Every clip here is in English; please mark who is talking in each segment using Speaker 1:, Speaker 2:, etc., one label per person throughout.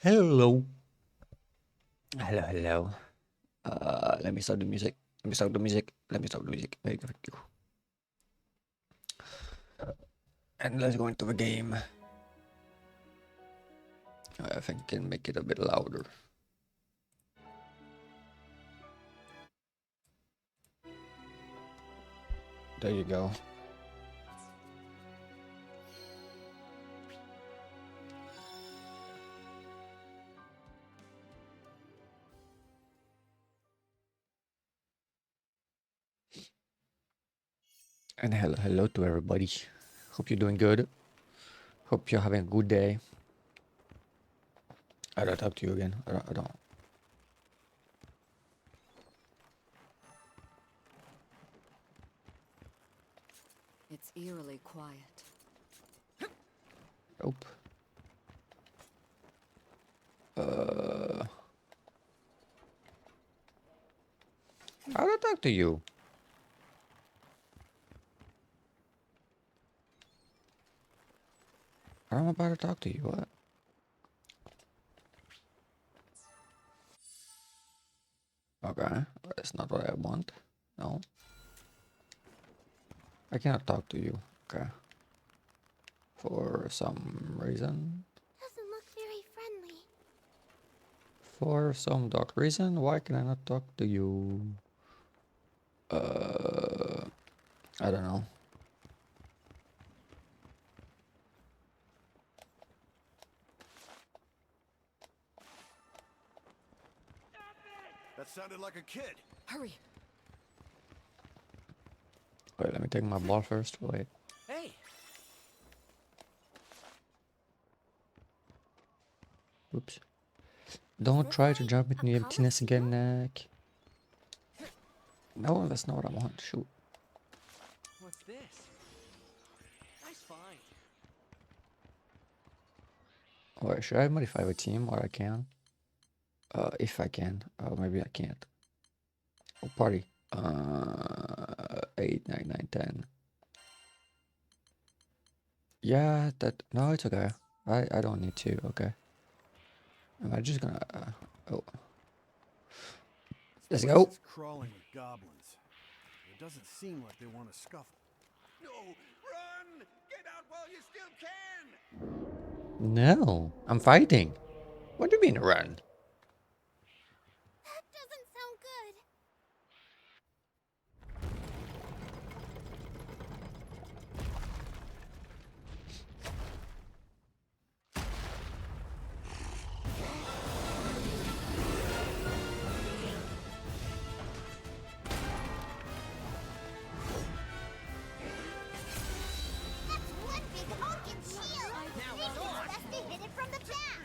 Speaker 1: Hello. Hello, hello. Let me start the music. Let me start the music. Let me start the music. Thank you. And let's go into the game. I think I can make it a bit louder. There you go. And hello to everybody. Hope you're doing good. Hope you're having a good day. I don't talk to you again. I don't.
Speaker 2: It's eerily quiet.
Speaker 1: Nope. I don't talk to you. I'm about to talk to you. What? Okay. That's not what I want. No. I cannot talk to you. Okay. For some reason.
Speaker 3: Doesn't look very friendly.
Speaker 1: For some dark reason, why can I not talk to you? I don't know.
Speaker 4: That sounded like a kid.
Speaker 2: Hurry!
Speaker 1: Wait, let me take my ball first. Wait.
Speaker 4: Hey,
Speaker 1: Oops. Don't try to jump into the emptiness again, Nick. No, that's not what I want. Shoot.
Speaker 4: what's this? Nice find.
Speaker 1: Wait, should I modify the team or I can? If I can. Maybe I can't. Oh, party. 8, 9, 9, 10. Yeah, that. No, it's okay. I don't need to. Okay. Am I just gonna. Oh. Let's go.
Speaker 4: It's crawling with goblins. It doesn't seem like they want to scuffle. No, run! Get out while you still can!
Speaker 1: No, I'm fighting. What do you mean run?
Speaker 3: That doesn't sound good. That's one big honking shield. Maybe it's best to hit it from the back.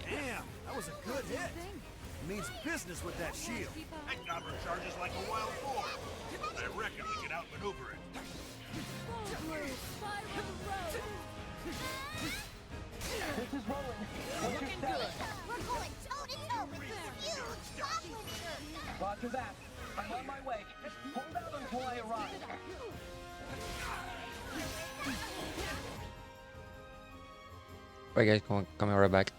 Speaker 4: Damn, that was a good hit. It means business with that shield.
Speaker 5: That goblin charges like a wild boar. I reckon we can outmaneuver it.
Speaker 3: We're going toe-to-toe with this huge goblin shirt.
Speaker 6: Roger that. I'm on my way. Hold out until I arrive.
Speaker 1: Alright guys, coming right back.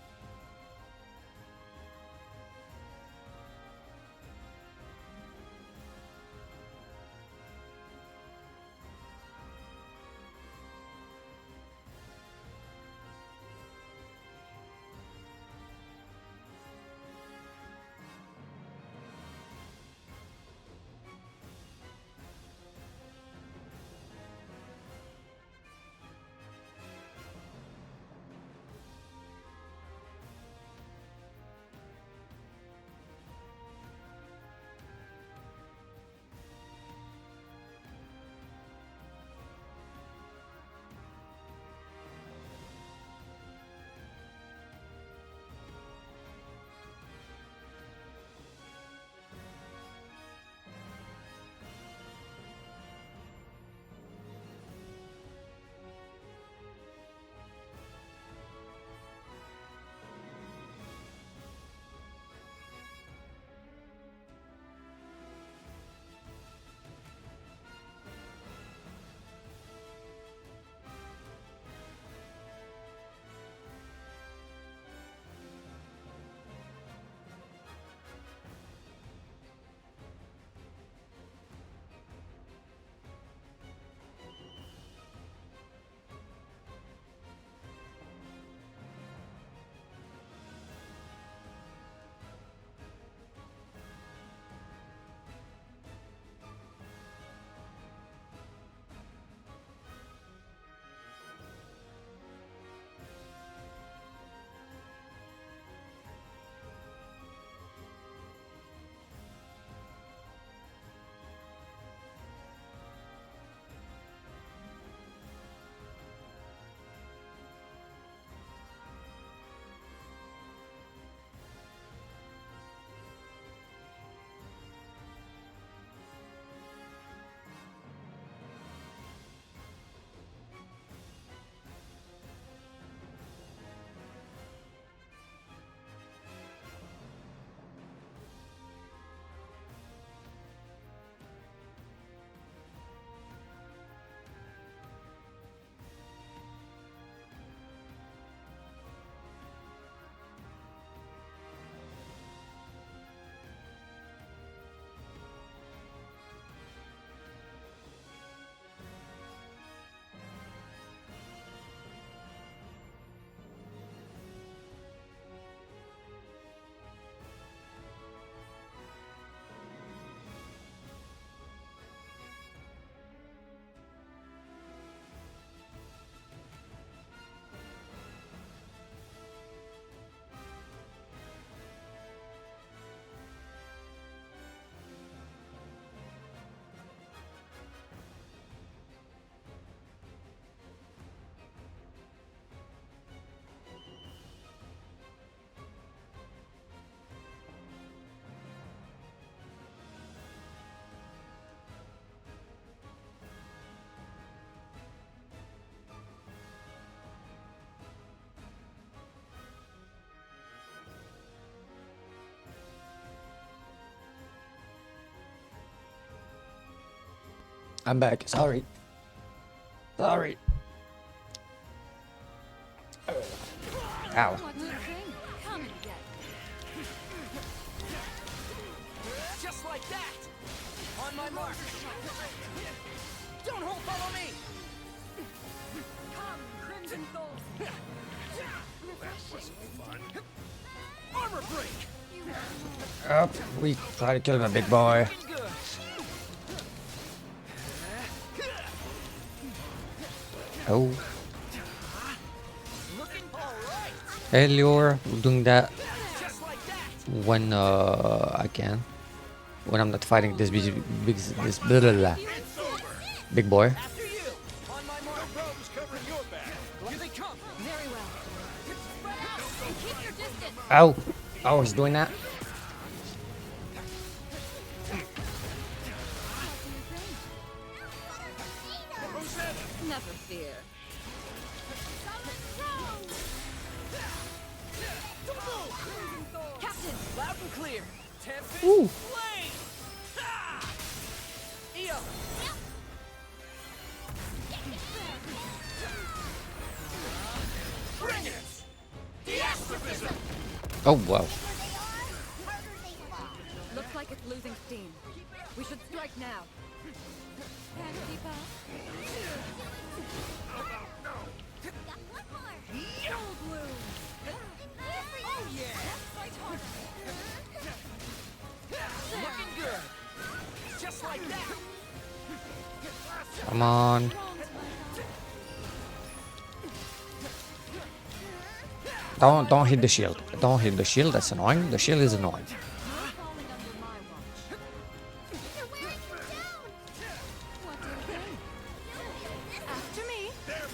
Speaker 1: I'm back. Sorry. Sorry. Ow.
Speaker 2: What do you think? Come and get.
Speaker 6: Just like that. On my mark. Don't hold, follow me.
Speaker 2: Come, Crimson Gold.
Speaker 6: Armor break.
Speaker 1: Up. We try to kill the big boy.
Speaker 6: Good.
Speaker 1: Oh.
Speaker 6: Looking all right.
Speaker 1: Failure. Doing that
Speaker 6: Just like that.
Speaker 1: when I can. When I'm not fighting this big blah, blah, blah. Big boy.
Speaker 6: After you. On my mark.
Speaker 5: Problems covering your back.
Speaker 6: Here they come.
Speaker 2: Very well. Spread out and keep your distance.
Speaker 1: Ow. Oh, he's doing that.
Speaker 2: What do you think? Never fear. Captain!
Speaker 6: Loud and clear. Tempest.
Speaker 1: Ooh.
Speaker 6: Flame. Ha! Eo. Bring it. Deastrophism.
Speaker 1: Oh wow.
Speaker 2: Looks like it's losing steam. We should strike now. Can't keep up. Gold
Speaker 6: Oh yeah.
Speaker 2: Fight harder.
Speaker 6: Looking good. Just like that.
Speaker 1: Come on. Don't hit the shield. Don't hit the shield. That's annoying. The shield is annoying.
Speaker 2: You're falling under my watch. What do you think? After me.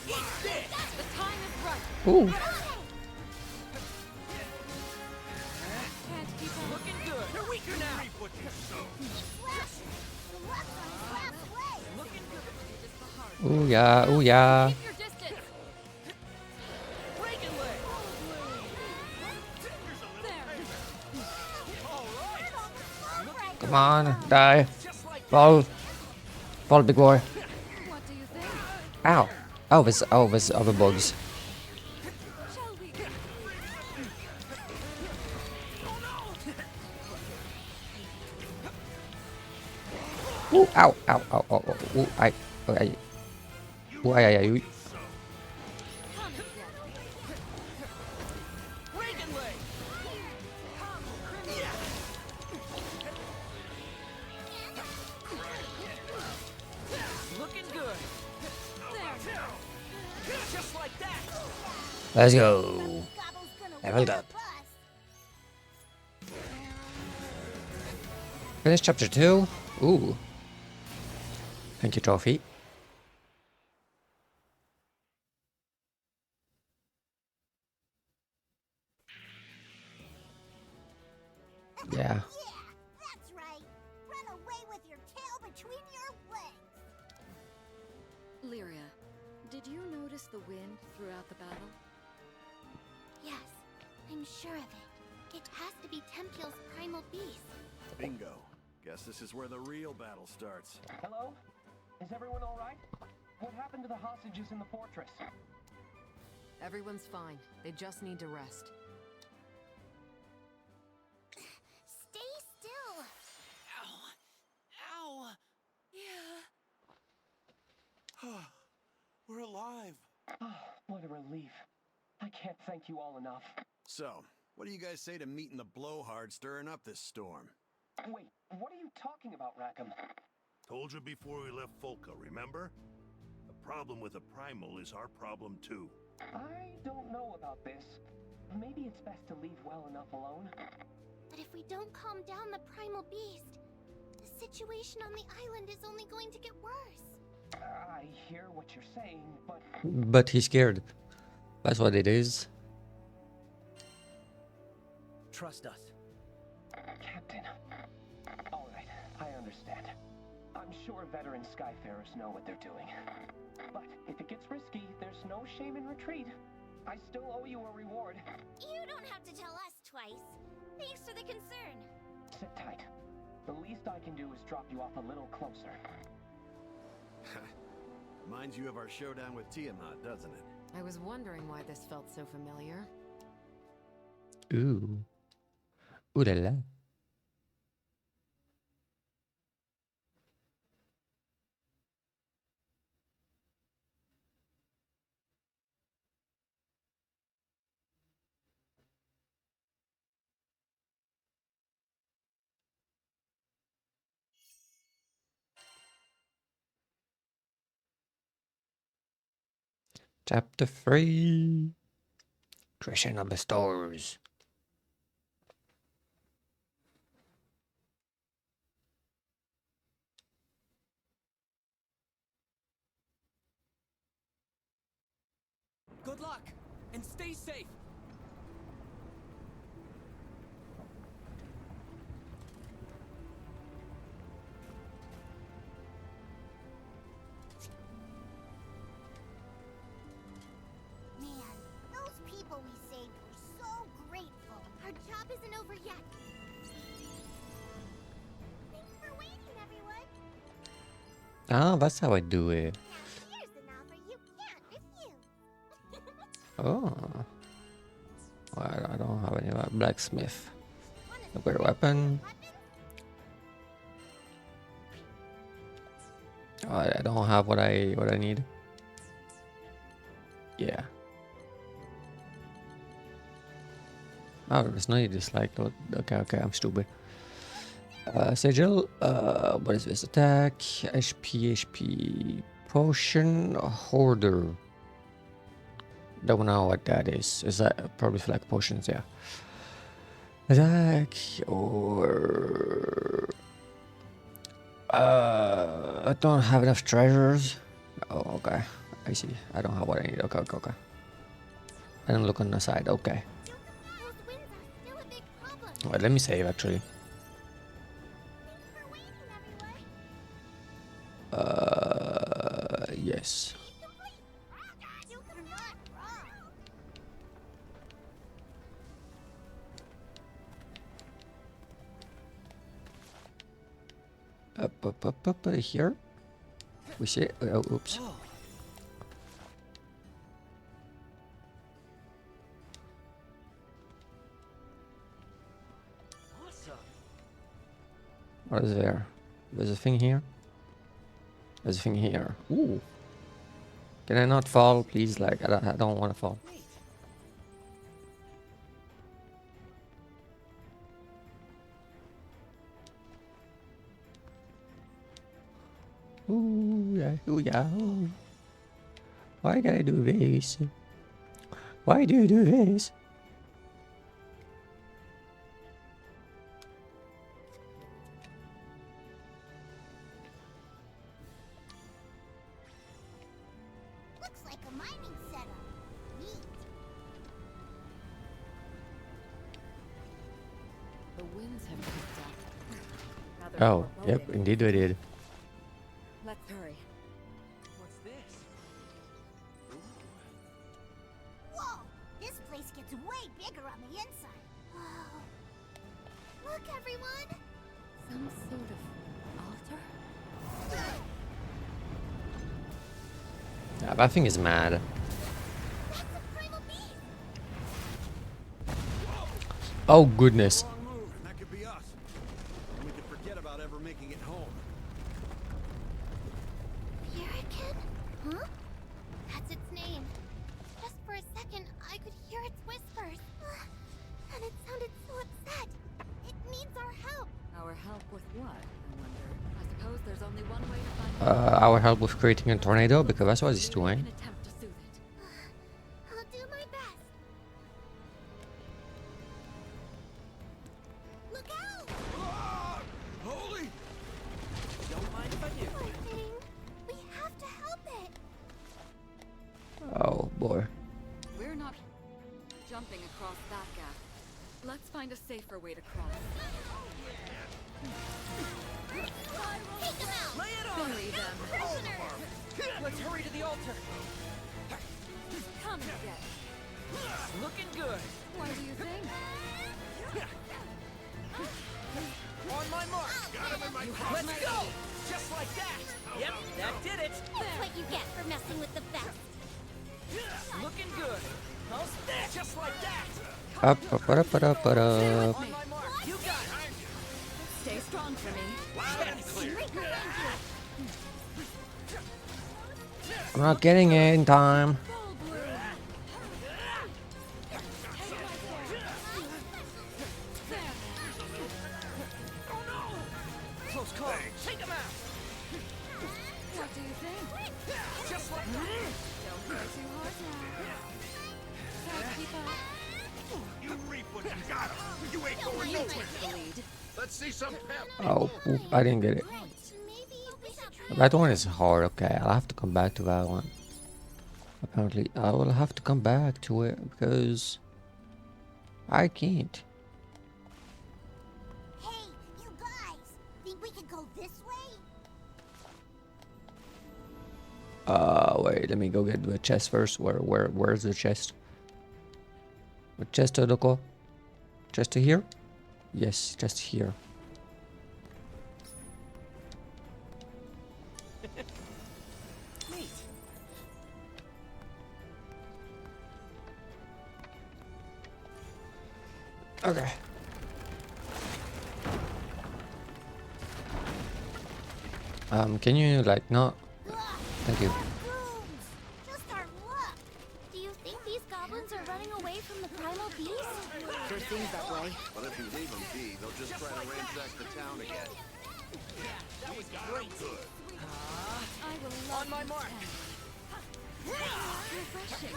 Speaker 6: Eat this.
Speaker 2: The time is right.
Speaker 1: Ooh.
Speaker 2: Can't keep up.
Speaker 6: Looking good. You're weaker now.
Speaker 5: Reap what you sow.
Speaker 6: Looking good.
Speaker 2: Just the heart.
Speaker 1: Ooh yeah. Ooh yeah.
Speaker 2: Keep your distance.
Speaker 6: Breaking leg.
Speaker 2: There.
Speaker 6: All right.
Speaker 1: Come on. Die.
Speaker 6: Just like
Speaker 1: Fall. Fall, big boy.
Speaker 2: What do you think?
Speaker 1: Ow. Oh, there's other bugs.
Speaker 2: Shall we?
Speaker 1: Ooh. Ow. Ow. Ow. Ow. Ow. Ooh. I. Ooh. Ay. Ooh.
Speaker 2: Come and get.
Speaker 6: breaking leg. Looking good.
Speaker 2: There.
Speaker 6: Just like that.
Speaker 1: Let's go. Leveled up. Finish chapter 2. Ooh. Thank you, trophy. Yeah.
Speaker 3: Yeah, that's right. Run away with your tail between your legs.
Speaker 2: Lyria, did you notice the wind throughout the battle?
Speaker 3: Yes, I'm sure of it. It has to be Tempeal's primal beast.
Speaker 4: Bingo. Guess this is where the real battle starts.
Speaker 6: Hello? Is everyone all right? What happened to the hostages in the fortress?
Speaker 7: Everyone's fine. They just need to rest.
Speaker 3: Stay still.
Speaker 6: Ow!
Speaker 7: Yeah.
Speaker 4: We're alive.
Speaker 6: What a relief. I can't thank you all enough.
Speaker 4: So, what do you guys say to meeting the blowhard stirring up this storm?
Speaker 6: Wait, what are you talking about, Rackham?
Speaker 5: Told you before we left Folka, remember? The problem with a primal is our problem too.
Speaker 6: I don't know about this. Maybe it's best to leave well enough alone.
Speaker 3: But if we don't calm down the primal beast, the situation on the island is only going to get worse.
Speaker 6: I hear what you're saying, but
Speaker 1: But he's scared. That's what it is.
Speaker 6: trust us. Captain. All right, I understand. I'm sure veteran Skyfarers know what they're doing. But if it gets risky, there's no shame in retreat. I still owe you a reward.
Speaker 3: You don't have to tell us twice. Thanks for the concern.
Speaker 6: Sit tight. The least I can do is drop you off a little closer.
Speaker 4: Reminds you of our showdown with Tiamat, doesn't it?
Speaker 7: I was wondering why this felt so familiar.
Speaker 1: Ooh. Ooh la la. Chapter 3. Creation of the stars.
Speaker 6: Good luck, and stay safe.
Speaker 3: Man, those people we saved were so grateful. Our job isn't over yet. Thanks for waiting, everyone.
Speaker 1: Ah, that's how I do it.
Speaker 3: Now here's an offer you can't refuse.
Speaker 1: Oh. Well, I don't have any blacksmith.
Speaker 3: Wanna
Speaker 1: Nuclear
Speaker 3: switch
Speaker 1: weapon.
Speaker 3: weapons?
Speaker 1: Oh, I don't have what I need. Yeah. Oh, there's no dislike. Okay, I'm stupid. Sigil. What is this? Attack. HP. Potion. Hoarder. Don't know what that is. Is that probably for like potions? Yeah. Attack or I don't have enough treasures. Oh, okay. I see. I don't have what I need. Okay. I don't look on the side. Okay.
Speaker 3: Those winds are still a big problem.
Speaker 1: Wait, let me save actually.
Speaker 3: Thanks for waiting, everyone.
Speaker 1: Yes.
Speaker 3: You can not wrong.
Speaker 1: Up here. We see it. Oh, oops.
Speaker 6: Awesome.
Speaker 1: What is there? There's a thing here. There's a thing here. Ooh. Can I not fall, please? Like, I don't want to fall.
Speaker 6: Neat.
Speaker 1: Ooh, yeah. Ooh, yeah. Ooh. Why gotta do this? Why do you do this?
Speaker 3: Looks like a mining setup. Neat.
Speaker 7: The winds have picked up. Rather
Speaker 1: Oh, yep,
Speaker 7: foreboding.
Speaker 1: indeed I did.
Speaker 2: Let's hurry.
Speaker 6: What's this?
Speaker 3: Whoa! This place gets way bigger on the inside. Whoa. Look, everyone!
Speaker 2: Some sort of altar?
Speaker 1: Yeah, that thing is mad.
Speaker 3: That's a primal beast!
Speaker 1: Oh, goodness.
Speaker 4: Wrong move. That could be us. We could forget about ever making it home.
Speaker 3: Hurricane? Huh? That's its name. Just for a second, I could hear its whispers. And it sounded so upset. It needs our help.
Speaker 2: Our help with what, I wonder? I suppose there's only one way to find
Speaker 1: Our help with creating a tornado, because that's what he's
Speaker 2: An
Speaker 1: doing.
Speaker 2: attempt to soothe it.
Speaker 3: I'll do my best. Look out!
Speaker 4: Ah! Holy!
Speaker 6: Don't mind if I do.
Speaker 3: Poor thing. We have to help it.
Speaker 1: Oh, boy.
Speaker 2: We're not jumping across that gap. Let's find a safer way to cross.
Speaker 3: Take them out!
Speaker 6: Lay it on!
Speaker 2: Bury them.
Speaker 3: Prisoners!
Speaker 6: Let's hurry to the altar.
Speaker 2: Come get.
Speaker 6: Looking good.
Speaker 2: What do you think?
Speaker 6: On my mark.
Speaker 4: Got him in my
Speaker 6: Let's go! Just like that. Yep, that did it.
Speaker 3: That's what you get for messing with the best.
Speaker 6: Looking good. How's that? Just like that.
Speaker 1: Up, up, up, up, up, up.
Speaker 6: On my mark. You got it.
Speaker 2: Stay strong for me.
Speaker 1: I'm not getting it in time.
Speaker 6: Close call. Take him out.
Speaker 2: What do you think?
Speaker 6: Just like that.
Speaker 2: Don't go too hard now. Try to keep up.
Speaker 5: You reap what you got. You ain't going
Speaker 2: You
Speaker 5: nowhere.
Speaker 2: take the lead.
Speaker 5: Let's see some pep.
Speaker 1: Oh, oop, I didn't get it.
Speaker 3: Maybe we should try.
Speaker 1: That one is hard. Okay, I'll have to come back to that one. Apparently, I will have to come back to it because I can't.
Speaker 3: Hey, you guys! Think we could go this way?
Speaker 1: Wait, let me go get the chest first. Where's the chest? The chest to look. Chest to here? Yes, just here.
Speaker 6: Neat.
Speaker 1: Okay. Can you like not? Thank you.
Speaker 3: Booms! Just our luck! Do you think these goblins are running away from the primal beast?
Speaker 7: Sure seems that way.
Speaker 4: But if you leave them be, they'll just try to ransack the town again.
Speaker 6: That was great.
Speaker 2: I will love
Speaker 6: On my mark.
Speaker 2: refreshing.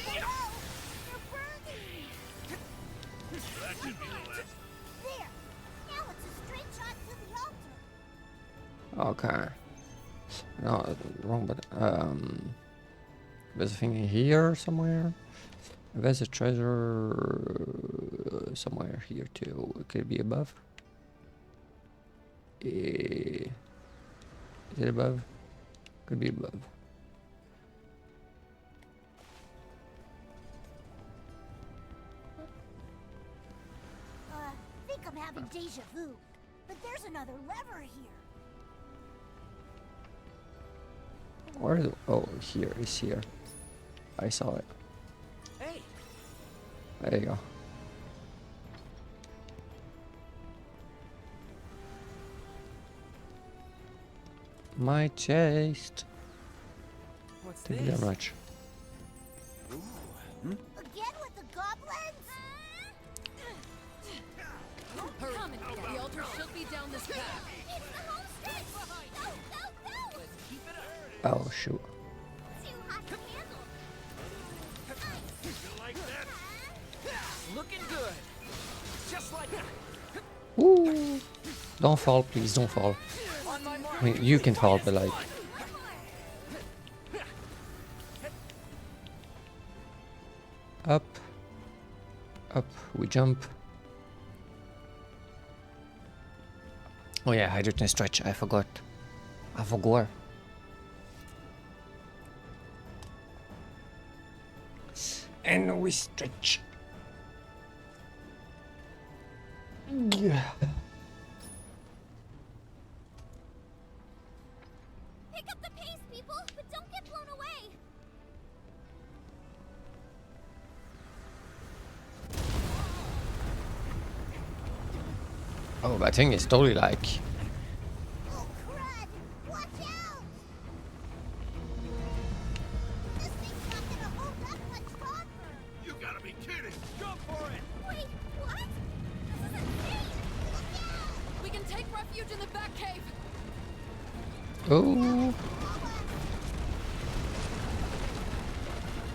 Speaker 3: They're burning!
Speaker 5: That should be the last.
Speaker 3: There! Now it's a straight shot to the altar!
Speaker 1: Okay. No, wrong, but there's a thing in here somewhere. There's a treasure somewhere here too. It could be above. Is it above? Could be above.
Speaker 3: Think I'm having deja vu. But there's another lever here.
Speaker 1: Where is it? Oh, here. It's here. I saw it.
Speaker 6: Hey,
Speaker 1: There you go. My chest.
Speaker 6: what's
Speaker 1: Thank you
Speaker 6: this?
Speaker 1: very much.
Speaker 3: Again with the goblins?
Speaker 7: Hurry. The altar should be down this path.
Speaker 3: It's the home stretch! Go, go, go!
Speaker 1: Oh shoot.
Speaker 3: Too hot to handle.
Speaker 5: You like that?
Speaker 6: Looking good. Just like that.
Speaker 1: Woo! Don't fall, please. Don't fall.
Speaker 6: On my mark.
Speaker 1: I mean, you can fall, but like. Up. Up. We jump. Oh yeah, hydrogen stretch. I forgot. I forgot. And we stretch. Yeah.
Speaker 3: Pick up the pace, people, but don't get blown away.
Speaker 1: Oh, that thing is totally like.
Speaker 3: Oh, crud! Watch out! This thing's not gonna hold up much longer.
Speaker 5: You gotta be kidding.
Speaker 6: Go for it.
Speaker 3: Wait, what? This is insane! Look out!
Speaker 7: We can take refuge in the back cave.
Speaker 1: Oh.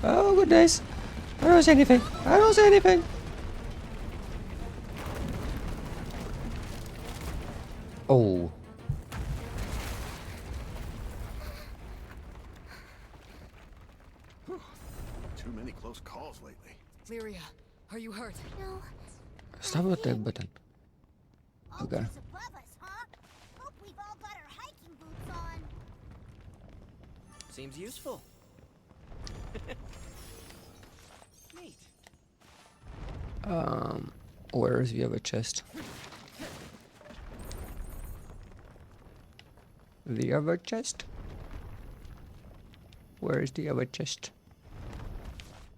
Speaker 1: Oh, good days. I don't see anything. I don't see anything. Oh.
Speaker 4: Too many close calls lately.
Speaker 7: Lyria, are you hurt?
Speaker 3: No.
Speaker 1: Stop with that button. Okay.
Speaker 3: Altar's above us, huh? Hope we've all got our hiking boots on.
Speaker 6: Seems useful. Neat.
Speaker 1: Where is the other chest? The other chest? Where is the other chest?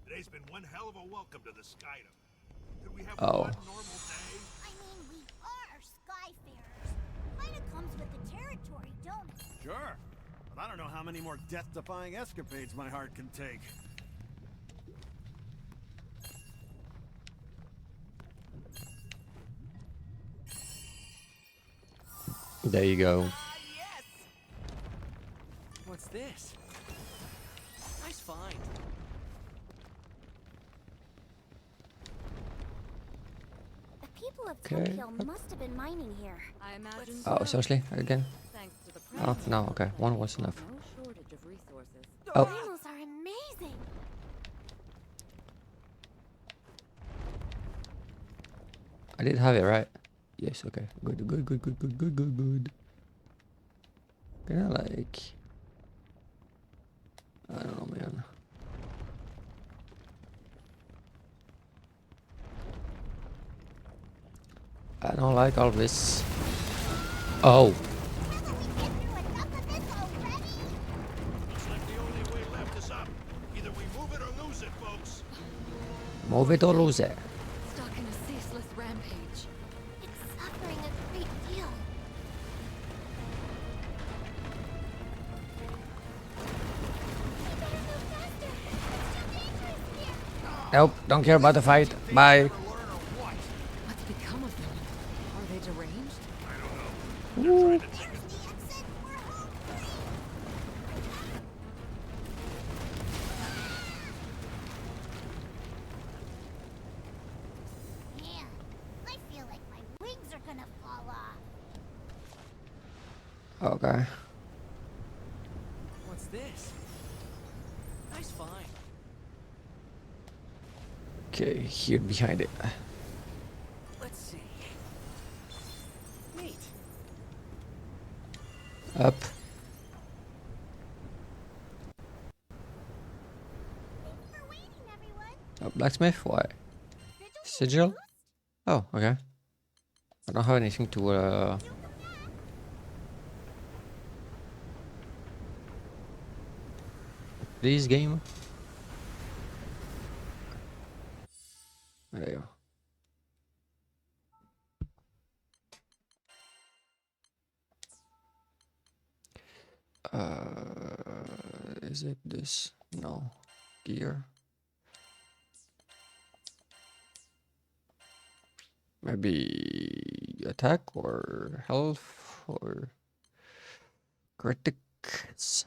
Speaker 5: Today's been one hell of a welcome to the Skydom. Could we have
Speaker 1: Oh.
Speaker 5: one normal day?
Speaker 3: I mean, we are Skyfarers. Kinda comes with the territory, don't it?
Speaker 4: Sure. But I don't know how many more death-defying escapades my heart can take.
Speaker 1: There you go.
Speaker 6: Yes! What's this? Nice find.
Speaker 3: The people of
Speaker 1: Okay.
Speaker 3: Tokyo must have been mining here.
Speaker 2: I imagine
Speaker 1: Oh,
Speaker 2: so.
Speaker 1: seriously? Again?
Speaker 2: Thanks to the
Speaker 1: Oh,
Speaker 2: price.
Speaker 1: no, okay. One was enough.
Speaker 2: No shortage of resources.
Speaker 1: Oh.
Speaker 3: Primals are amazing.
Speaker 1: I did have it, right? Yes, okay. Good, good, good, good, good, good, good, good. Can I, like... I don't know, man. I don't like all this. Oh!
Speaker 3: Haven't we been through enough of this already?
Speaker 5: Looks like the only way left is up. Either we move it or lose it, folks.
Speaker 1: Move it or lose it.
Speaker 2: Stuck in a ceaseless rampage.
Speaker 3: It's suffering a great deal. We better move faster. It's too dangerous here.
Speaker 1: Nope, don't care about the fight. Bye.
Speaker 7: What's become of them? Are they deranged?
Speaker 3: There's the exit. We're home free. Man, I feel like my wings are gonna fall off.
Speaker 1: Okay.
Speaker 6: What's this? Nice find.
Speaker 1: Okay, here behind it.
Speaker 6: Let's see. Neat.
Speaker 1: Up.
Speaker 3: Thanks for waiting, everyone.
Speaker 1: Oh, blacksmith? Why?
Speaker 3: Sigil?
Speaker 1: Sigil? Oh, okay. I don't have anything to, Please, game. There you go. Is it this? No. Gear. Maybe attack or health or critics.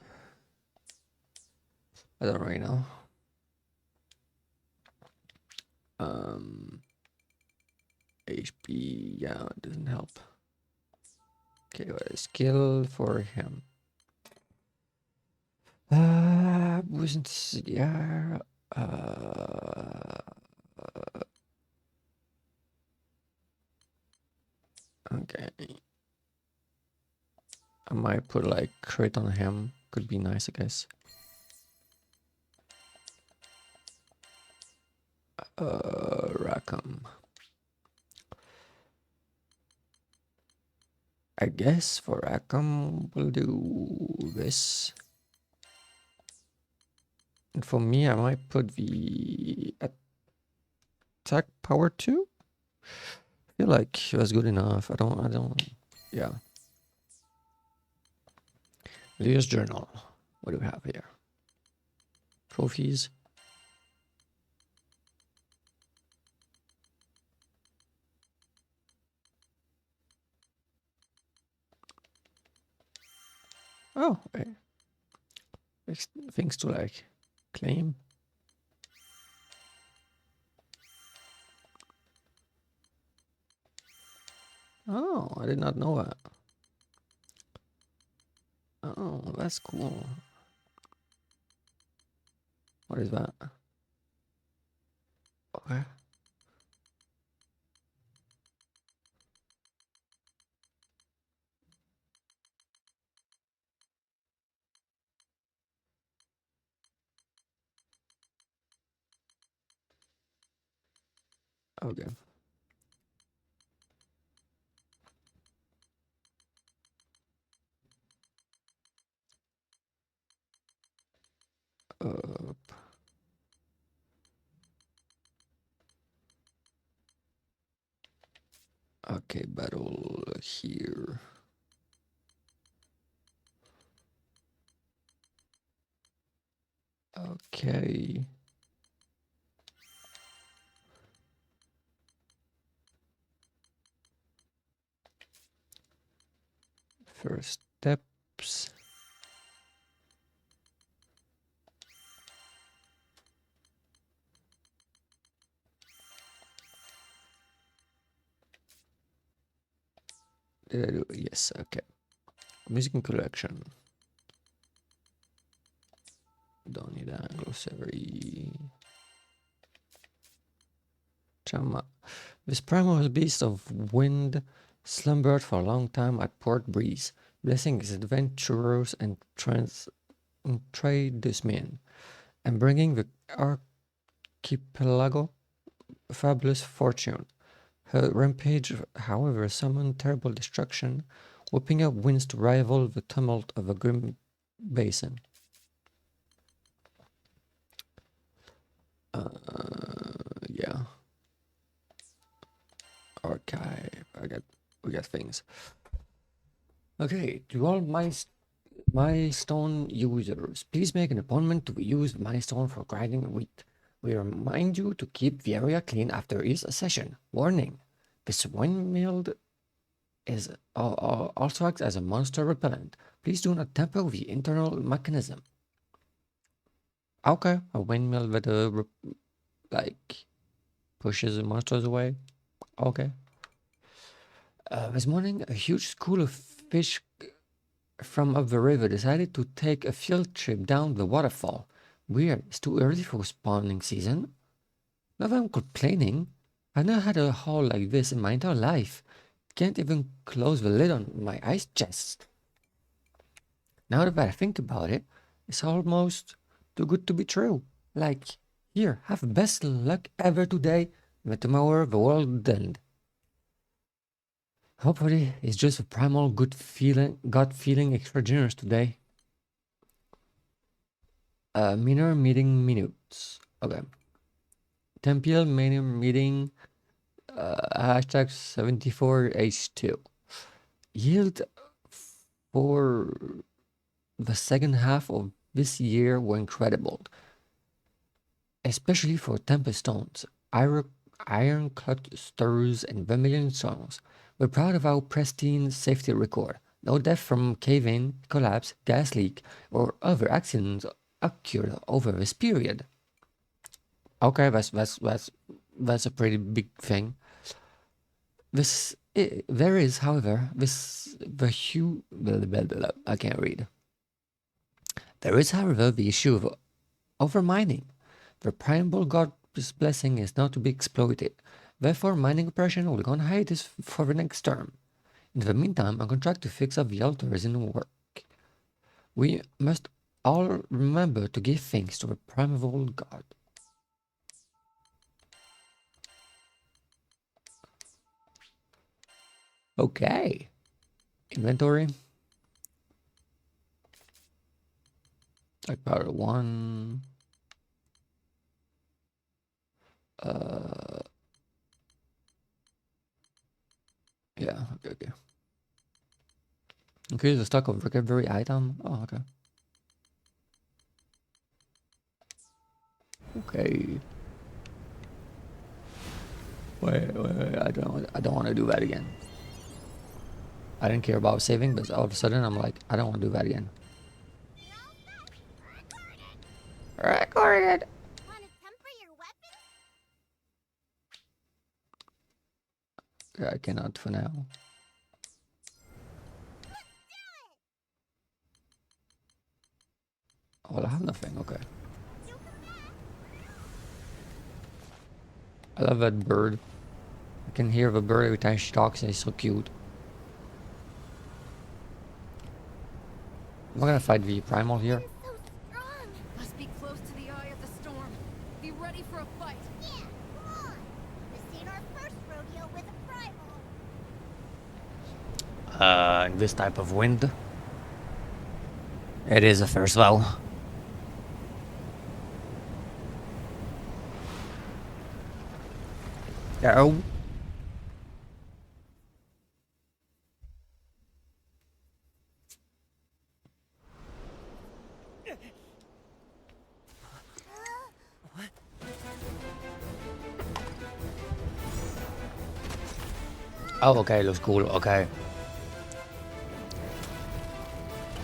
Speaker 1: I don't really know. HP, yeah, it doesn't help. Okay, what is skill for him? Wasn't yeah. Okay. I might put like crit on him. Could be nice, I guess. Rackham. I guess for Rackham we'll do this. And for me, I might put the attack power 2. I feel like it was good enough. I don't, yeah. Leo's journal. What do we have here? Trophies. Oh, okay. Things to like claim. Oh, I did not know that. Oh, that's cool. What is that? Okay. Okay. Okay, battle here. Okay. First steps. Did I do it? Yes, okay. Music collection. Don't need a glossary. Chama. This primal beast of wind slumbered for a long time at Port Breeze, blessing his adventurers and tradesmen, and bringing the archipelago fabulous fortune. Her rampage, however, summoned terrible destruction, whipping up winds to rival the tumult of a grim basin. Yeah. Archive. We got things. Okay, to all milestone users, please make an appointment to use milestone for grinding wheat. We remind you to keep the area clean after each session. Warning: this windmill is also acts as a monster repellent. Please do not tamper with the internal mechanism. Okay, a windmill that like pushes the monsters away. Okay. This morning, a huge school of fish from up the river decided to take a field trip down the waterfall. Weird, it's too early for spawning season. Not that I'm complaining. I've never had a haul like this in my entire life. Can't even close the lid on my ice chest. Now that I think about it, it's almost too good to be true. Like, here, have best luck ever today, but tomorrow the world end. Hopefully, it's just a primal gut feeling extra generous today. Minor meeting minutes. Okay. Temple minor meeting. Hashtag 74H2. Yield for the second half of this year were incredible, especially for Tempest Stones, Iron Clusters, and Vermilion Songs. We're proud of our pristine safety record. No death from cave-in, collapse, gas leak, or other accidents occurred over this period. Okay, that's a pretty big thing. There is, however, I can't read. There is, however, the issue of overmining. The primal god's blessing is not to be exploited. Therefore, mining operation will go on hiatus for the next term. In the meantime, a contract to fix up the altar is in work. We must all remember to give thanks to the primal god. Okay. Inventory. Like power 1. Yeah, okay. Increase the stock of recovery item. Oh, okay. Okay. Wait. I don't want to do that again. I didn't care about saving, but all of a sudden I'm like, I don't want to do that again. Recorded.
Speaker 3: Want to temper your weapon?
Speaker 1: I cannot for now. Well, I have nothing. Okay. I love that bird. I can hear the bird every time she talks, and it's so cute. I'm not gonna fight the primal here.
Speaker 3: So strong.
Speaker 2: Must be close to the eye of the storm. Be ready for a fight.
Speaker 3: Yeah, come on. This ain't our first rodeo with a primal.
Speaker 1: In this type of wind, it is a first well. Oh. Oh, okay, looks cool. Okay.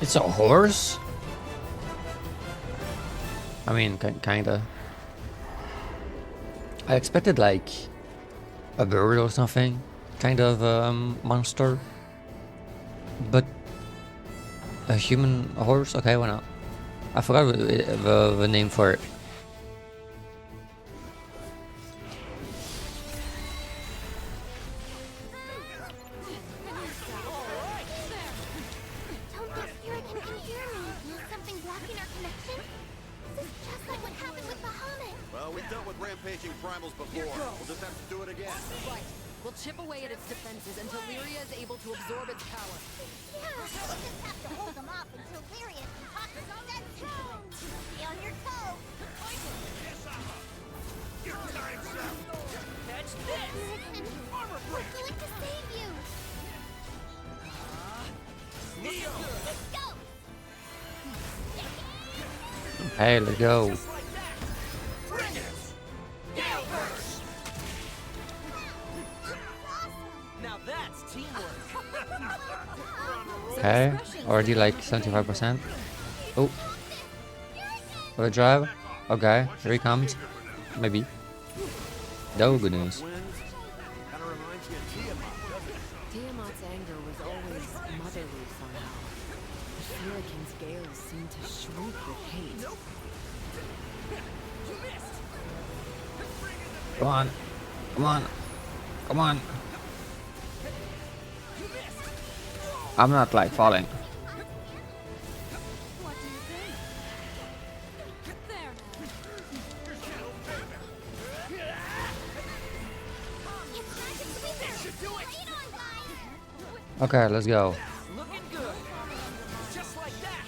Speaker 1: It's a horse? I mean, kinda. I expected like a bird or something. Kind of monster. But a human horse? Okay, why not? I forgot the name for it.
Speaker 3: Don't think Hurricane can hear me. Is something blocking our connection? This is just like what happened with Bahamut.
Speaker 4: Well, we've dealt with rampaging primals before. We'll just have to do it again.
Speaker 7: Right. We'll chip away at its defenses until Lyria is able to absorb its power.
Speaker 3: Yeah, we'll just have to hold them off until Lyria can talk to that too. Be on your toes.
Speaker 5: Your time's up.
Speaker 3: Catch this! Hurricane, we're going to save you. Let's go.
Speaker 1: Hey, let's go.
Speaker 6: Now that's teamwork.
Speaker 1: Okay, already like 75%. Oh, for the drive. Okay, here he comes. Maybe. No good news.
Speaker 4: Kind of reminds me of Tiamat, doesn't it?
Speaker 7: Tiamat's anger was always motherly somehow. But Hurricane's gales seemed to shriek with hate.
Speaker 1: Come on, come on, come on. I'm not like falling.
Speaker 2: What do you think? There
Speaker 3: It's magic sweeper. Lay it on, guys.
Speaker 1: Okay, let's go.
Speaker 6: Looking good. Just like that.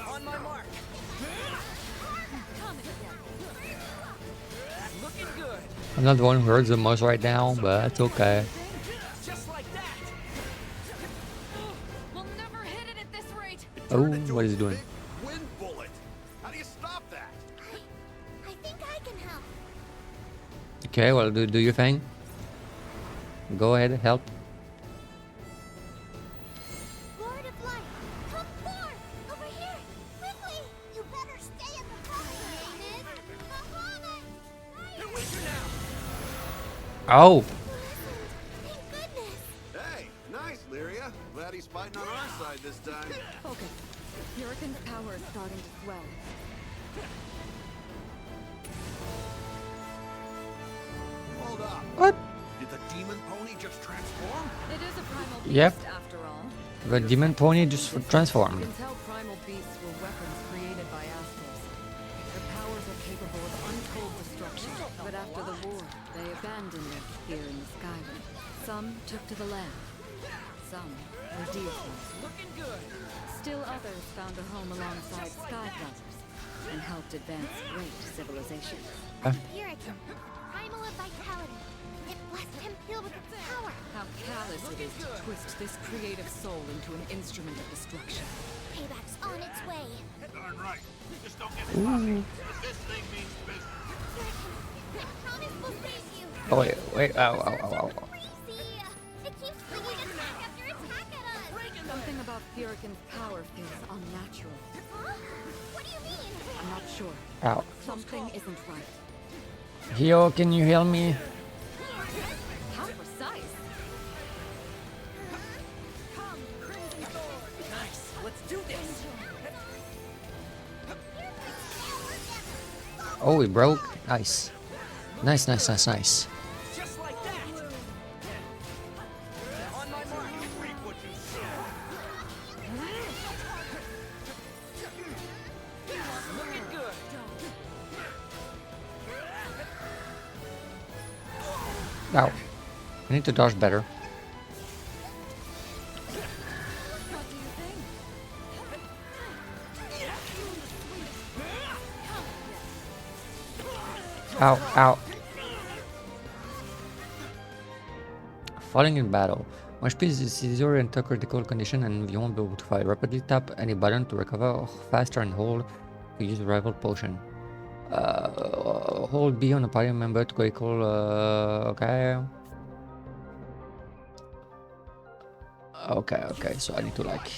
Speaker 6: On my mark. Looking good.
Speaker 1: I'm not the one who hurts the most right now, but it's okay.
Speaker 6: Just like that.
Speaker 2: We'll never hit it at this rate.
Speaker 1: Oh,
Speaker 4: Turned into
Speaker 1: what
Speaker 4: a
Speaker 1: is he doing?
Speaker 4: big wind bullet. How do you stop that?
Speaker 3: I think I can help.
Speaker 1: Okay, well, do your thing. Go ahead, help.
Speaker 3: Lord of Light, come forth! Over here! Quickly! You better stay at the front. My name is Bahamut!
Speaker 1: Oh,
Speaker 3: Thank goodness!
Speaker 4: Hey, nice, Lyria. Glad he's fighting on our side this time.
Speaker 2: Focus. Hurricane's power is starting to swell.
Speaker 4: Hold up.
Speaker 1: what?
Speaker 4: Did the demon pony just transform?
Speaker 2: It is a primal beast,
Speaker 1: Yep.
Speaker 2: after all.
Speaker 1: The demon pony just transformed.
Speaker 7: You can tell primal beasts were weapons created by Astrals. Their powers are capable of untold destruction. But after the war, they abandoned them here in the Skyrim. Some took to the land. Some were deified.
Speaker 6: Looking good.
Speaker 7: Still others found a home alongside Skyflowers and helped advance great civilization.
Speaker 3: Hurricane, primal of vitality. It blessed him filled with its power.
Speaker 7: How callous it is to twist this creative soul into an instrument of destruction.
Speaker 3: Payback's on its way.
Speaker 5: Darn right. Just don't get sloppy. This thing means business.
Speaker 3: Hurricane, I promise we'll save you.
Speaker 1: Oh wait, ow, ow, ow, ow.
Speaker 3: Crazy! It keeps flinging attack after attack at us.
Speaker 7: Something about Hurricane's power feels unnatural.
Speaker 3: Huh? What do you mean?
Speaker 7: I'm not sure.
Speaker 1: Ow.
Speaker 7: Something isn't right.
Speaker 1: Hio, can you heal me?
Speaker 7: How precise?
Speaker 6: Nice. Let's do this.
Speaker 1: Oh, it broke. Nice. Nice, nice, nice, nice.
Speaker 6: Just like that. On my mark.
Speaker 5: Reap what you sow.
Speaker 6: Looking good.
Speaker 1: Ow. I need to dodge better.
Speaker 2: What do you think?
Speaker 1: Ow, ow. Falling in battle. When speed is easier into critical condition and you won't be able to fight. Rapidly tap any button to recover faster and hold to use rival potion. Hold B on a party member to go equal, okay. Okay, okay, so I need to like...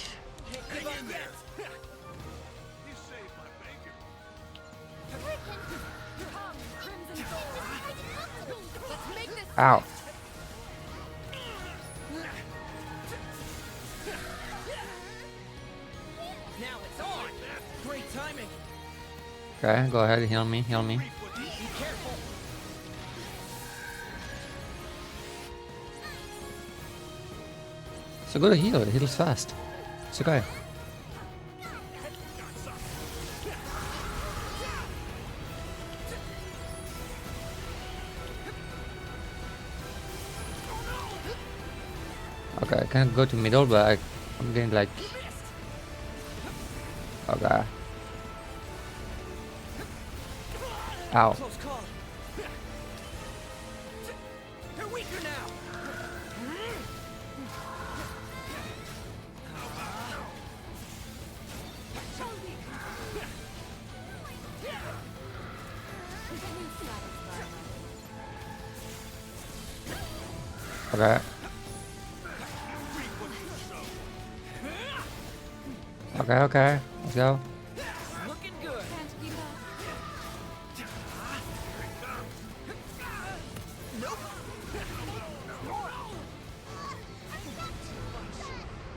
Speaker 1: Ow.
Speaker 6: Now it's on. Great timing.
Speaker 1: Okay, go ahead, heal me, heal me.
Speaker 6: Be careful.
Speaker 1: So go to heal, it heals fast. It's okay. Okay, I can't go to middle, but I'm getting like... Okay. Ow.
Speaker 6: Close call. They're weaker now.
Speaker 1: Okay. Okay, okay. Let's go.
Speaker 6: Looking good.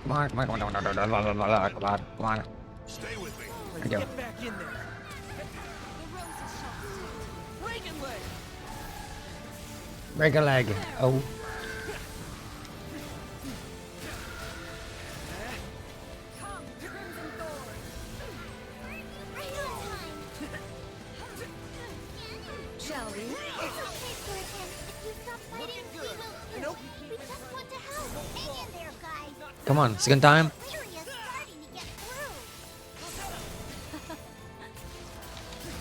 Speaker 1: Come on, come on, come on, come on, come on, come on.
Speaker 5: Stay with me.
Speaker 1: Thank you.
Speaker 6: Get back in there. Reagan leg.
Speaker 1: Break a leg. Oh.
Speaker 7: Shall we?
Speaker 3: It's okay, Squirtin. If you stop fighting, we will too. We just want to help. Hang in there, guys.
Speaker 1: Come on, second time.
Speaker 3: Lyria's starting to get through.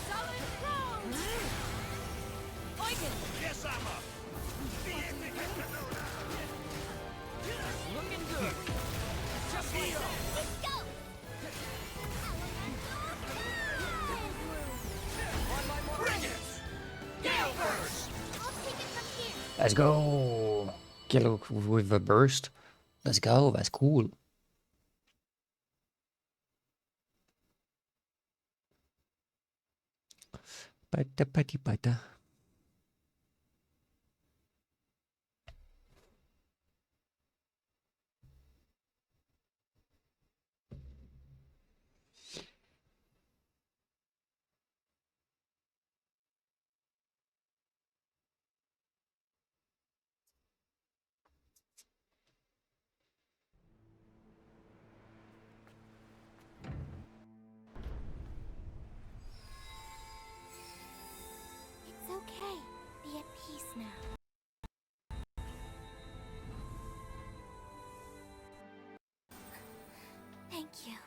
Speaker 3: Solid round.
Speaker 5: Yes, I'm up.
Speaker 6: Looking good. Just like that.
Speaker 3: Let's go.
Speaker 5: Bring it. Gale burst.
Speaker 3: I'll take it from here.
Speaker 1: Let's go. Kill with a burst. Let's go, that's cool. Pata pati pata.
Speaker 3: It's okay. Be at peace now. Thank you.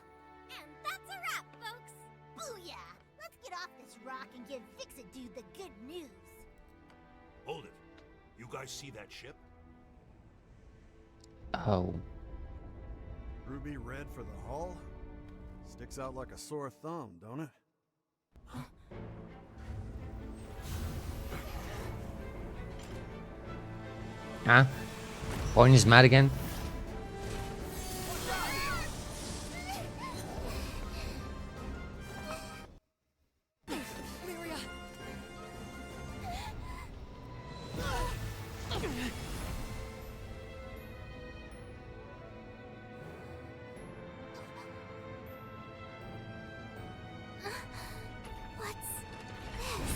Speaker 3: And that's a wrap, folks. Booyah! Let's get off this rock and give Fix-It Dude the good news.
Speaker 5: Hold it. You guys see that ship?
Speaker 1: Oh.
Speaker 4: Ruby red for the hull? Sticks out like a sore thumb, don't it?
Speaker 1: Huh? Orange is mad again?
Speaker 7: Lyria!
Speaker 3: What's this?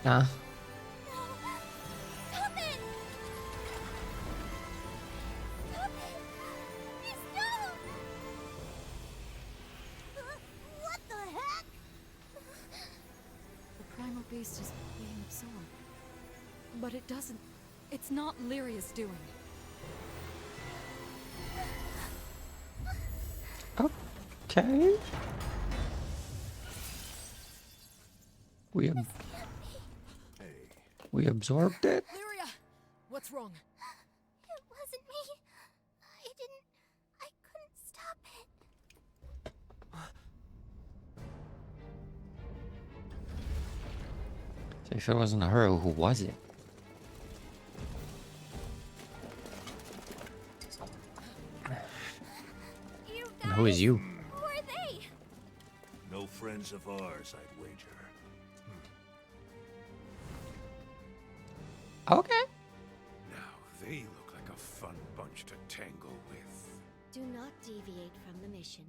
Speaker 1: Huh?
Speaker 3: Stop it! Stop it! Please don't! What the heck?
Speaker 7: The primal beast is being absorbed. But it doesn't... It's not Lyria's doing.
Speaker 1: Okay. We absorbed it.
Speaker 7: Lyria! What's wrong?
Speaker 3: It wasn't me. I couldn't stop it.
Speaker 1: So if it wasn't her, who was it? who is you?
Speaker 3: Who are they?
Speaker 5: No friends of ours, I'd wager.
Speaker 1: Okay.
Speaker 4: Now they look like a fun bunch to tangle with.
Speaker 3: Do not deviate from the mission.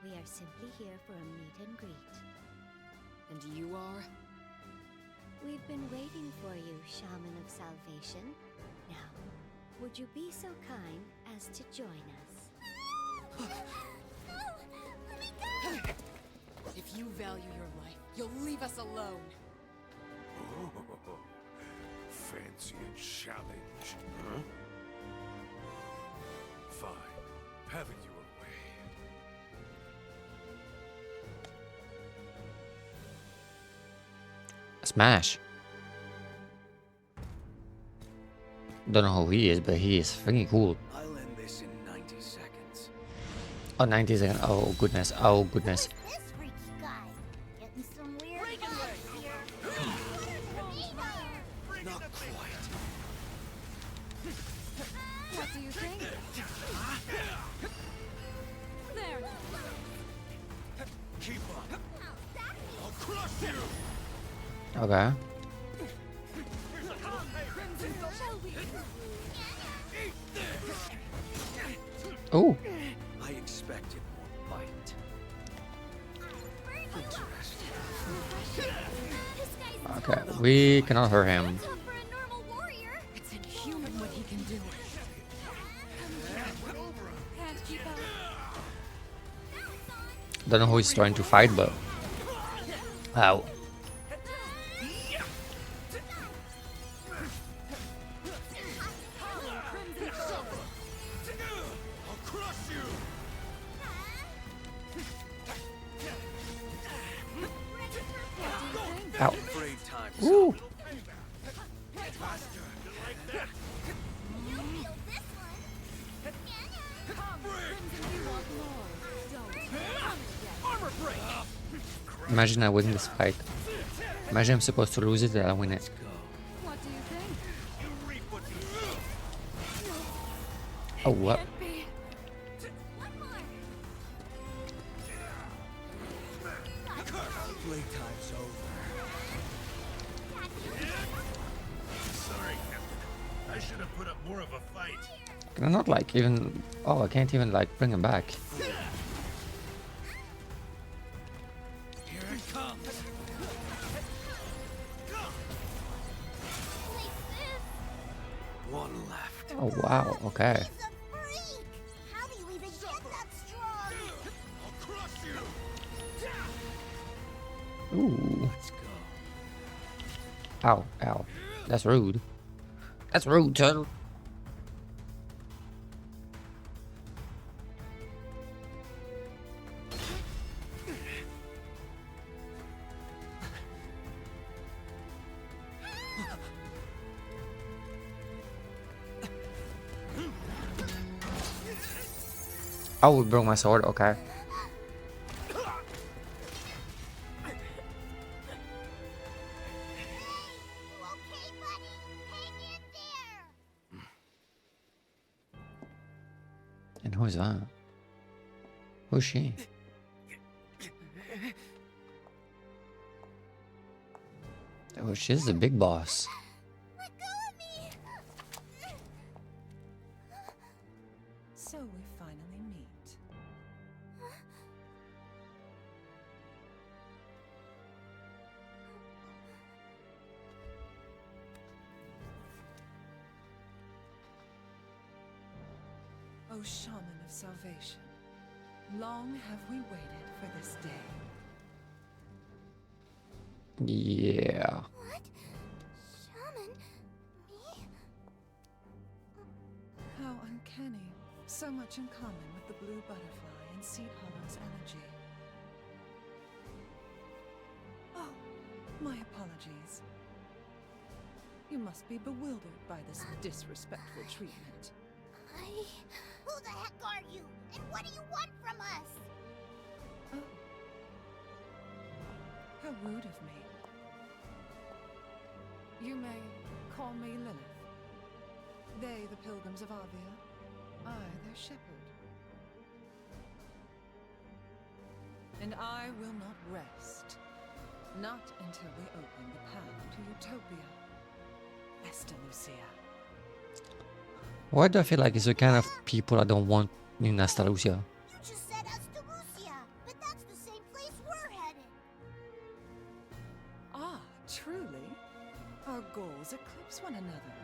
Speaker 3: We are simply here for a meet and greet.
Speaker 7: And you are?
Speaker 3: We've been waiting for you, Shaman of Salvation. Now, would you be so kind as to join us? No! Let me go!
Speaker 7: If you value your life, you'll leave us alone.
Speaker 4: Oh, fancy a challenge, huh? Fine, have it your way.
Speaker 1: Smash. Don't know who he is, but he is freaking cool.
Speaker 4: I'll end this in 90 seconds.
Speaker 1: Oh, 90 seconds. Oh, goodness. Oh, goodness.
Speaker 3: This freaky guy getting some weird vibes here.
Speaker 4: Not quite.
Speaker 7: What do you think? There.
Speaker 4: Keep up. I'll crush you.
Speaker 1: Okay. Oh.
Speaker 4: I expected more bite. Interesting.
Speaker 1: Okay. We cannot hurt him.
Speaker 3: Tough for a normal warrior.
Speaker 7: It's inhuman what he can do.
Speaker 2: Can't keep up.
Speaker 1: Don't know who he's trying to fight, but. Ow.
Speaker 4: I'll crush you.
Speaker 1: Ow.
Speaker 4: Afraid time's
Speaker 1: Ooh.
Speaker 4: up. Armor break.
Speaker 1: Imagine I win this fight. Imagine I'm supposed to lose it and I win it.
Speaker 7: What do you think?
Speaker 5: You reap what you sow.
Speaker 1: Oh, what?
Speaker 4: Playtime's over.
Speaker 5: Sorry, Captain. I should have put up more of a fight.
Speaker 1: Can I not like even... Oh, I can't even like bring him back.
Speaker 4: Here it comes. One left.
Speaker 1: Oh, wow. Okay.
Speaker 3: He's a freak! How do you even get that strong?
Speaker 4: I'll crush you.
Speaker 1: Ooh.
Speaker 4: Let's go.
Speaker 1: Ow. Ow. That's rude. That's rude, turtle. Oh, we broke my sword. Okay.
Speaker 3: You okay, buddy? Hang in there!
Speaker 1: And who's that? Who's she? Oh, she's the big boss.
Speaker 3: Let go of me!
Speaker 8: So we finally meet. O Shaman of Salvation, long have we waited for this day.
Speaker 1: Yeah.
Speaker 3: What? Shaman? Me?
Speaker 8: How uncanny. So much in common with the blue butterfly and Seed Hollow's energy. Oh, my apologies. You must be bewildered by this disrespectful treatment.
Speaker 3: Who the heck are you? And what do you want from us?
Speaker 8: Oh. How rude of me. You may call me Lilith. They, the pilgrims of Arvia, I, their shepherd. And I will not rest. Not until we open the path to Utopia. Esta Lucia.
Speaker 1: Why do I feel like it's the kind of people I don't want in Nastalusia?
Speaker 3: You just said Astalucia, but that's the same place we're headed.
Speaker 8: Ah, truly? Our goals eclipse one another.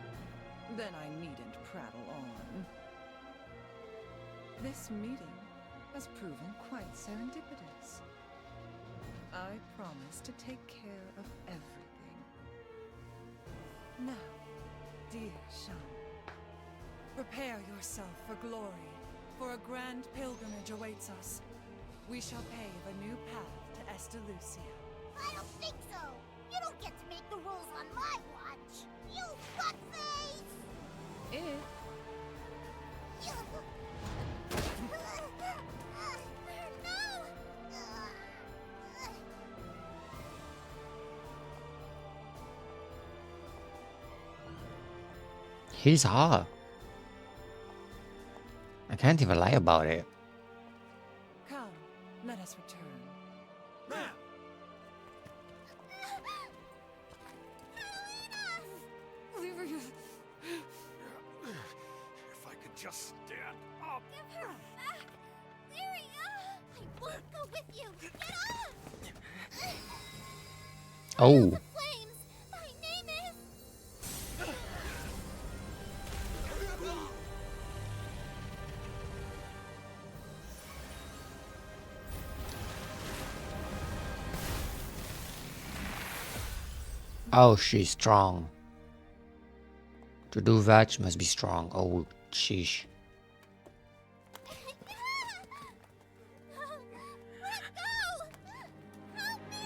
Speaker 8: Then I needn't prattle on. This meeting has proven quite serendipitous. I promise to take care of everything. Now, dear Sean, prepare yourself for glory, for a grand pilgrimage awaits us. We shall pave a new path to Esta Lucia.
Speaker 3: I don't think so. You don't get to make the rules on my watch. You fuckface!
Speaker 8: It
Speaker 1: He's hot. I can't even lie about it.
Speaker 8: Come, let us return.
Speaker 4: If I could just stand up.
Speaker 3: Give her back! Lyria! I won't go with you! Get off!
Speaker 1: Oh.
Speaker 3: The flames! My name is...
Speaker 1: Oh, she's strong. To do that, she must be strong. Oh, sheesh.
Speaker 3: Let go! Help me!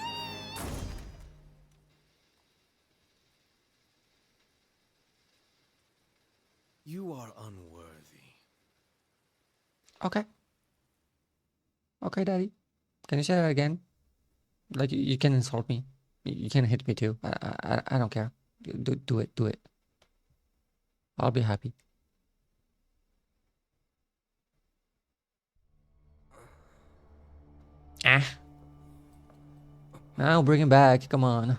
Speaker 4: You are unworthy.
Speaker 1: Okay. Okay, Daddy. Can you say that again? Like, you can insult me. You can hit me too. I don't care. Do it. Do it. I'll be happy. Ah. Now bring him back. Come on.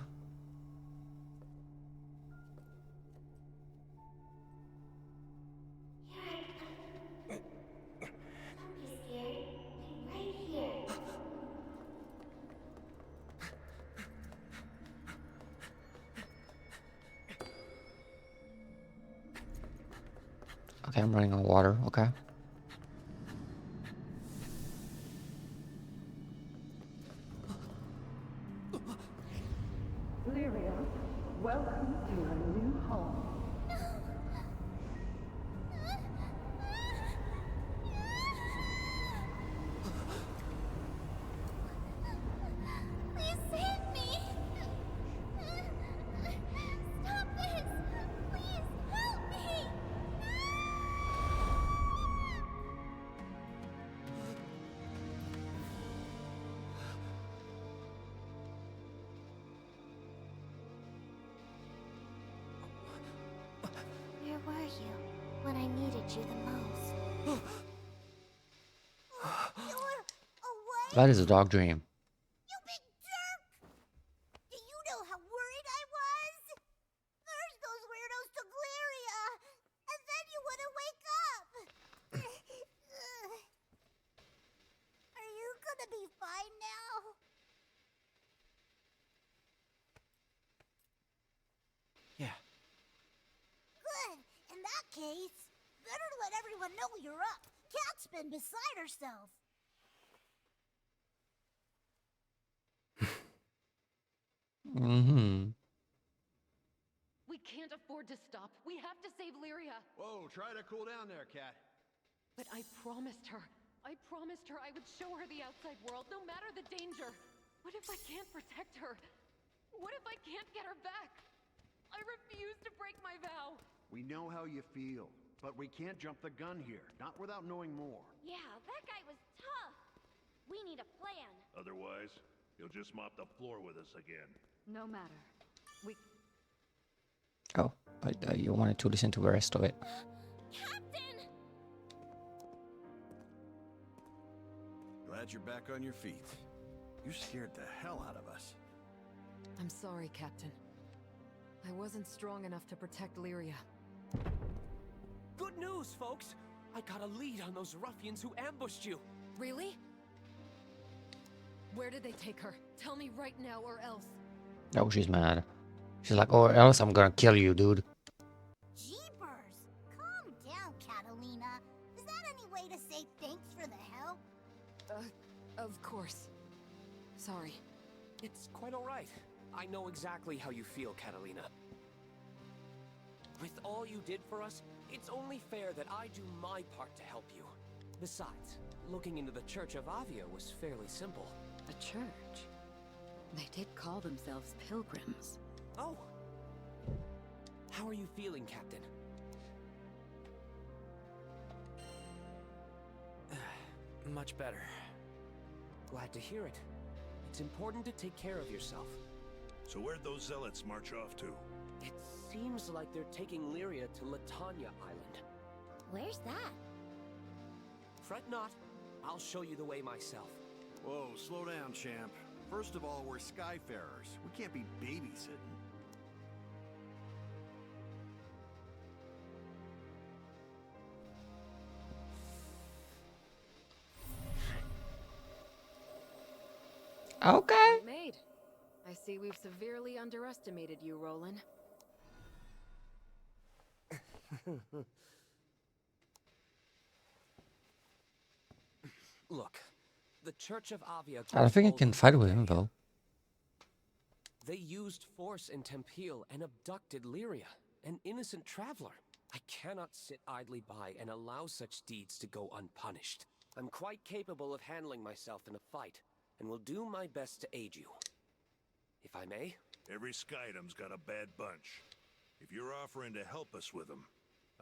Speaker 3: Don't be scared. I'm right here.
Speaker 1: Okay, I'm running on water. Okay.
Speaker 6: Lyria, welcome to your new home.
Speaker 3: Please save me! Stop this! Please help me! Where were you when I needed you the most? You're away?
Speaker 1: That is a dog dream.
Speaker 3: You big jerk! Do you know how worried I was? There's those weirdos to Glyria, and then you wouldn't wake up! Are you gonna be fine now?
Speaker 4: Yeah.
Speaker 3: Good. In that case, better let everyone know you're up. Cat's been beside herself.
Speaker 1: Mm-hmm.
Speaker 7: We can't afford to stop. We have to save Lyria.
Speaker 4: Whoa, try to cool down there, Cat.
Speaker 7: But I promised her I would show her the outside world, no matter the danger. What if I can't protect her? What if I can't get her back? I refuse to break my vow.
Speaker 4: We know how you feel, but we can't jump the gun here, not without knowing more.
Speaker 3: Yeah, that guy was tough. We need a plan.
Speaker 5: Otherwise, he'll just mop the floor with us again.
Speaker 7: No matter. We...
Speaker 1: Oh, but you wanted to listen to the rest of it.
Speaker 3: Captain!
Speaker 4: Glad you're back on your feet. You scared the hell out of us.
Speaker 7: I'm sorry, Captain. I wasn't strong enough to protect Lyria.
Speaker 6: Good news, folks! I got a lead on those ruffians who ambushed you.
Speaker 7: Really? Where did they take her? Tell me right now or else.
Speaker 1: Oh, she's mad. She's like, or else I'm gonna kill you, dude.
Speaker 3: Jeepers! Calm down, Catalina. Is that any way to say thanks for the help?
Speaker 7: Of course. Sorry.
Speaker 6: It's quite alright. I know exactly how you feel, Catalina. With all you did for us, it's only fair that I do my part to help you. Besides, looking into the Church of Avia was fairly simple.
Speaker 7: A church? They did call themselves pilgrims.
Speaker 6: Oh! How are you feeling, Captain? Much better. Glad to hear it. It's important to take care of yourself.
Speaker 5: So where'd those zealots march off to?
Speaker 6: It seems like they're taking Lyria to Latanya Island.
Speaker 3: Where's that?
Speaker 6: Fret not. I'll show you the way myself.
Speaker 4: Whoa, slow down, champ. First of all, we're Skyfarers. We can't be babysitting.
Speaker 1: Okay.
Speaker 7: Point made. I see we've severely underestimated you, Roland.
Speaker 6: Look, the Church of Avia...
Speaker 1: I don't think I can fight with him, though.
Speaker 6: They used force in Tempeal and abducted Lyria, an innocent traveler. I cannot sit idly by and allow such deeds to go unpunished. I'm quite capable of handling myself in a fight, and will do my best to aid you. If I may?
Speaker 5: Every Skydom's got a bad bunch. If you're offering to help us with them,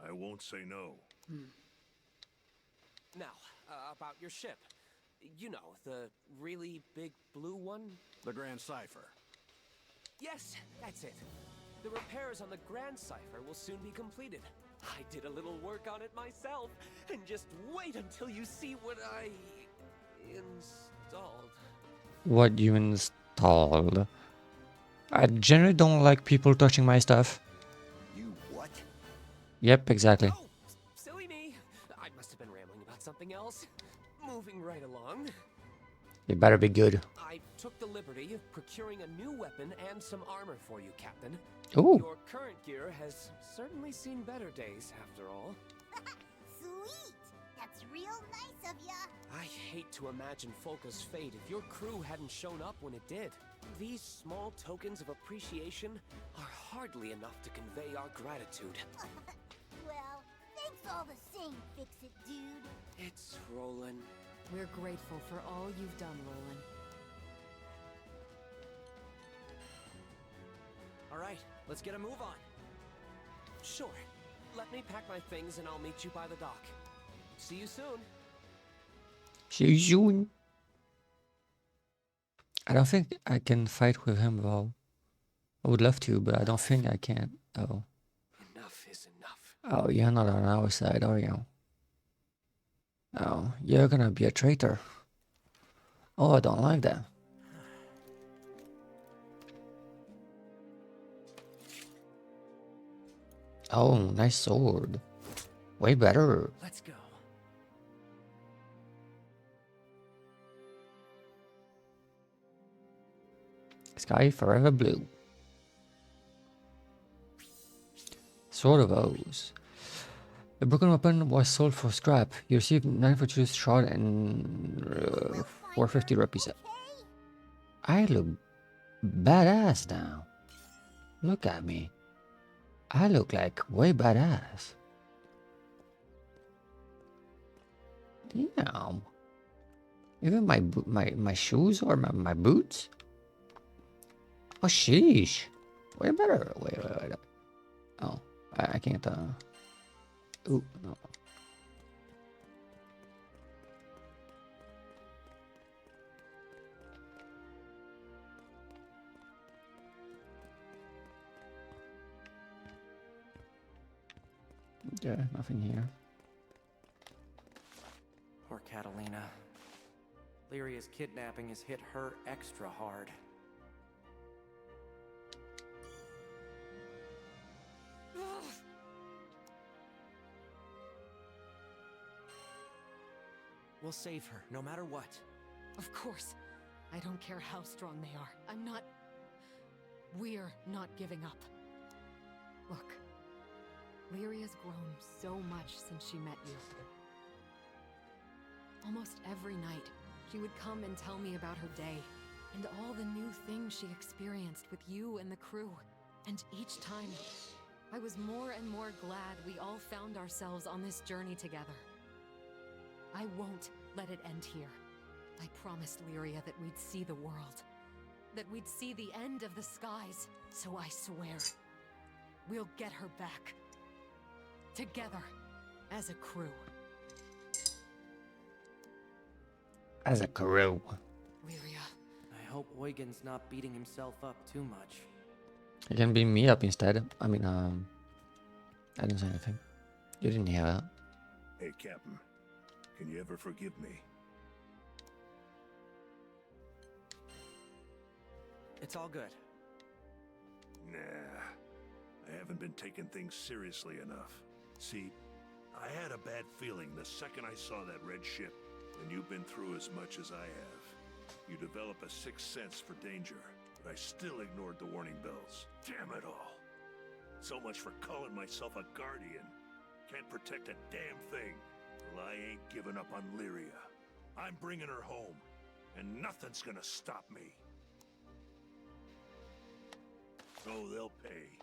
Speaker 5: I won't say no.
Speaker 6: Now, about your ship. You know, the really big blue one?
Speaker 4: The Grand Cipher.
Speaker 6: Yes, that's it. The repairs on the Grand Cipher will soon be completed. I did a little work on it myself, and just wait until you see what I... installed.
Speaker 1: What you installed? I generally don't like people touching my stuff.
Speaker 4: You what?
Speaker 1: Yep, exactly.
Speaker 6: Oh, silly me. I must have been rambling about something else. Moving right along.
Speaker 1: You better be good.
Speaker 6: I took the liberty of procuring a new weapon and some armor for you, Captain.
Speaker 1: Ooh.
Speaker 6: Your current gear has certainly seen better days, after all.
Speaker 3: Sweet! That's real nice of ya.
Speaker 6: I hate to imagine Folka's fate if your crew hadn't shown up when it did. These small tokens of appreciation are hardly enough to convey our gratitude.
Speaker 3: Well, thanks all the same, Fix-It Dude.
Speaker 6: It's Roland.
Speaker 7: We're grateful for all you've done, Roland.
Speaker 6: All right, let's get a move on. Sure. Let me pack my things and I'll meet you by the dock. See you soon.
Speaker 1: See you soon. I don't think I can fight with him, though. I would love to, but I don't think I can. Oh.
Speaker 6: Enough is enough.
Speaker 1: Oh, you're not on our side, are you? Oh, you're gonna be a traitor. Oh, I don't like that. Oh, nice sword. Way better.
Speaker 6: Let's go.
Speaker 1: Sky forever blue. Sword of O's. The broken weapon was sold for scrap. You received 9 fortuitous shot and 450 rupees. I look badass now. Look at me. I look like way badass. Damn. Even my shoes or my boots. Oh sheesh. Way better. Wait. Oh, I can't. Ooh, no. Yeah, nothing here.
Speaker 9: Poor Catalina.
Speaker 6: Lyria's kidnapping has hit her extra hard. We'll save her, no matter what.
Speaker 7: Of course. I don't care how strong they are. I'm not... We're not giving up. Look. Lyria's grown so much since she met you. Almost every night, she would come and tell me about her day, and all the new things she experienced with you and the crew. And each time, I was more and more glad we all found ourselves on this journey together. I won't let it end here. I promised Lyria that we'd see the world. That we'd see the end of the skies. So I swear, we'll get her back. Together, as a crew.
Speaker 1: As a crew.
Speaker 7: Lyria.
Speaker 6: I hope Huygen's not beating himself up too much.
Speaker 1: You can beat me up instead. I mean, I didn't say anything. You didn't hear that.
Speaker 5: Hey, Captain. Can you ever forgive me?
Speaker 6: It's all good.
Speaker 5: Nah. I haven't been taking things seriously enough. See, I had a bad feeling the second I saw that red ship. And you've been through as much as I have. You develop a sixth sense for danger, but I still ignored the warning bells. Damn it all. So much for calling myself a guardian. Can't protect a damn thing. Well, I ain't giving up on Lyria. I'm bringing her home, and nothing's gonna stop me. Oh, they'll pay.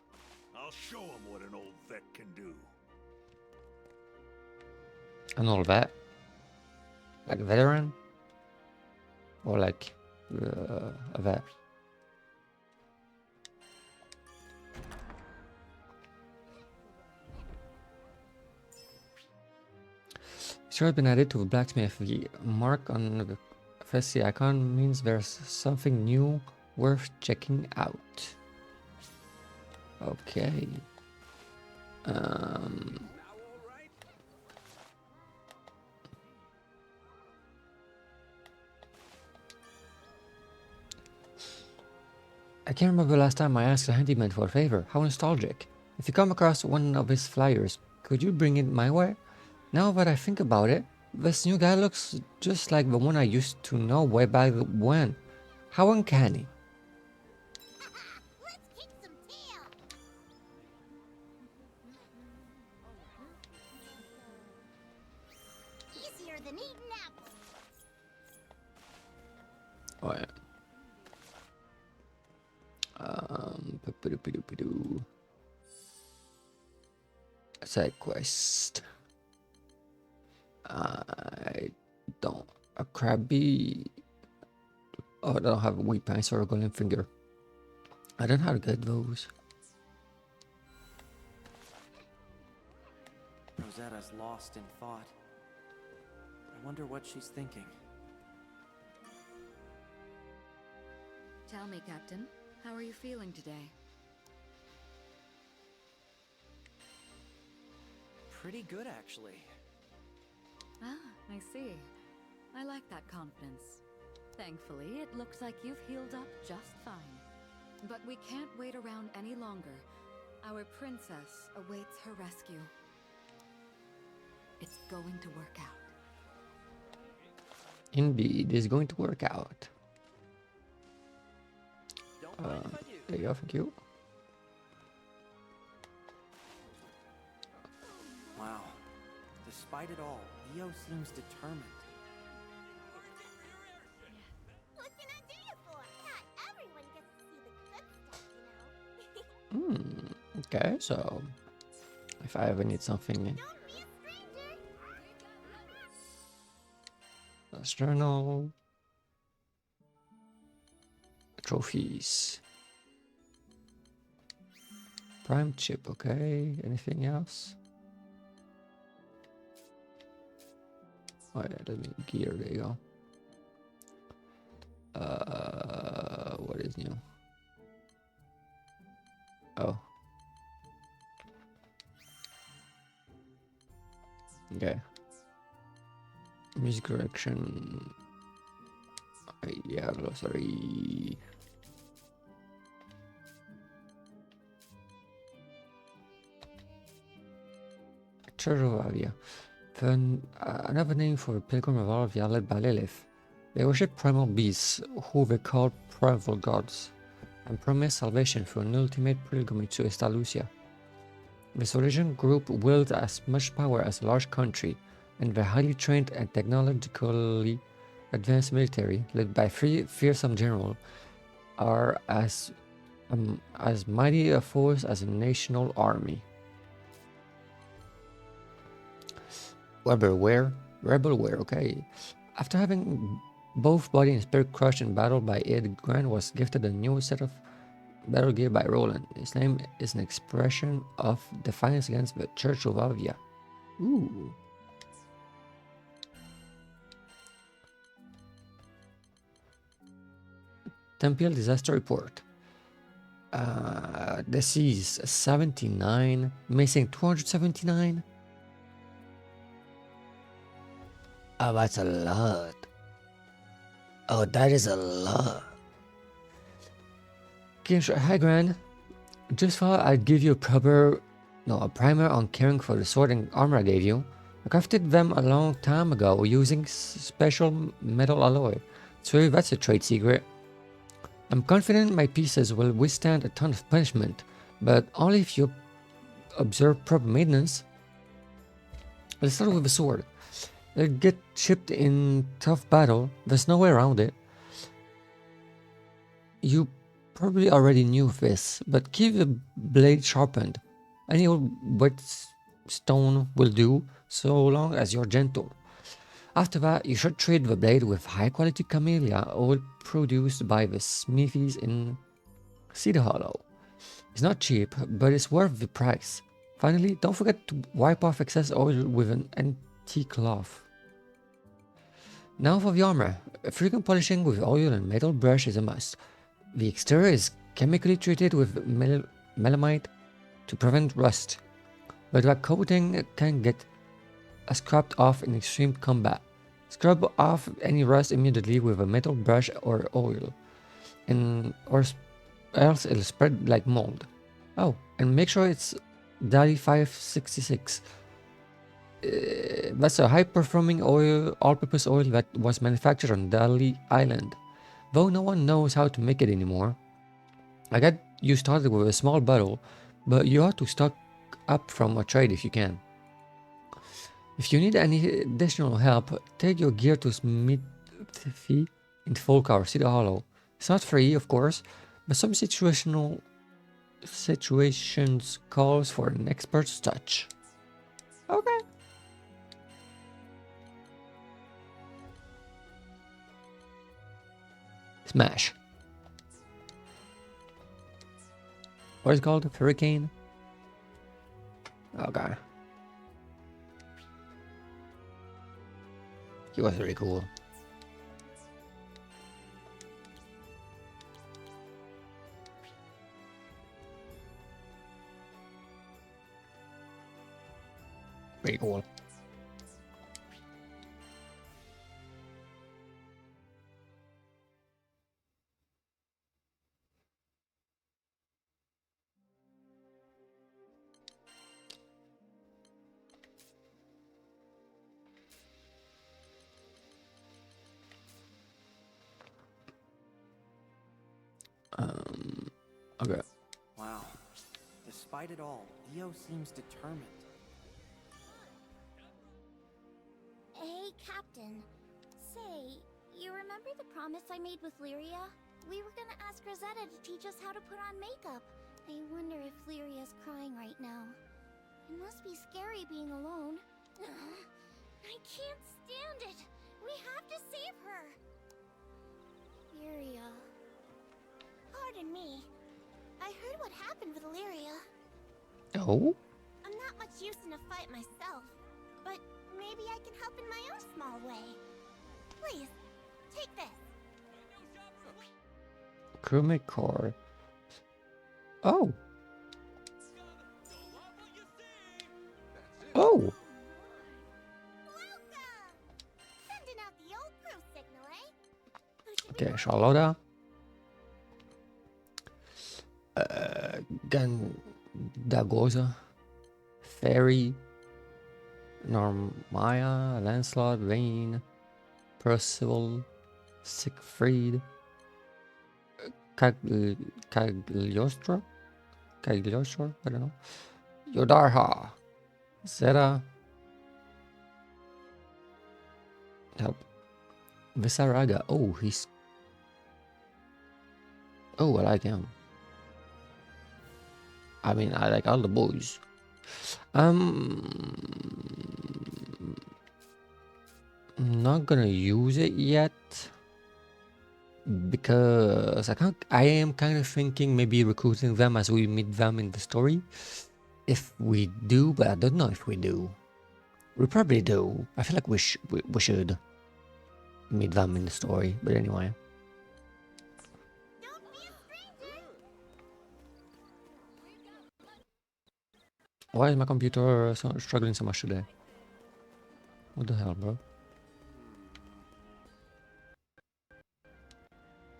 Speaker 5: I'll show them what an old vet can do.
Speaker 1: An old vet? Like a veteran? Or like a vet? Sure has been added to the blacksmith. The mark on the FSC icon means there's something new worth checking out. Okay. I can't remember the last time I asked a handyman for a favor. How nostalgic. If you come across one of his flyers, could you bring it my way? Now that I think about it, this new guy looks just like the one I used to know way back when. How uncanny.
Speaker 3: Let's kick some tail! Easier than eating apples.
Speaker 1: Oh yeah. Ba-ba-do-ba-do-ba-do. Side quest. I don't. A crabby. Oh, I don't have a wheat pants or a golden finger. I don't know how to get those.
Speaker 6: Rosetta's lost in thought. I wonder what she's thinking.
Speaker 7: Tell me, Captain, how are you feeling today?
Speaker 6: Pretty good, actually.
Speaker 7: Ah, I see. I like that confidence. Thankfully, it looks like you've healed up just fine. But we can't wait around any longer. Our princess awaits her rescue. It's going to work out.
Speaker 1: Indeed, it's going to work out.
Speaker 6: Don't mind if I do.
Speaker 1: There you go, thank you.
Speaker 6: Wow. Despite it all, Leo seems determined.
Speaker 3: What can I do you for? Not everyone gets to see the good stuff, you know.
Speaker 1: Okay, so if I ever need something,
Speaker 3: Don't be a stranger.
Speaker 1: that's journal, trophies, prime chip. Okay, anything else? Oh yeah, let me gear. There you go. What is new? Oh. Okay. Music direction. Yeah, glossary. Church of Avia. Another name for a pilgrim of Avia led by Lilith. They worship primal beasts, who they call primal gods, and promise salvation through an ultimate pilgrimage to Estalucia. This religion group wields as much power as a large country, and their highly trained and technologically advanced military, led by three fearsome generals, are as mighty a force as a national army. Rebelware, okay. After having both body and spirit crushed in battle by Id, Gran was gifted a new set of battle gear by Roland. His name is an expression of defiance against the Church of Avia. Ooh. Temple Disaster Report. Deceased 79, missing 279. Oh, that's a lot. Oh, that is a lot. Hi, Grand. Just thought I'd give you a primer on caring for the sword and armor I gave you. I crafted them a long time ago using special metal alloy, so that's a trade secret. I'm confident my pieces will withstand a ton of punishment, but only if you observe proper maintenance. Let's start with the sword. It'll get chipped in tough battle, there's no way around it. You probably already knew this, but keep the blade sharpened. Any old wet stone will do, so long as you're gentle. After that, you should treat the blade with high quality camellia oil produced by the smithies in Cedar Hollow. It's not cheap, but it's worth the price. Finally, don't forget to wipe off excess oil with an antique cloth. Now for the armor. Frequent polishing with oil and metal brush is a must. The exterior is chemically treated with melamine to prevent rust, but that coating can get scrubbed off in extreme combat. Scrub off any rust immediately with a metal brush or oil, or else it'll spread like mold. Oh, and make sure it's Dali 566. That's a high-performing oil, all-purpose oil that was manufactured on Dali Island, though no one knows how to make it anymore. I got you started with a small bottle, but you ought to stock up from a trade if you can. If you need any additional help, take your gear to Smithy in Folkar, Cedar Hollow. It's not free, of course, but some situations calls for an expert's touch. Okay. Smash. What is it called? Hurricane? Okay. He was very cool. Very cool. Okay.
Speaker 6: Wow. Despite it all, Dio seems determined.
Speaker 3: Hey, Captain. Say, you remember the promise I made with Lyria? We were gonna ask Rosetta to teach us how to put on makeup. I wonder if Lyria's crying right now. It must be scary being alone. I can't stand it! We have to save her! Lyria... Pardon me. I heard what happened with Lyria.
Speaker 1: Oh?
Speaker 3: I'm not much use in a fight myself, but maybe I can help in my own small way. Please, take this.
Speaker 1: Crewmate core. Oh. Oh.
Speaker 3: Welcome! Sending out the old crew signal, eh? Who should
Speaker 1: Okay, Charlotta. Gandagoza. Fairy. Normaya. Lancelot. Vayne. Percival. Siegfried. Cagliostro? Cagliostro? I don't know. Yodarha. Zeta. Help. Visaraga. Oh, he's... Oh, I like him. I mean, I like all the boys. Not gonna use it yet. Because I am kind of thinking maybe recruiting them as we meet them in the story. If we do, but I don't know if we do. We probably do. I feel like we should meet them in the story. But anyway. Why is my computer struggling so much today? What the hell, bro?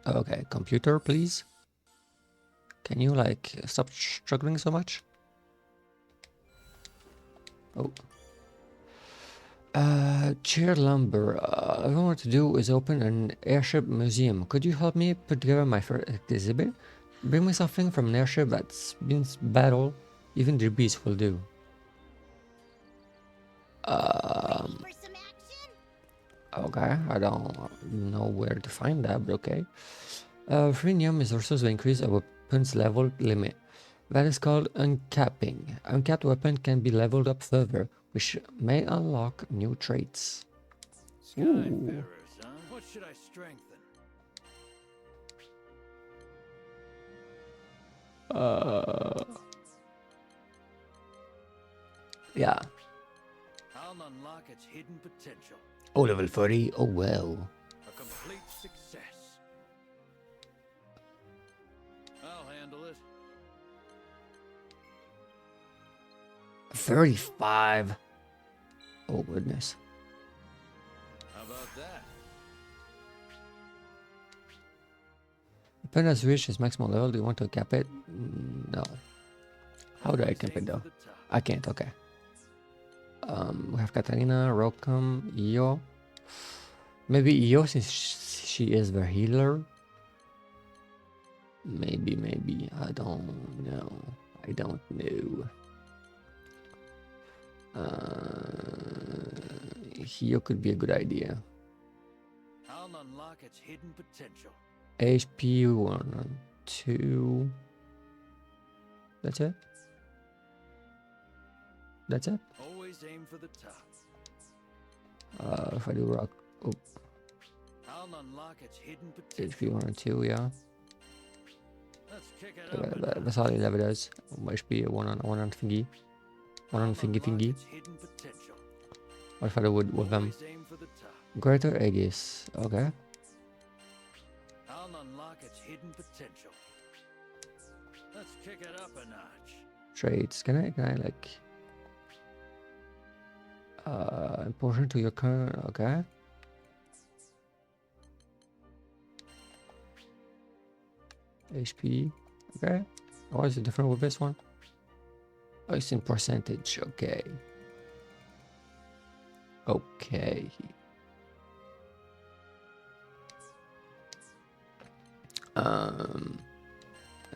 Speaker 1: Okay, computer, please. Can you, like, stop struggling so much? Oh. Chair Lumber. All I want to do is open an airship museum. Could you help me put together my first exhibit? Bring me something from an airship that's been battle. Even the beast will do. Okay, I don't know where to find that, but okay. Freemium is also to increase a weapon's level limit. That is called uncapping. Uncapped weapon can be leveled up further, which may unlock new traits.
Speaker 4: Skyfarers, huh? What should I strengthen?
Speaker 1: Yeah.
Speaker 4: I'll unlock its hidden potential.
Speaker 1: Oh, level 30. Oh, well.
Speaker 4: A complete success. I'll handle it.
Speaker 1: 35. Oh, goodness.
Speaker 4: How about that?
Speaker 1: Weapon has reached its maximum level. Do you want to cap it? No. How do I cap it though? I can't. Okay. We have Katarina, Rokum, Io. Maybe Io since she is the healer. Maybe. I don't know. Io could be a good idea.
Speaker 4: I'll unlock its hidden potential.
Speaker 1: HP 1 and 2. That's it? That's it?
Speaker 4: Always aim for the top.
Speaker 1: If I do rock. Oh,
Speaker 4: I'll unlock its hidden
Speaker 1: HP
Speaker 4: potential.
Speaker 1: 1 and 2, yeah.
Speaker 4: Let's kick it up a notch.
Speaker 1: That's all it ever does. HP 1 on thingy. 1 on thingy.
Speaker 4: Its hidden potential.
Speaker 1: What if I do with them?
Speaker 4: Always aim for the top.
Speaker 1: Greater Aegis. Okay.
Speaker 4: I'll unlock its hidden potential. Let's kick it up a notch.
Speaker 1: Traits. Can I like important to your current, okay. HP, okay. Oh, is it different with this one? Oh, it's in percentage, okay. Okay.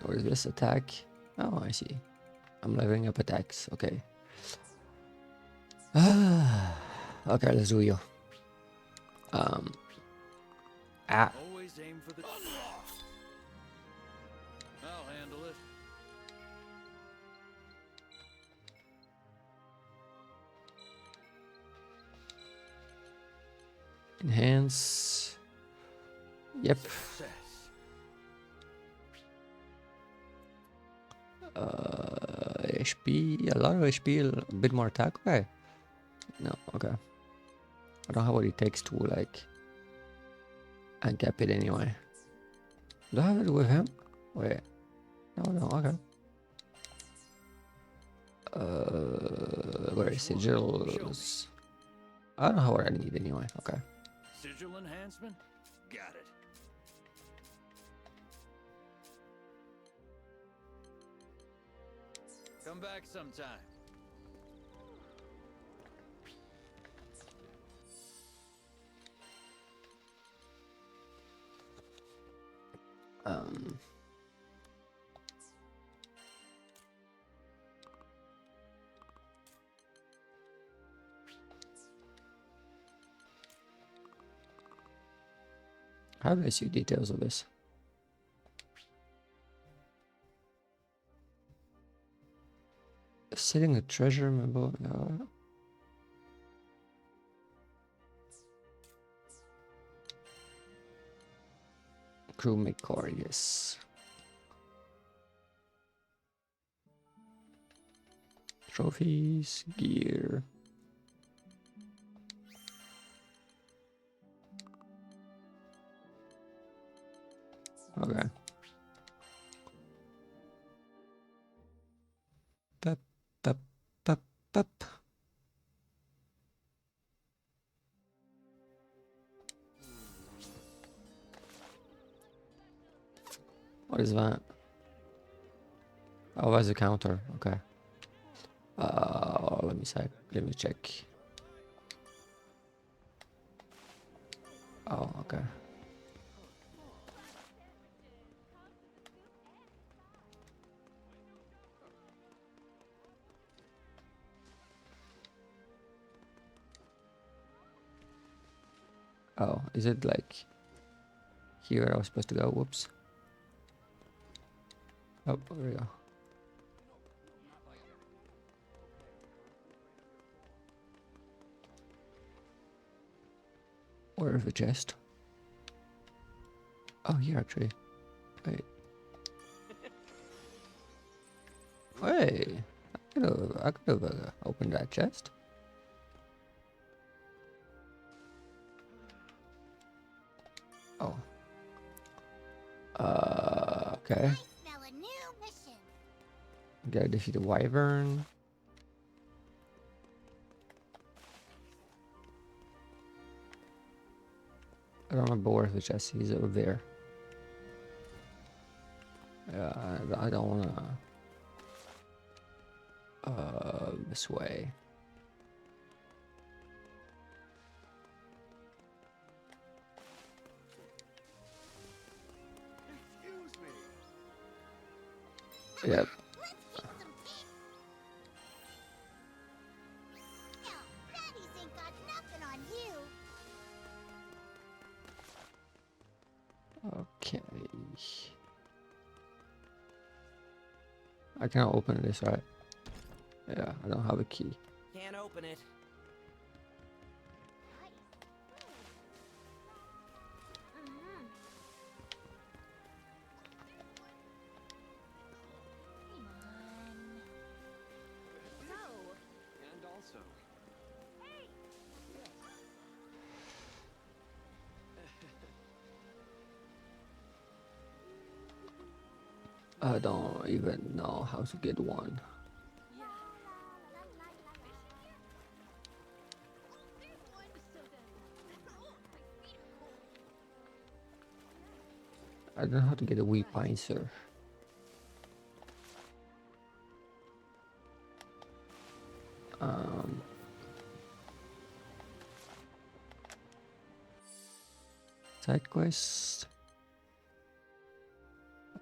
Speaker 1: What is this attack? Oh, I see. I'm leveling up attacks, okay. Okay, let's do you.
Speaker 4: Always aim for the top. I'll handle it.
Speaker 1: Enhance. Yep.
Speaker 4: Success.
Speaker 1: HP, a lot of HP, a bit more attack. Okay. No, okay. I don't have what it takes to like uncap it anyway. Do I have it with him? Wait. No, okay. Where is sigils? I don't know what I need anyway. Okay.
Speaker 4: Sigil enhancement? Got it.
Speaker 9: Come back sometime.
Speaker 1: Um. How do I see details of this? Sitting a treasure above. Crew make car, yes. Trophies, gear. Okay. Pep, pep, pep, pep. What is that? Oh, that's a counter. Okay. Let me check. Let me check. Oh, okay. Oh, is it like here I was supposed to go? Whoops. Oh, there we go. Where's the chest? Oh, here actually. Wait. Hey, I could have opened that chest. Oh. Okay.
Speaker 3: I smell a new mission.
Speaker 1: Gotta defeat the wyvern. I don't remember where the chest is. Over there. Yeah, I don't wanna. This way.
Speaker 4: Excuse me.
Speaker 1: Yep.
Speaker 3: Let's keep some peace. Yo, Daddies ain't got nothing on you.
Speaker 1: Okay. I cannot open this, right? Yeah, I don't have a key.
Speaker 6: Can't open it. And also,
Speaker 1: I don't even know how to get one. I don't know how to get a wee pincer. Side quest.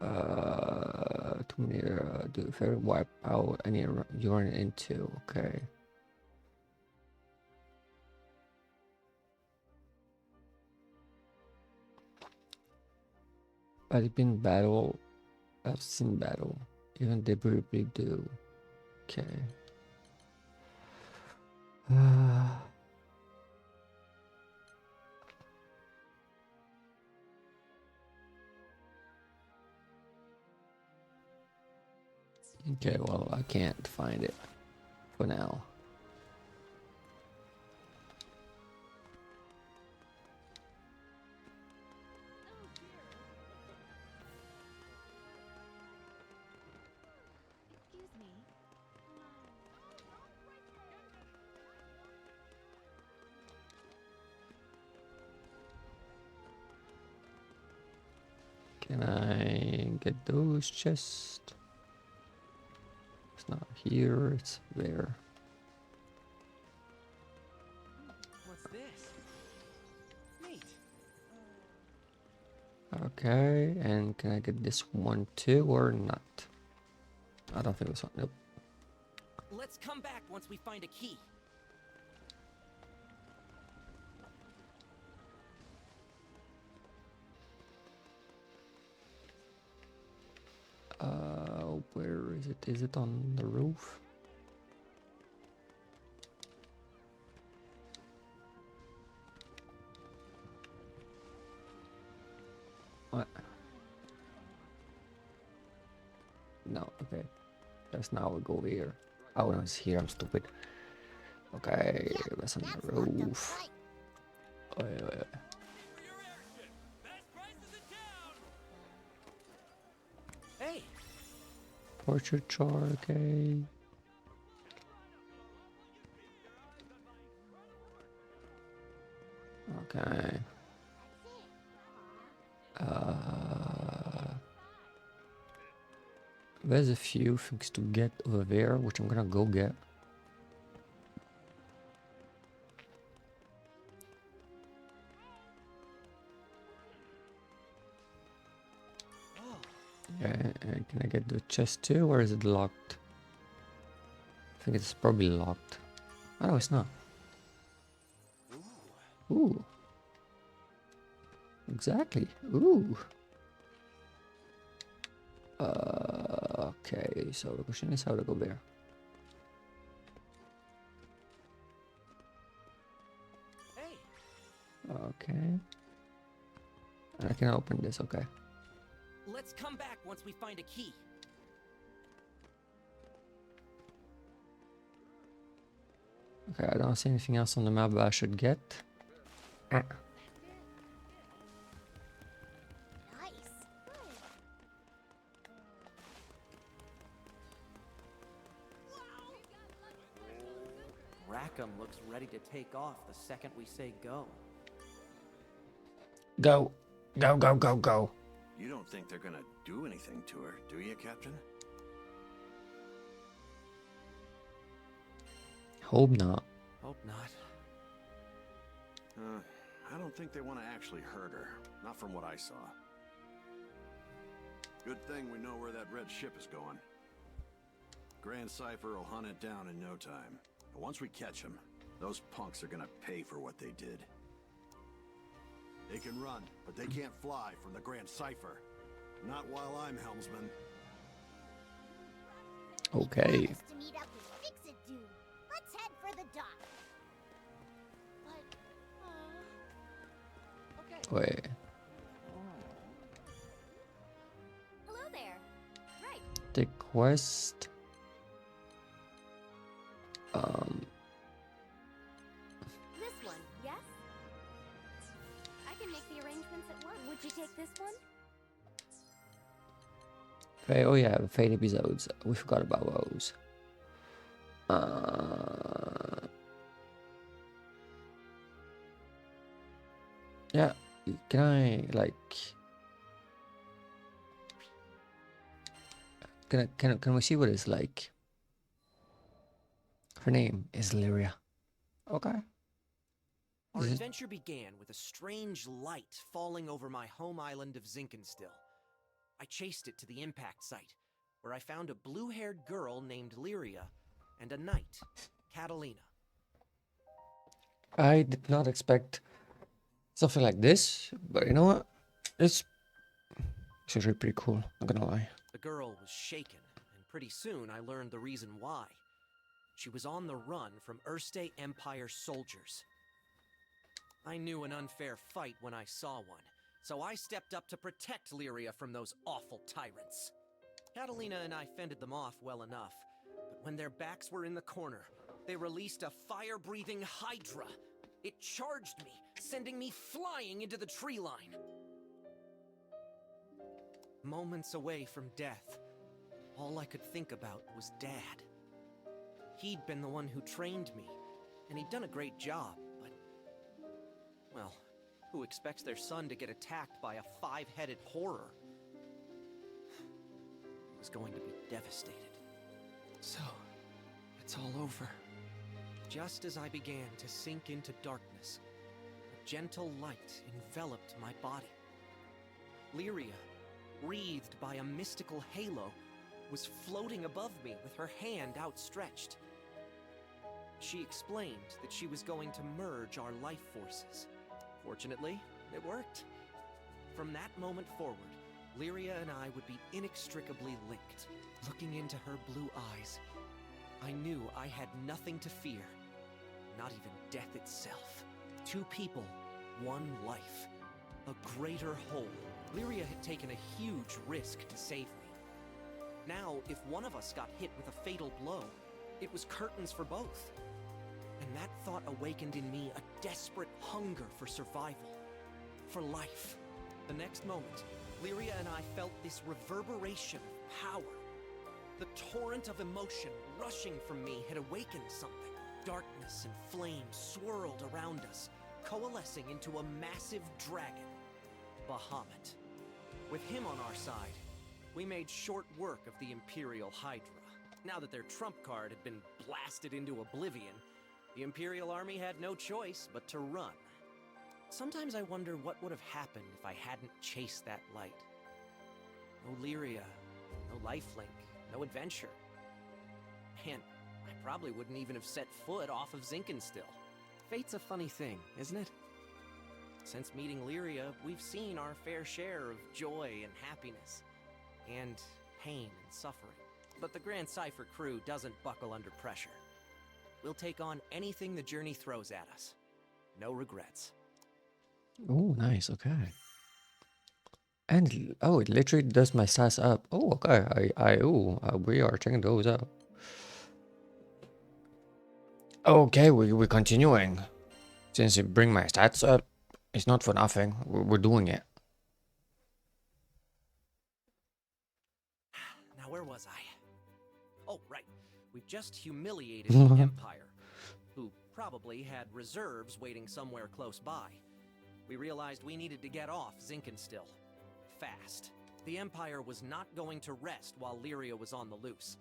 Speaker 1: Too many. Do very wipe out any you run into. Okay. I've been battle. I've seen battle. Even they briefly do. Okay. Okay, well, I can't find it for now.
Speaker 3: Excuse me.
Speaker 1: Can I get those chests? not here, it's there.
Speaker 6: What's this? Neat.
Speaker 1: Okay, and can I get this one too or not? I don't think this one. Nope.
Speaker 6: Let's come back once we find a key.
Speaker 1: Where is it? Is it on the roof? What? No, okay. That's now we go here. Oh no, it's here, I'm stupid. Okay, that's on the roof. Oh, yeah.
Speaker 6: Hey,
Speaker 1: Portrait char, okay. Okay. There's a few things to get over there, which I'm gonna go get. Yeah, and can I get the chest too, or is it locked? I think it's probably locked. Oh, no, it's not. Ooh. Exactly. Ooh. Okay, so the question is how to go there.
Speaker 6: hey.
Speaker 1: Okay. And I can open this, okay.
Speaker 6: Let's come back once we find a key.
Speaker 1: Okay, I don't see anything else on the map that I should get. Ah.
Speaker 3: Nice.
Speaker 6: Rackham looks ready to take off the second we say go.
Speaker 1: Go. Go, go, go, go.
Speaker 4: You don't think they're gonna do anything to her, do you, Captain?
Speaker 1: Hope not.
Speaker 6: Hope not.
Speaker 4: I don't think they want to actually hurt her. Not from what I saw. Good thing we know where that red ship is going. Grand Cypher will hunt it down in no time. But once we catch them, those punks are gonna pay for what they did. They can run, but they can't fly from the Grand Cypher. Not while I'm helmsman.
Speaker 1: Okay.
Speaker 3: Promised to meet up with Fix-It Dude. Let's head for the dock. But,
Speaker 1: Wait.
Speaker 3: hello there. Right.
Speaker 1: The quest.
Speaker 3: This one, yes? I can make the arrangements at once. Would you take this one?
Speaker 1: Oh yeah, the Fate episodes. We forgot about those. Yeah, can I like? Can we see what it's like? Her name is Lyria. Okay.
Speaker 6: Our
Speaker 1: Is it-
Speaker 6: adventure began with a strange light falling over my home island of Zinkenstill. I chased it to the impact site, where I found a blue-haired girl named Lyria and a knight, Catalina.
Speaker 1: I did not expect something like this, but you know what? It's actually pretty cool. Not gonna lie.
Speaker 6: The girl was shaken, and pretty soon I learned the reason why. She was on the run from Erste Empire soldiers. I knew an unfair fight when I saw one, so I stepped up to protect Lyria from those awful tyrants. Catalina and I fended them off well enough, but when their backs were in the corner, they released a fire-breathing hydra. It charged me, sending me flying into the tree line. Moments away from death, all I could think about was Dad. He'd been the one who trained me, and he'd done a great job, but... well, who expects their son to get attacked by a five-headed horror? He was going to be devastated. So, it's all over. Just as I began to sink into darkness, a gentle light enveloped my body. Lyria, wreathed by a mystical halo, was floating above me with her hand outstretched. She explained that she was going to merge our life forces. Fortunately, it worked. From that moment forward, Lyria and I would be inextricably linked. Looking into her blue eyes, I knew I had nothing to fear. Not even death itself. Two people, one life. A greater whole. Lyria had taken a huge risk to save me. Now, if one of us got hit with a fatal blow, it was curtains for both. And that thought awakened in me a desperate hunger for survival. For life. The next moment, Lyria and I felt this reverberation of power. The torrent of emotion rushing from me had awakened something. Darkness and flame swirled around us, coalescing into a massive dragon, Bahamut. With him on our side, we made short work of the Imperial Hydra. Now that their trump card had been blasted into oblivion, the Imperial Army had no choice but to run. Sometimes I wonder what would have happened if I hadn't chased that light. No Lyria, no lifelink, no adventure. Man, I probably wouldn't even have set foot off of Zinkenstill. Fate's a funny thing, isn't it? Since meeting Lyria, we've seen our fair share of joy and happiness, and pain and suffering. But the Grand Cypher crew doesn't buckle under pressure. We'll take on anything the journey throws at us. No regrets.
Speaker 1: Oh, nice. Okay. And oh, it literally does my stats up. Oh, okay. We are checking those out. Okay, we're continuing. Since it bring my stats up, it's not for nothing. We're doing it.
Speaker 6: Now, where was I? Oh, right. We've just humiliated the Empire, who probably had reserves waiting somewhere close by. We realized we needed to get off Zinkenstill. Fast. The Empire was not going to rest while Lyria was on the loose.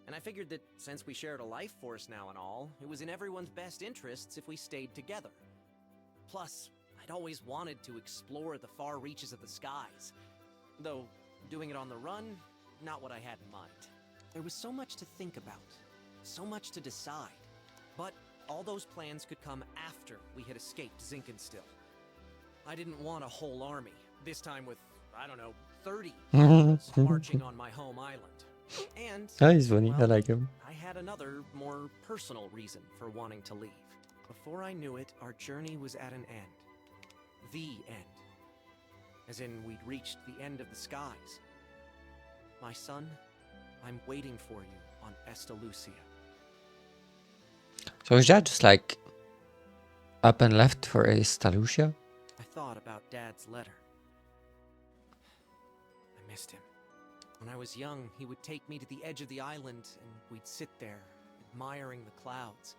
Speaker 6: And I figured that since we shared a life force now and all, it was in everyone's best interests if we stayed together. Plus, I'd always wanted to explore the far reaches of the skies. Though, doing it on the run, not what I had in mind. There was so much to think about, so much to decide. But all those plans could come after we had escaped Zinkenstill. I didn't want a whole army, this time with, I don't know, 30 marching on my home island. And,
Speaker 1: He's funny.
Speaker 6: well,
Speaker 1: I like him.
Speaker 6: I had another, more personal reason for wanting to leave. Before I knew it, our journey was at an end. The end. As in, we'd reached the end of the skies. My son, I'm waiting for you on Estalucia.
Speaker 1: So is that just like up and left for Estalucia?
Speaker 6: I thought about Dad's letter. I missed him. When I was young, he would take me to the edge of the island and we'd sit there, admiring the clouds.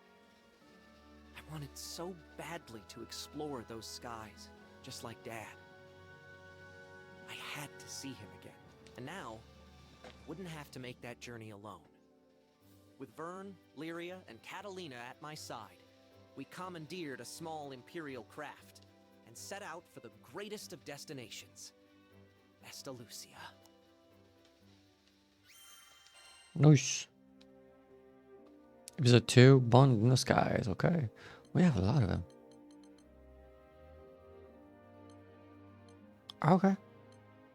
Speaker 6: I wanted so badly to explore those skies, just like Dad. I had to see him again. And now, I wouldn't have to make that journey alone. With Vern, Lyria, and Catalina at my side, we commandeered a small Imperial craft and set out for the greatest of destinations, Estalucia.
Speaker 1: Nice. Episode 2, Bond in the Skies. Okay. We have a lot of them. Okay.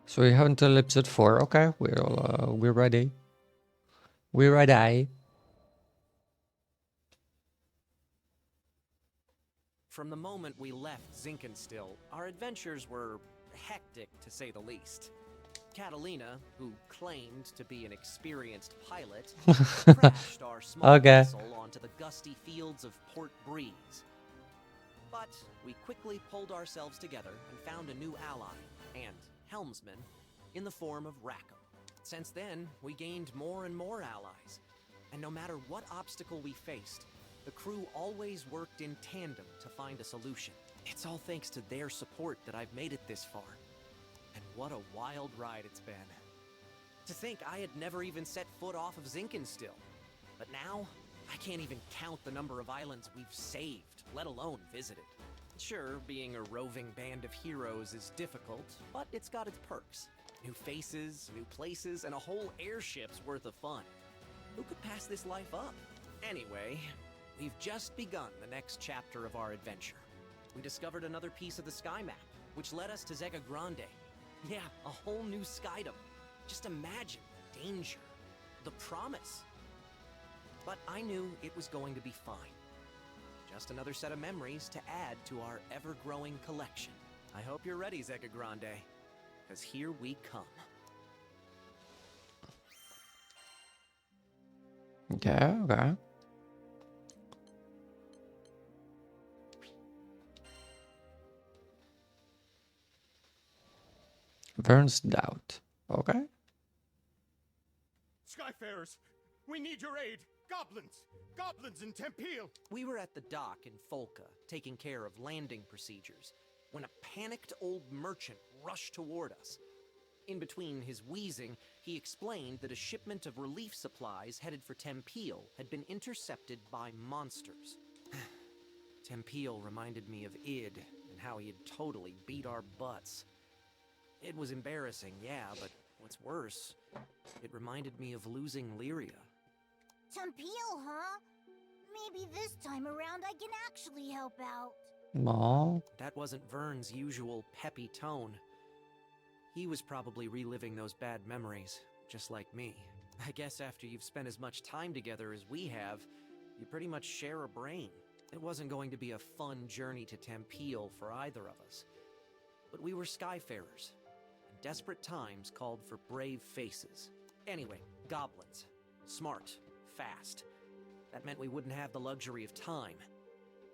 Speaker 1: So we have until episode 4. Okay. We're ready. We're ready.
Speaker 6: From the moment we left Zinkenstill, our adventures were hectic, to say the least. Catalina, who claimed to be an experienced pilot, crashed our small vessel onto the gusty fields of Port Breeze. But we quickly pulled ourselves together and found a new ally, and helmsman, in the form of Rackham. Since then, we gained more and more allies, and no matter what obstacle we faced, the crew always worked in tandem to find a solution. It's all thanks to their support that I've made it this far. And what a wild ride it's been. To think I had never even set foot off of Zinkenstill.
Speaker 9: But now, I can't even count the number of islands we've saved, let alone visited. Sure, being a roving band of heroes is difficult, but it's got its perks. New faces, new places, and a whole airship's worth of fun. Who could pass this life up? Anyway, we've just begun the next chapter of our adventure. We discovered another piece of the sky map, which led us to Zeka Grande. Yeah, a whole new skydom. Just imagine the danger, the promise. But I knew it was going to be fine. Just another set of memories to add to our ever-growing collection. I hope you're ready, Zeka Grande, because here we come.
Speaker 1: Okay, okay. Vern's doubt. Okay.
Speaker 10: Skyfarers, we need your aid. Goblins! Goblins in Tempeel!
Speaker 9: We were at the dock in Folka, taking care of landing procedures, when a panicked old merchant rushed toward us. In between his wheezing, he explained that a shipment of relief supplies headed for Tempeel had been intercepted by monsters. Tempeel reminded me of Id, and how he had totally beat our butts. It was embarrassing, yeah, but what's worse, it reminded me of losing Lyria.
Speaker 3: Tempeel, huh? Maybe this time around I can actually help out.
Speaker 1: No.
Speaker 9: That wasn't Vern's usual peppy tone. He was probably reliving those bad memories, just like me. I guess after you've spent as much time together as we have, you pretty much share a brain. It wasn't going to be a fun journey to Tempeel for either of us. But we were Skyfarers, and desperate times called for brave faces. Anyway, goblins. Smart. Fast. That meant we wouldn't have the luxury of time.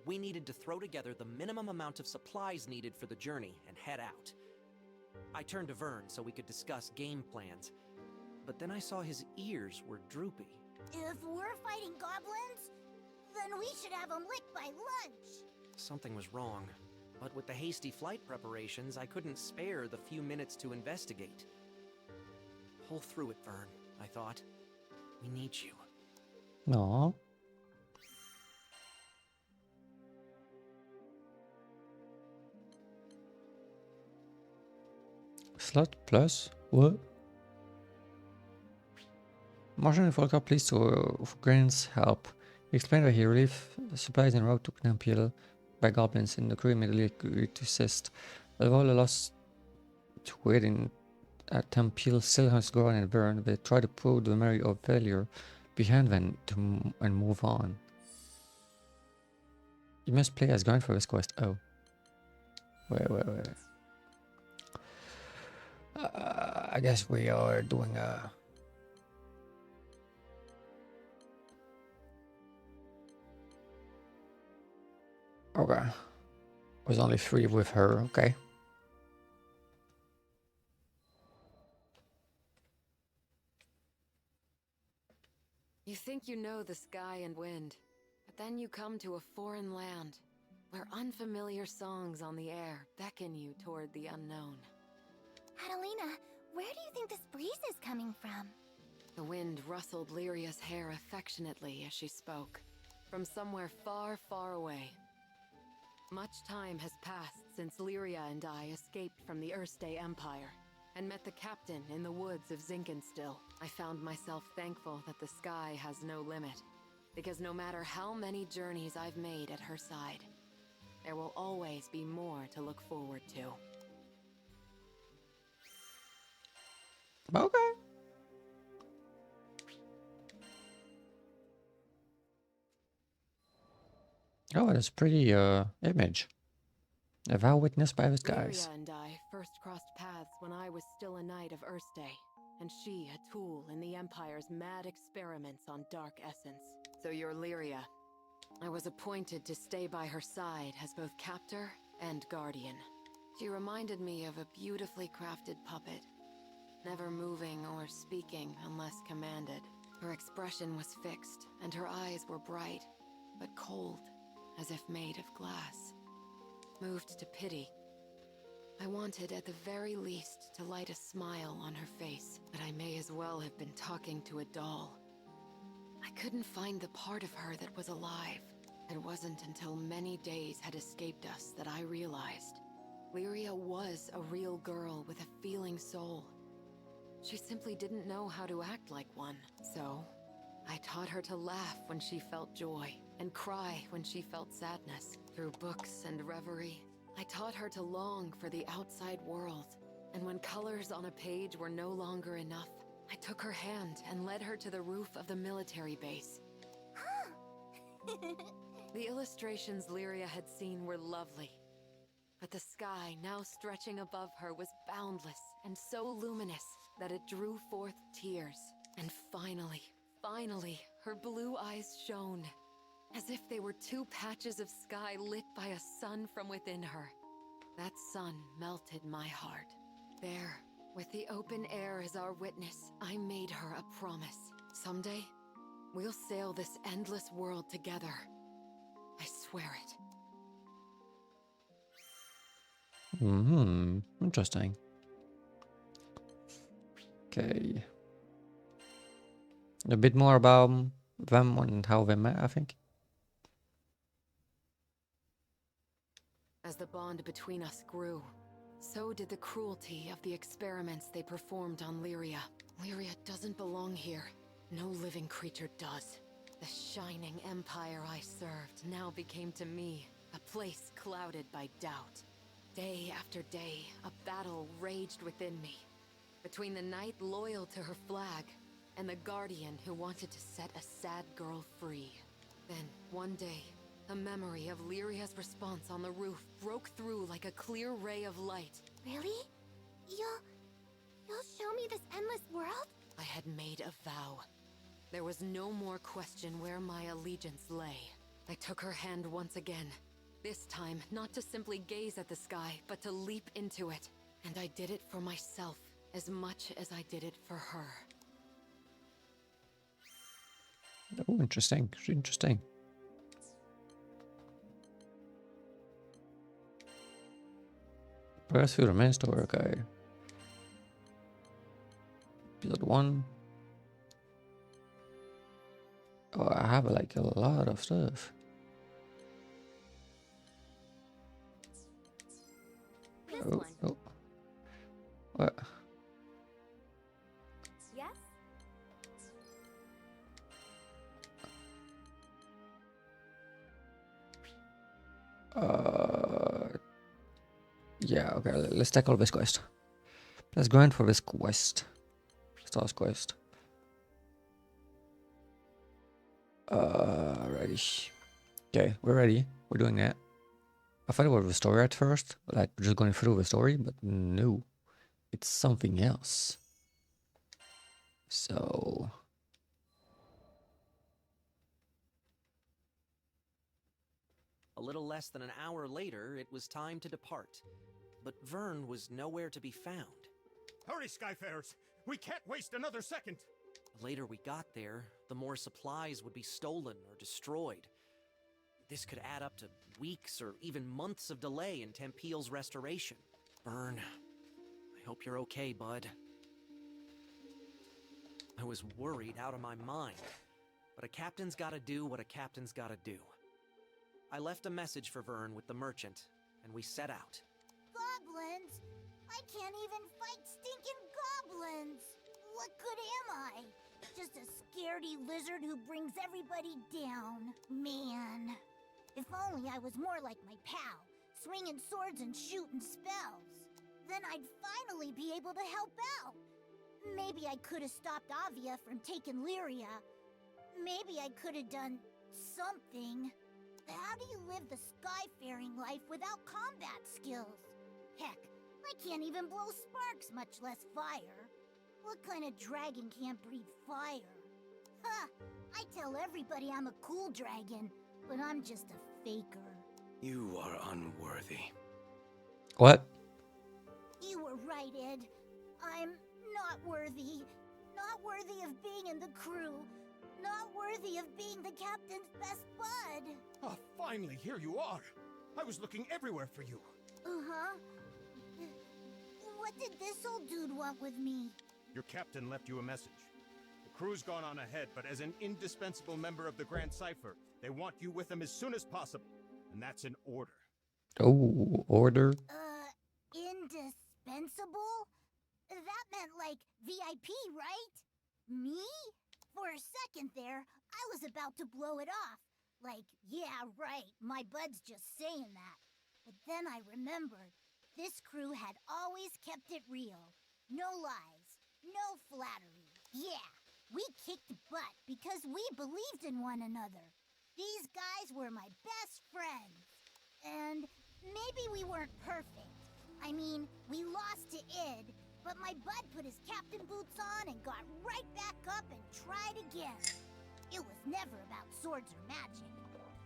Speaker 9: We needed to throw together the minimum amount of supplies needed for the journey and head out. I turned to Vern so we could discuss game plans, but then I saw his ears were droopy.
Speaker 3: If we're fighting goblins, then we should have them licked by lunch.
Speaker 9: Something was wrong, but with the hasty flight preparations, I couldn't spare the few minutes to investigate. Pull through it, Vern, I thought. We need you.
Speaker 1: No. Slot plus what? Marshal and Volker pleased to for Grant's help. He explained that he relieved supplies en route to Knampiel by goblins, and the crew immediately agreed to assist. Although the lost to waiting at Knampiel still has Goran and Vern, they try to prove the memory of failure behind them and move on. You must play as Grant for this quest. Oh. Wait. I guess we are doing a... Okay. Was only 3 with her, okay.
Speaker 7: You think you know the sky and wind, but then you come to a foreign land, where unfamiliar songs on the air beckon you toward the unknown.
Speaker 3: Adelina, where do you think this breeze is coming from?
Speaker 7: The wind rustled Lyria's hair affectionately as she spoke, from somewhere far, far away. Much time has passed since Lyria and I escaped from the Erste Empire and met the captain in the woods of Zinkenstill. I found myself thankful that the sky has no limit, because no matter how many journeys I've made at her side, there will always be more to look forward to.
Speaker 1: Okay. Oh, that's pretty image. A vow witnessed by the skies.
Speaker 7: Lyria and I first crossed paths when I was still a knight of Erste, and she a tool in the Empire's mad experiments on dark essence. So you're Lyria. I was appointed to stay by her side as both captor and guardian. She reminded me of a beautifully crafted puppet, never moving or speaking unless commanded. Her expression was fixed, and her eyes were bright, but cold, as if made of glass. Moved to pity, I wanted at the very least to light a smile on her face, but I may as well have been talking to a doll. I couldn't find the part of her that was alive. It wasn't until many days had escaped us that I realized Lyria was a real girl with a feeling soul. She simply didn't know how to act like one. So, I taught her to laugh when she felt joy, and cry when she felt sadness. Through books and reverie, I taught her to long for the outside world. And when colors on a page were no longer enough, I took her hand and led her to the roof of the military base. The illustrations Lyria had seen were lovely, but the sky now stretching above her was boundless and so luminous that it drew forth tears. And finally, her blue eyes shone, as if they were two patches of sky lit by a sun from within her. That sun melted my heart. There, with the open air as our witness, I made her a promise. Someday, we'll sail this endless world together. I swear it.
Speaker 1: Interesting. Okay. A bit more about them and how they met, I think.
Speaker 7: As the bond between us grew, so did the cruelty of the experiments they performed on Lyria. Lyria doesn't belong here. No living creature does. The shining empire I served now became to me a place clouded by doubt. Day after day, a battle raged within me, between the knight loyal to her flag and the guardian who wanted to set a sad girl free. Then, one day, a memory of Lyria's response on the roof broke through like a clear ray of light.
Speaker 3: Really? You'll show me this endless world?
Speaker 7: I had made a vow. There was no more question where my allegiance lay. I took her hand once again. This time, not to simply gaze at the sky, but to leap into it. And I did it for myself, as much as I did it for her.
Speaker 1: Oh, interesting. Interesting. Progress through the main story, okay. Episode 1. Oh, I have like a lot of stuff. Oh. What?
Speaker 3: Yes?
Speaker 1: Yeah, okay, let's tackle this quest. Let's grind for this quest. Stars quest. Ready. Okay, we're ready. We're doing that. I thought it was the story at first, like just going through the story, but no. It's something else. So...
Speaker 9: A little less than an hour later, it was time to depart. But Vern was nowhere to be found.
Speaker 10: Hurry, Skyfarers! We can't waste another second!
Speaker 9: The later we got there, the more supplies would be stolen or destroyed. This could add up to weeks or even months of delay in Tempeal's restoration. Vern, I hope you're okay, bud. I was worried out of my mind, but a captain's gotta do what a captain's gotta do. I left a message for Vern with the merchant, and we set out.
Speaker 3: Goblins? I can't even fight stinking goblins! What good am I? Just a scaredy lizard who brings everybody down. Man. If only I was more like my pal, swinging swords and shooting spells. Then I'd finally be able to help out. Maybe I could have stopped Avia from taking Lyria. Maybe I could have done something. How do you live the skyfaring life without combat skills? Heck, I can't even blow sparks, much less fire. What kind of dragon can't breathe fire? Huh, I tell everybody I'm a cool dragon, but I'm just a faker.
Speaker 11: You are unworthy.
Speaker 1: What?
Speaker 3: You were right, Ed. I'm not worthy. Not worthy of being in the crew. Not worthy of being the captain's best bud.
Speaker 10: Oh, finally, here you are. I was looking everywhere for you.
Speaker 3: Uh-huh. What did this old dude want with me?
Speaker 10: Your captain left you a message. The Crew's gone on ahead, but as an indispensable member of the Grand Cipher, they want you with them as soon as possible. And that's an order.
Speaker 1: Oh, order.
Speaker 3: Indispensable? That meant like VIP, right? Me? For a second there, I was about to blow it off. Like, yeah, right, my bud's just saying that. But then I remembered, this crew had always kept it real. No lies, no flattery. Yeah, we kicked butt because we believed in one another. These guys were my best friends. And maybe we weren't perfect. I mean, we lost to Id, but my bud put his captain boots on and got right back up and tried again. It was never about swords or magic.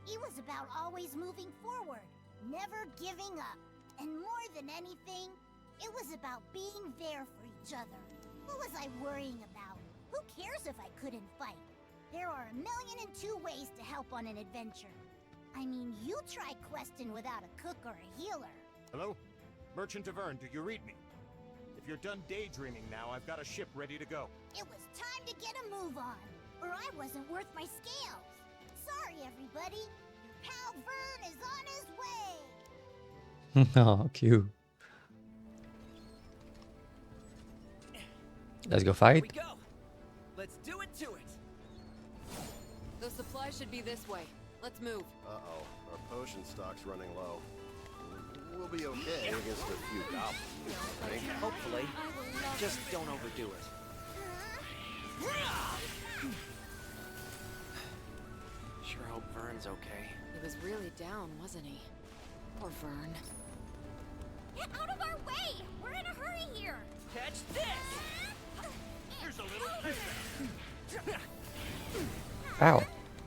Speaker 3: It was about always moving forward, never giving up. And more than anything, it was about being there for each other. What was I worrying about? Who cares if I couldn't fight? There are 1,000,002 ways to help on an adventure. I mean, you try questing without a cook or a healer.
Speaker 10: Hello? Merchant of Vern, do you read me? If you're done daydreaming now, I've got a ship ready to go.
Speaker 3: It was time to get a move on, or I wasn't worth my scales. Sorry, everybody. Your pal Vern is on his way.
Speaker 1: Oh, cute. Let's go
Speaker 9: Here we
Speaker 1: fight.
Speaker 9: go. Let's do it to it.
Speaker 7: The supply should be this way. Let's move.
Speaker 4: Uh-oh, our potion stock's running low. We'll be okay against a few goblins, I think.
Speaker 9: Hopefully. Just don't overdo it. Sure hope Vern's okay.
Speaker 7: He was really down, wasn't he? Poor Vern.
Speaker 2: Get out of our way! We're in a hurry here!
Speaker 9: Catch this!
Speaker 10: Here's a little payback.
Speaker 1: Ow.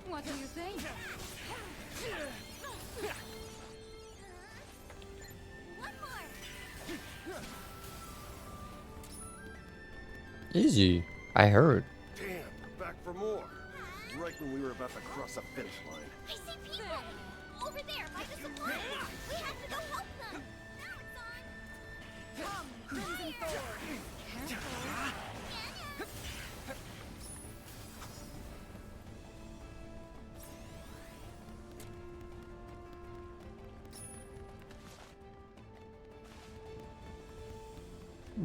Speaker 7: What do you think?
Speaker 3: One more.
Speaker 1: Easy. I heard.
Speaker 4: Damn, we're back for more. Right when we were about to cross the finish line.
Speaker 2: I see people! Over there, by the supply! We have to go help them! Now it's on!
Speaker 7: Come, Crimson Thorn! Careful.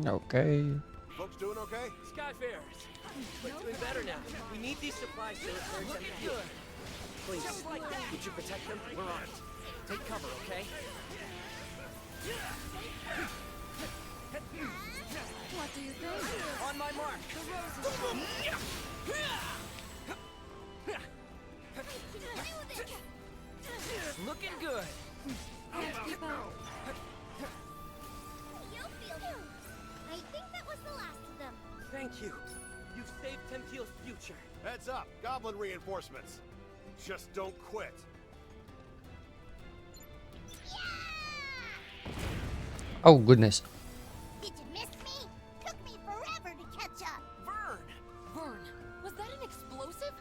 Speaker 1: Okay.
Speaker 4: Folks doing okay?
Speaker 9: Skyfarers, we're doing better now. We need these supplies to return them here. Please, would you protect them? We're armed. Take cover, okay?
Speaker 7: What do you think?
Speaker 9: On my mark. Looking good.
Speaker 7: Keep out.
Speaker 2: You'll feel them! I think that was the last of them.
Speaker 9: Thank you. You've saved Tempeal's future.
Speaker 4: Heads up, goblin reinforcements. Just don't quit.
Speaker 1: Oh, goodness.
Speaker 3: Did you miss me? Took me forever to catch up.
Speaker 9: Vern!
Speaker 7: Vern, was that an explosive?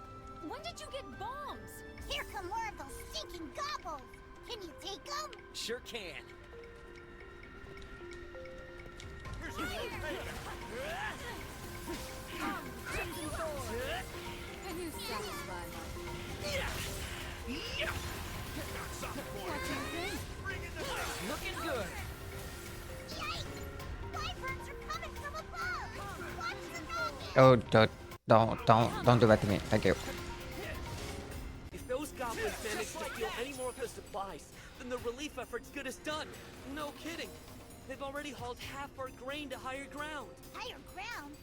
Speaker 7: When did you get bombs?
Speaker 3: Here come more of those stinking gobbles. Can you take them?
Speaker 9: Sure can.
Speaker 10: Here's a little payback.
Speaker 7: Come, Crimson Thorn! Can you satisfy me? What do you think?
Speaker 9: Looking good.
Speaker 3: Yikes! Wyverns are coming from above. Watch the rocket.
Speaker 1: Oh, don't do that to me. Thank you.
Speaker 9: If those goblins manage to steal any more of the supplies, then the relief effort's good as done. No kidding. They've already hauled half our grain to higher ground.
Speaker 3: Higher ground?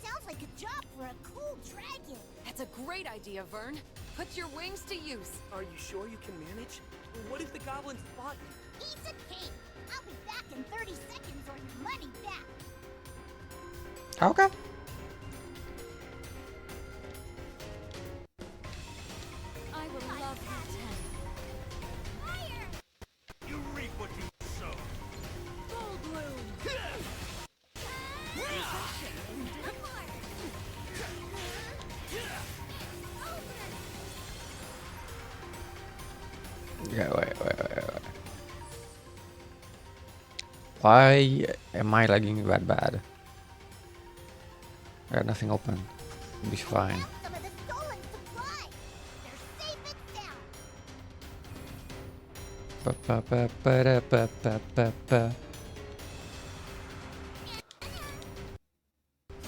Speaker 3: Sounds like a job for a cool dragon.
Speaker 7: That's a great idea, Vern. Put your wings to use.
Speaker 9: Are you sure you can manage? What if the goblins spot you?
Speaker 3: Piece of cake. I'll be back in 30 seconds or your money back.
Speaker 1: Okay.
Speaker 7: I will love you tender.
Speaker 3: Fire!
Speaker 5: You reap what you sow.
Speaker 7: Full bloom.
Speaker 1: Yeah, wait. Why am I lagging that bad? I got nothing open. We'll be fine.
Speaker 2: Some of the stolen supplies. They're safe and sound.
Speaker 1: Ba-ba-ba-ba-da-ba-ba-ba-ba.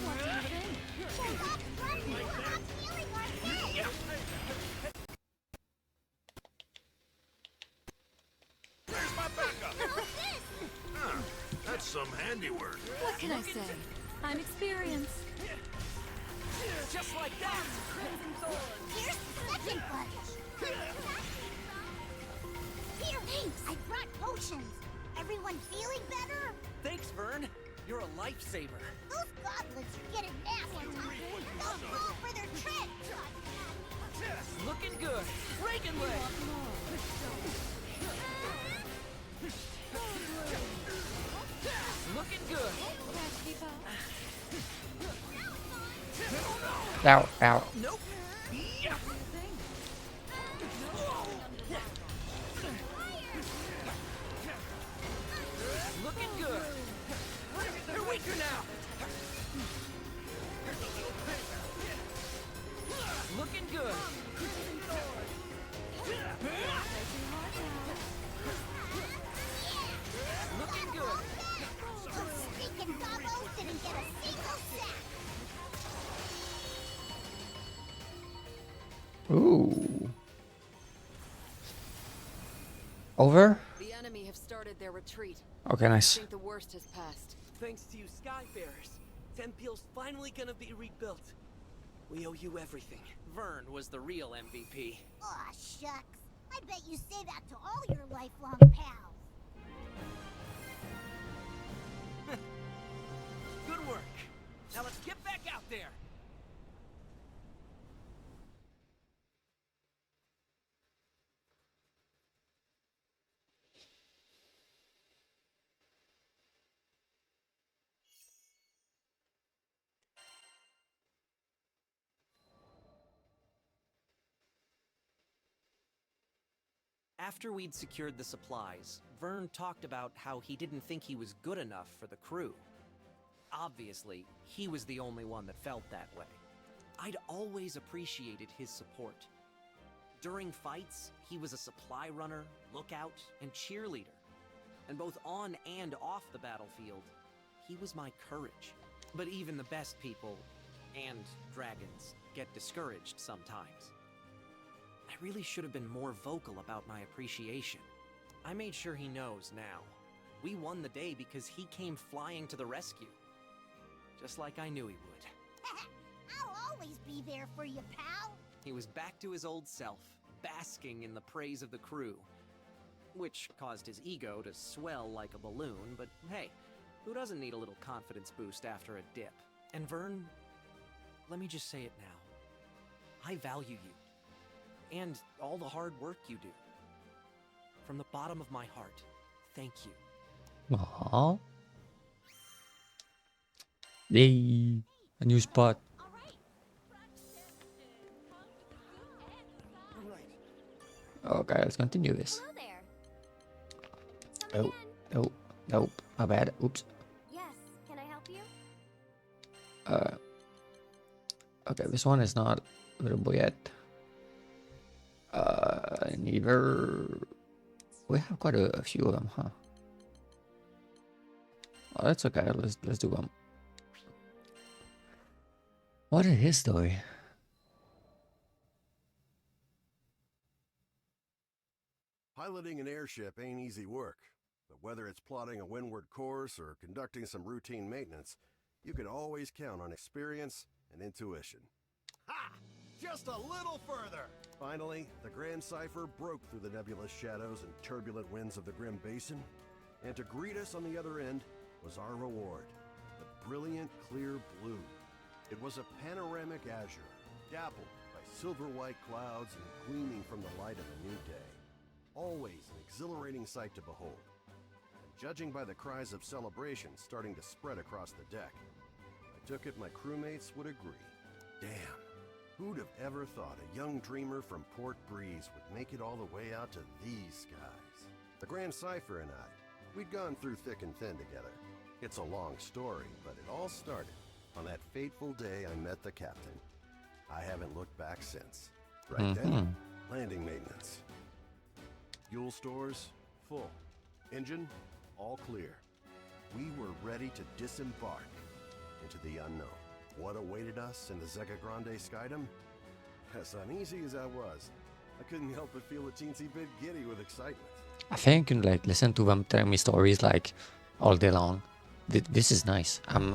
Speaker 2: What do you think? Hold up, GRANBLUE. I'm healing ourselves.
Speaker 5: Where's my backup?
Speaker 2: What's this?
Speaker 5: That's some handiwork.
Speaker 7: What can I say? I'm experienced.
Speaker 9: Just like that!
Speaker 2: Here's the second bunch. Here, I brought potions. Everyone feeling better?
Speaker 9: Thanks, Vern. You're a lifesaver.
Speaker 2: Those goblins are getting nasty. Don't fall for their tricks.
Speaker 9: Looking good. Reagan leg. Looking good.
Speaker 1: Ow, ow.
Speaker 9: Nope. Yeah. Looking good. They're weaker now. Looking good. Looking good.
Speaker 2: Those stinking gobbos didn't get a single sack.
Speaker 1: Ooh. Over?
Speaker 7: The enemy have started their retreat.
Speaker 1: Okay,
Speaker 7: I
Speaker 1: nice.
Speaker 7: think the worst has passed.
Speaker 9: Thanks to you Skyfarers, Tenpeel's finally gonna be rebuilt. We owe you everything. Vern was the real MVP.
Speaker 2: Aw, shucks. I bet you say that to all your lifelong pals.
Speaker 9: Good work. Now let's get back out there. After we'd secured the supplies, Vern talked about how he didn't think he was good enough for the crew. Obviously, he was the only one that felt that way. I'd always appreciated his support. During fights, he was a supply runner, lookout, and cheerleader. And both on and off the battlefield, he was my courage. But even the best people, and dragons, get discouraged sometimes. I really should have been more vocal about my appreciation. I made sure he knows now. We won the day because he came flying to the rescue. Just like I knew he would.
Speaker 2: I'll always be there for you, pal.
Speaker 9: He was back to his old self, basking in the praise of the crew. Which caused his ego to swell like a balloon, but hey, who doesn't need a little confidence boost after a dip? And Vern, let me just say it now. I value you. And all the hard work you do. From the bottom of my heart, thank you.
Speaker 1: Aww. Yay. A new spot. Okay, let's continue this.
Speaker 2: Hello there. Come
Speaker 1: Oh,
Speaker 2: again.
Speaker 1: nope, my bad. Oops.
Speaker 2: Yes, can I help you?
Speaker 1: Okay, this one is not available yet. Neither. We have quite a few of them, huh? Oh, that's okay. Let's do them. What is his story?
Speaker 4: Piloting an airship ain't easy work, but whether it's plotting a windward course or conducting some routine maintenance, you can always count on experience and intuition. Ha! Just a little further! Finally, the Grand Cipher broke through the nebulous shadows and turbulent winds of the Grim Basin, and to greet us on the other end was our reward, the brilliant clear blue. It was a panoramic azure, dappled by silver-white clouds and gleaming from the light of a new day. Always an exhilarating sight to behold. And judging by the cries of celebration starting to spread across the deck, I took it my crewmates would agree. Damn, who'd have ever thought a young dreamer from Port Breeze would make it all the way out to these skies? The Grand Cipher and I, we'd gone through thick and thin together. It's a long story, but it all started on that fateful day I met the captain. I haven't looked back since. Right then, landing maintenance. Fuel stores, full. Engine, all clear. We were ready to disembark into the unknown. What awaited us in the Zeka Grande Skydom? As uneasy as I was, I couldn't help but feel a teensy bit giddy with excitement.
Speaker 1: I think you can like listen to them telling me stories like all day long. This is nice. I'm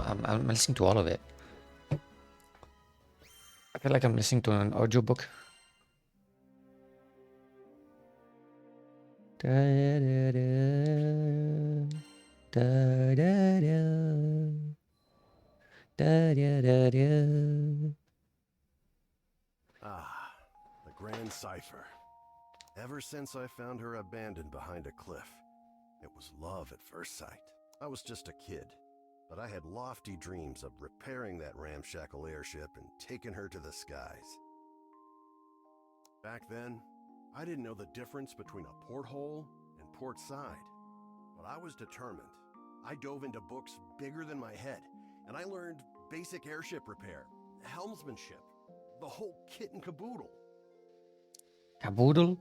Speaker 1: listening to all of it. I feel like I'm listening to an audiobook.
Speaker 4: Ah, the Grand Cipher. Ever since I found her abandoned behind a cliff, it was love at first sight. I was just a kid, but I had lofty dreams of repairing that ramshackle airship and taking her to the skies. Back then, I didn't know the difference between a porthole and port side, but I was determined. I dove into books bigger than my head, and I learned basic airship repair, helmsmanship, the whole kit and caboodle.
Speaker 1: Caboodle?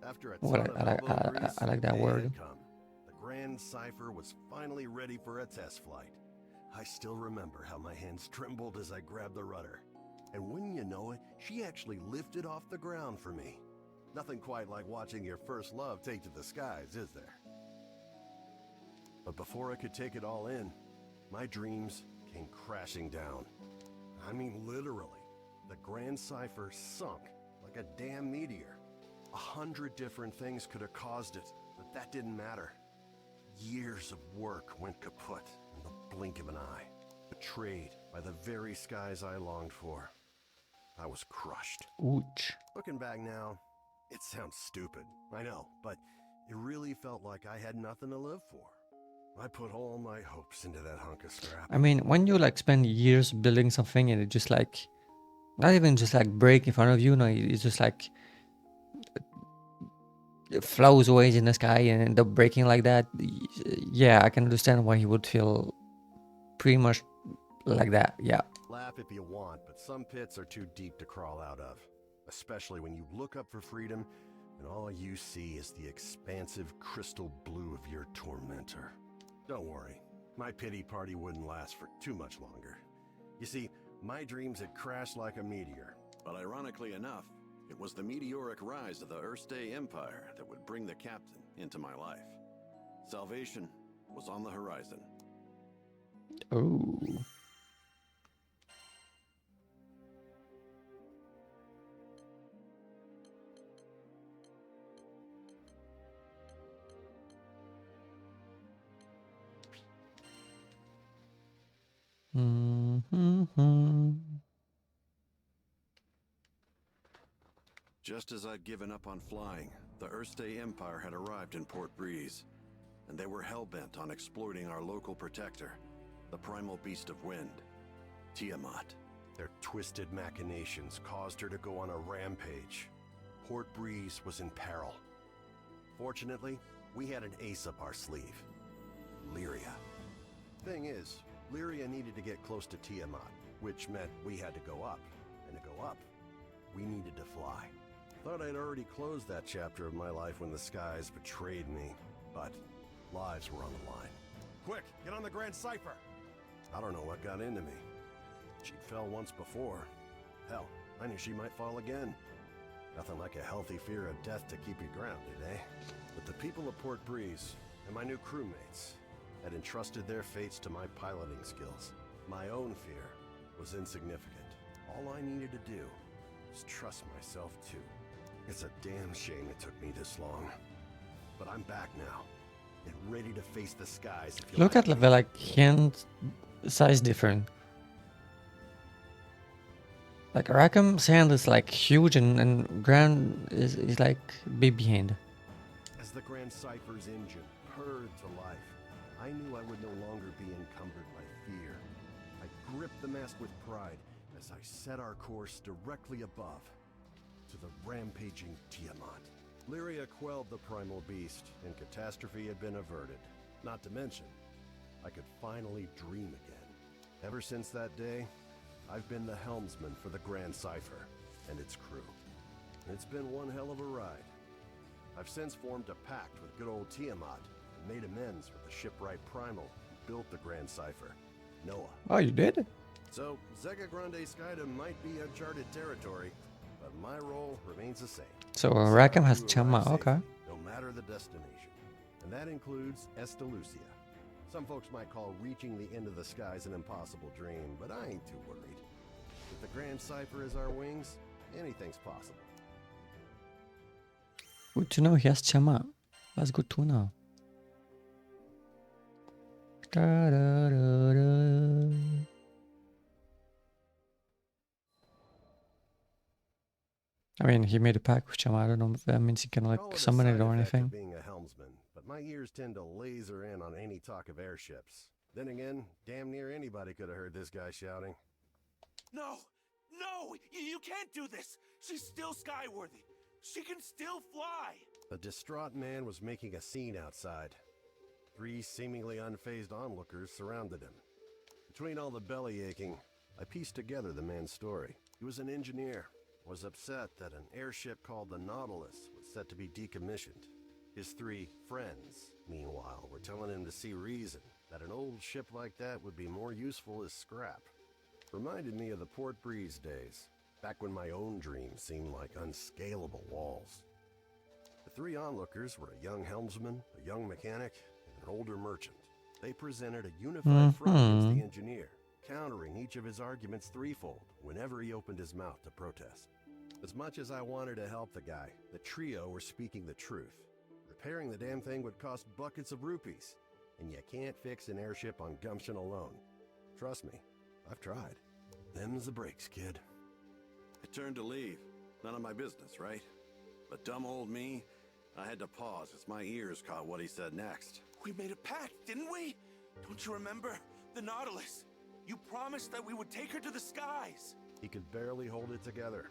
Speaker 4: After a
Speaker 1: Oh,
Speaker 4: ton of elbow grease,
Speaker 1: I like that
Speaker 4: the day
Speaker 1: word.
Speaker 4: had come. The Grand Cipher was finally ready for a test flight. I still remember how my hands trembled as I grabbed the rudder. And wouldn't you know it, she actually lifted off the ground for me. Nothing quite like watching your first love take to the skies, is there? But before I could take it all in, my dreams came crashing down. I mean literally. The Grand Cipher sunk like a damn meteor. 100 different things could have caused it, but that didn't matter. Years of work went kaput in the blink of an eye. Betrayed by the very skies I longed for. I was crushed.
Speaker 1: Ouch.
Speaker 4: Looking back now, it sounds stupid, I know, but it really felt like I had nothing to live for. I put all my hopes into that hunk of scrap.
Speaker 1: I mean, when you like spend years building something and it just like, not even just like break in front of you, no, it's just like it flows away in the sky and end up breaking like that. Yeah, I can understand why he would feel pretty much like that. Yeah.
Speaker 4: Laugh if you want, but some pits are too deep to crawl out of. Especially when you look up for freedom and all you see is the expansive crystal blue of your tormentor. Don't worry, my pity party wouldn't last for too much longer. You see, my dreams had crashed like a meteor. But ironically enough, it was the meteoric rise of the Erste Empire that would bring the captain into my life. Salvation was on the horizon.
Speaker 1: Oh.
Speaker 4: Just as I'd given up on flying, the Erste Empire had arrived in Port Breeze, and they were hell-bent on exploiting our local protector, the primal beast of wind, Tiamat. Their twisted machinations caused her to go on a rampage. Port Breeze was in peril. Fortunately, we had an ace up our sleeve, Lyria. Thing is, Lyria needed to get close to Tiamat, which meant we had to go up, and to go up, we needed to fly. Thought I'd already closed that chapter of my life when the skies betrayed me, but lives were on the line. Quick, get on the Grand Cipher! I don't know what got into me. She'd fell once before. Hell, I knew she might fall again. Nothing like a healthy fear of death to keep you grounded, eh? But the people of Port Breeze and my new crewmates had entrusted their fates to my piloting skills. My own fear was insignificant. All I needed to do was trust myself too. It's a damn shame it took me this long. But I'm back now, and ready to face the skies if you
Speaker 1: Look at
Speaker 4: me.
Speaker 1: the like hand size different. Like Rackham's hand is like huge and Gran is like baby hand.
Speaker 4: As the Grand Cipher's engine purred to life, I knew I would no longer be encumbered by fear. I gripped the mast with pride as I set our course directly above to the rampaging Tiamat. Lyria quelled the primal beast, and catastrophe had been averted. Not to mention, I could finally dream again. Ever since that day,
Speaker 12: I've been the helmsman for the Grand Cipher and its crew. It's been one hell of a ride. I've since formed a pact with good old Tiamat and made amends with the shipwright Primal who built the Grand Cipher, Noah.
Speaker 1: Oh, you did?
Speaker 12: So, Zega Grande Skyda might be uncharted territory, but my role remains the same.
Speaker 1: So Rackham has Tiamat, okay.
Speaker 12: No matter the destination. And that includes Estalucia. Some folks might call reaching the end of the skies an impossible dream, but I ain't too worried. With the Grand Cipher as our wings, anything's possible.
Speaker 1: Good to know he has Tiamat. That's good to know. Da, da, da, da. I mean, he made a pact with Tiamat. I don't know if that means he can like summon it or anything.
Speaker 12: Being a helmsman, but my ears tend to laser in on any talk of airships. Then again, damn near anybody could have heard this guy shouting.
Speaker 5: No! No! You can't do this! She's still skyworthy! She can still fly!
Speaker 12: A distraught man was making a scene outside. 3 seemingly unfazed onlookers surrounded him. Between all the belly aching, I pieced together the man's story. He was an engineer, was upset that an airship called the Nautilus was set to be decommissioned. His 3 friends, meanwhile, were telling him to see reason, that an old ship like that would be more useful as scrap. Reminded me of the Port Breeze days, back when my own dreams seemed like unscalable walls. The 3 onlookers were a young helmsman, a young mechanic, and an older merchant. They presented a unified front against the engineer, countering each of his arguments threefold whenever he opened his mouth to protest. As much as I wanted to help the guy, the trio were speaking the truth. Repairing the damn thing would cost buckets of rupees, and you can't fix an airship on gumption alone. Trust me, I've tried. Them's the breaks, kid.
Speaker 4: I turned to leave. None of my business, right? But dumb old me, I had to pause as my ears caught what he said next.
Speaker 5: We made a pact, didn't we? Don't you remember? The Nautilus. You promised that we would take her to the skies.
Speaker 12: He could barely hold it together.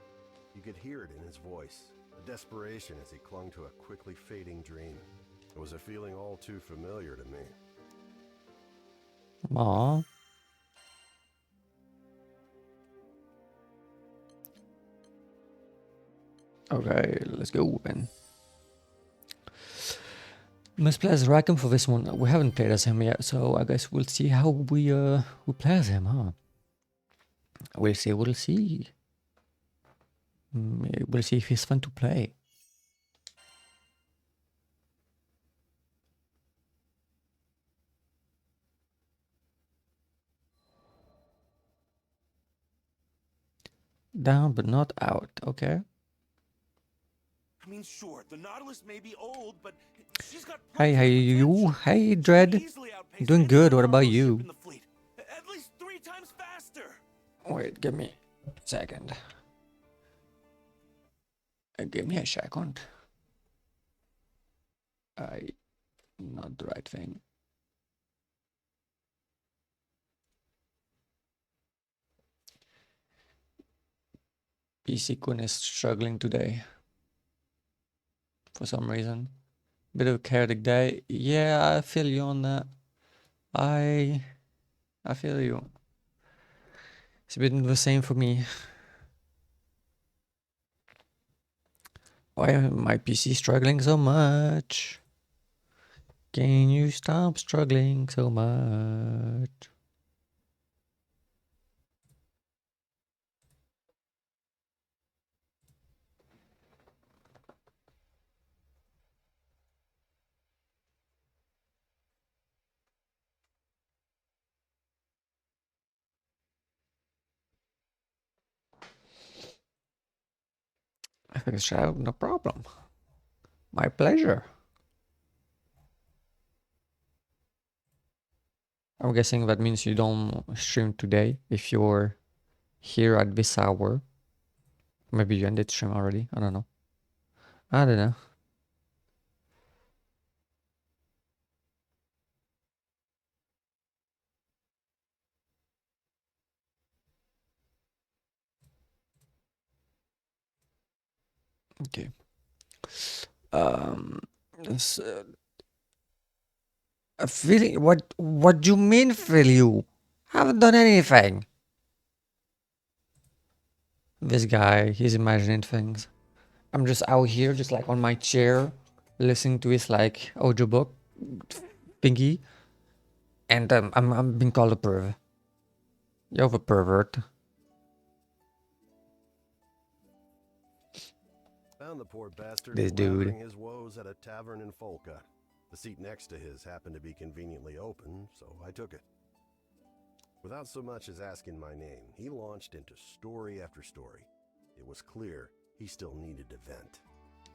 Speaker 12: You could hear it in his voice, the desperation as he clung to a quickly fading dream. It was a feeling all too familiar to me.
Speaker 1: Aww. Okay, let's go then. Must play as Rackham for this one. We haven't played as him yet, so I guess we'll see how we play as him, huh? We'll see. We'll see if he's fun to play. Down but not out. Okay.
Speaker 5: I mean, sure, the Nautilus may be old, but she's got
Speaker 1: Hey, you. Hey, Dread. Doing good. What about you?
Speaker 5: At least 3 times faster.
Speaker 1: Wait, give me a second. Give me a second. Not the right thing. PC Kun is struggling today. For some reason. Bit of a chaotic day. Yeah, I feel you on that. I feel you. It's been the same for me. Why am my PC struggling so much? Can you stop struggling so much? I think it's no problem. My pleasure. I'm guessing that means you don't stream today if you're here at this hour. Maybe you ended stream already. I don't know. I don't know. Okay. Feeling what do you mean feel you? Haven't done anything. This guy, he's imagining things. I'm just out here, just like on my chair, listening to his like audiobook thingy, and I'm being called a perv. You're a pervert.
Speaker 12: Found the poor bastard
Speaker 1: This dude.
Speaker 12: lathering his woes at a tavern in Folka. The seat next to his happened to be conveniently open, so I took it. Without so much as asking my name, he launched into story after story. It was clear he still needed to vent.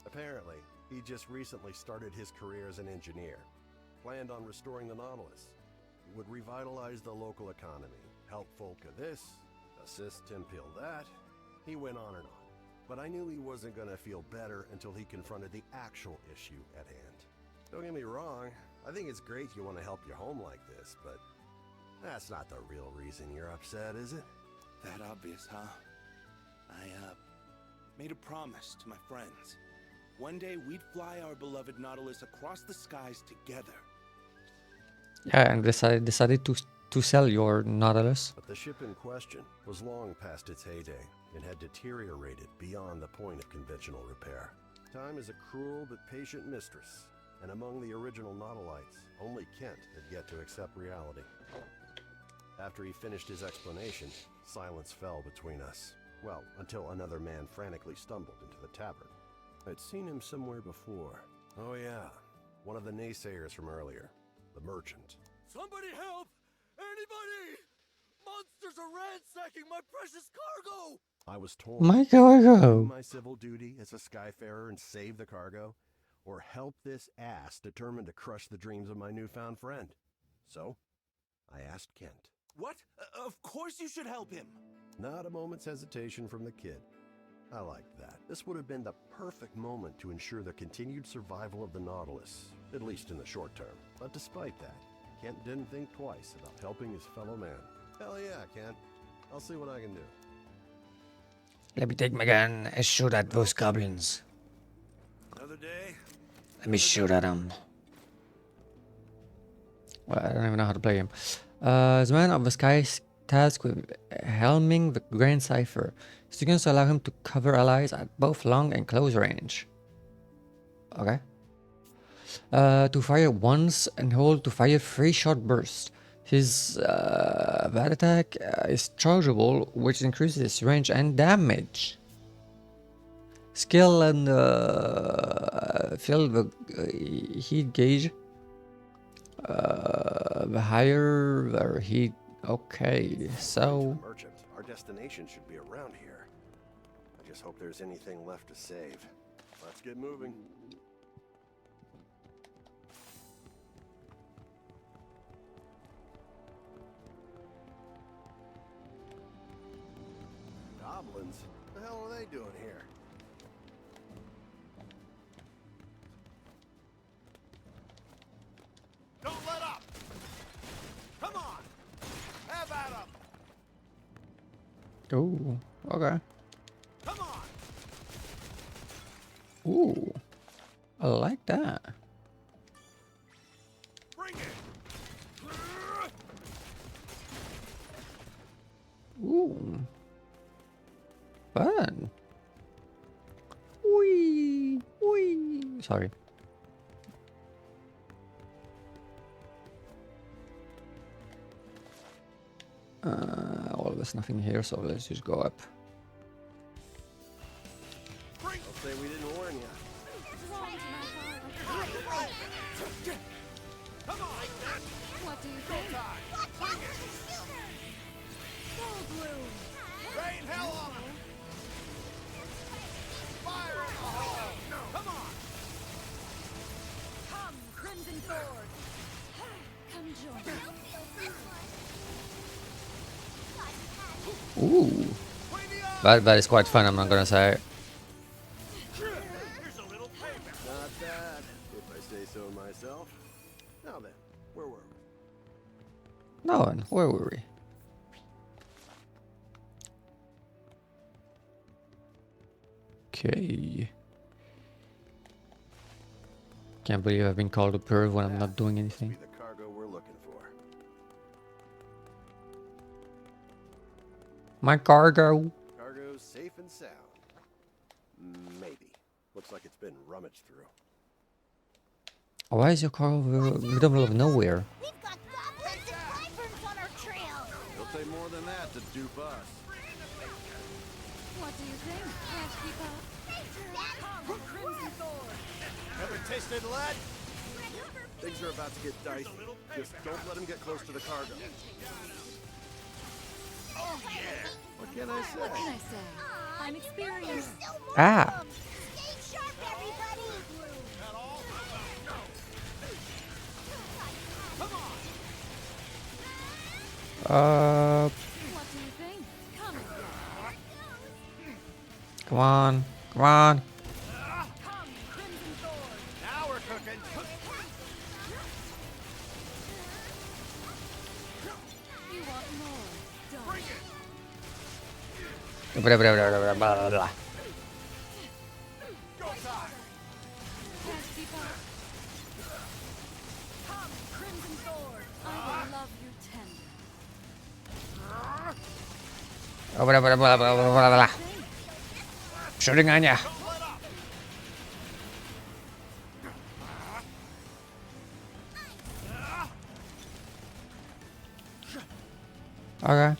Speaker 12: Apparently, he just recently started his career as an engineer. Planned on restoring the Nautilus. It would revitalize the local economy, help Folka this, assist Timpil that. He went on and on. But I knew he wasn't going to feel better until he confronted the actual issue at hand. Don't get me wrong, I think it's great you want to help your home like this, but that's not the real reason you're upset, is it?
Speaker 11: That obvious, huh? I, made a promise to my friends. One day we'd fly our beloved Nautilus across the skies together.
Speaker 1: Yeah, and decided to sell your Nautilus.
Speaker 12: But the ship in question was long past its heyday and had deteriorated beyond the point of conventional repair. Time is a cruel but patient mistress, and among the original Nautilites, only Kent had yet to accept reality. After he finished his explanation, silence fell between us. Well, until another man frantically stumbled into the tavern. I'd seen him somewhere before. Oh yeah, one of the naysayers from earlier, the merchant.
Speaker 11: Somebody help! Anybody! Monsters are ransacking my precious cargo!
Speaker 12: I was torn.
Speaker 1: My cargo!
Speaker 12: Do my civil duty as a Skyfarer and save the cargo, or help this ass determined to crush the dreams of my newfound friend. So, I asked Kent.
Speaker 11: What? Of course you should help him!
Speaker 12: Not a moment's hesitation from the kid. I liked that. This would have been the perfect moment to ensure the continued survival of the Nautilus, at least in the short term. But despite that, Kent didn't think twice about helping his fellow man. Hell yeah, Kent. I'll see what I can do.
Speaker 1: Let me take my gun and shoot at those goblins.
Speaker 5: Another day?
Speaker 1: Let me shoot at them. Well, I don't even know how to play him. The man of the sky is tasked with helming the Grand Cipher. Students allow him to cover allies at both long and close range. Okay. To fire once and hold to fire 3 short bursts. His that attack is chargeable, which increases his range and damage. Skill and fill the heat gauge. The higher the heat. Okay, so
Speaker 12: Merchant, our destination should be around here. I just hope there's anything left to save. Let's get moving. Goblins? What the hell are they doing here?
Speaker 5: Don't let up! Come on! Have at 'em!
Speaker 1: ooh, okay.
Speaker 5: Come on!
Speaker 1: Ooh, I like that.
Speaker 5: Bring it!
Speaker 1: Ooh, fun. Wee, wee. Sorry. Well, there's nothing here, so let's just go up.
Speaker 12: I'll say we didn't warn you.
Speaker 5: Come on!
Speaker 7: What do you think?
Speaker 5: Rain hell on 'em! Fire in the hole! Come on!
Speaker 7: Come, Crimson Sword! Come join me.
Speaker 1: Ooh, that is quite fun. I'm not gonna say.
Speaker 5: Here's a little payback.
Speaker 12: Not bad, if I say so myself. Now then, where were we?
Speaker 1: No one. Where were we? Okay. Can't believe I've been called a perv when I'm not doing
Speaker 12: Be
Speaker 1: anything.
Speaker 12: the cargo we're looking for.
Speaker 1: My cargo.
Speaker 12: Cargo's safe and looks like it's been rummaged through.
Speaker 1: Why is your car over the middle of nowhere?
Speaker 2: We've got goblins and wyverns on our trail.
Speaker 4: It'll take more than that to dupe us.
Speaker 7: What do you think? Can't keep up. Crimson Thorn.
Speaker 10: Ever tasted lead?
Speaker 12: Things are about to get dicey. Just don't let him get close to the cargo.
Speaker 4: What can I say?
Speaker 7: What can I say? I'm experienced.
Speaker 1: Ah.
Speaker 2: Stay sharp, everybody.
Speaker 7: What do you think? Come
Speaker 1: Come on. Come on.
Speaker 7: Crimson Thorn.
Speaker 10: Now we're cooking.
Speaker 7: You want more? Don't.
Speaker 1: Blah, blah, blah, blah, blah, blah.
Speaker 7: Can't keep up. Come, Crimson Thorn. I will love you tender.
Speaker 1: Blah, blah, blah, blah, blah, blah, blah, blah. Shooting on ya. Okay.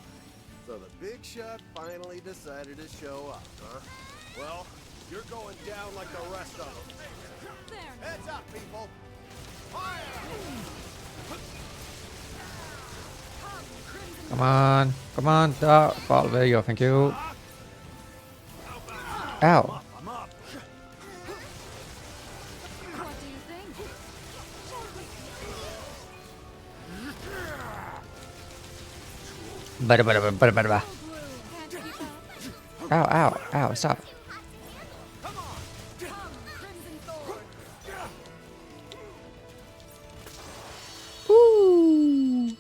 Speaker 12: So the big shot finally decided to show up, huh? Well, you're going down like the rest of them.
Speaker 7: There.
Speaker 12: Heads up, people!
Speaker 1: Come on. Come on. Fall video. Thank you. Ow.
Speaker 4: I'm up.
Speaker 7: What do you think?
Speaker 1: Bada, bada, bada, bada, bada.
Speaker 7: Can't keep up.
Speaker 1: Ow, ow, ow. Stop.
Speaker 7: Come, Crimson Thorn.
Speaker 1: Ooh.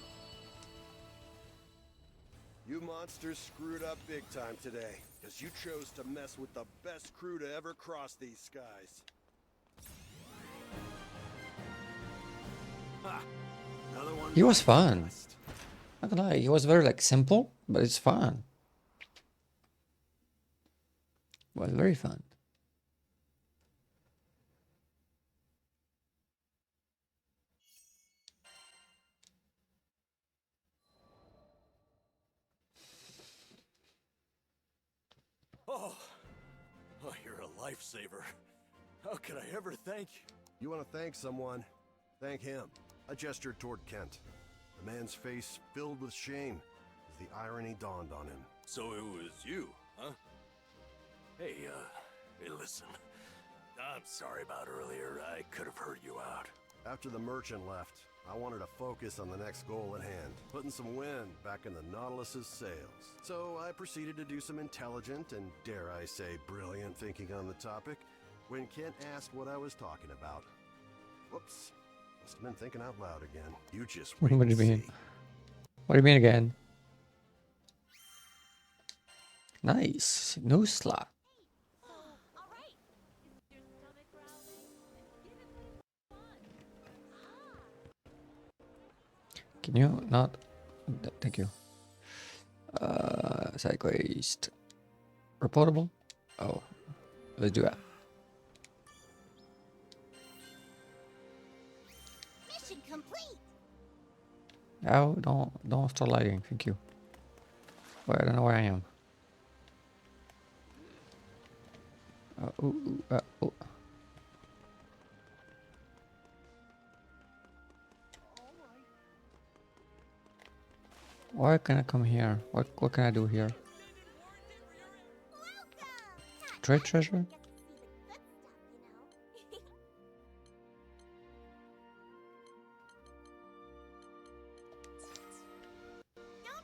Speaker 12: You monsters screwed up big time today, because you chose to mess with the best crew to ever cross these skies.
Speaker 4: Ha! Another one.
Speaker 1: He was fun.
Speaker 4: bypassed.
Speaker 1: Not gonna lie, he was very like simple, but it's fun. It was very fun.
Speaker 4: Oh, you're a lifesaver. How could I ever thank you?
Speaker 12: You want to thank someone? Thank him. I gestured toward Kent. The man's face filled with shame as the irony dawned on him.
Speaker 4: So it was you, huh? Hey, listen. I'm sorry about earlier. I could have heard you out.
Speaker 12: After the merchant left, I wanted to focus on the next goal at hand, putting some wind back in the Nautilus's sails. So I proceeded to do some intelligent and, dare I say, brilliant thinking on the topic when Kent asked what I was talking about. Whoops. Must have been thinking out loud again. You just
Speaker 1: What
Speaker 12: wait
Speaker 1: do you
Speaker 12: and
Speaker 1: mean?
Speaker 12: see.
Speaker 1: What do you mean again? Nice. No slot.
Speaker 2: All right. Is your stomach growling? Give it some fun.
Speaker 1: Can you not? Thank you. Side quest. Reportable? Oh. Let's do that.
Speaker 2: Mission complete.
Speaker 1: Oh, don't start lagging. Thank you. Wait, I don't know where I am. Oh. Why can I come here? What can I do here? Trade treasure?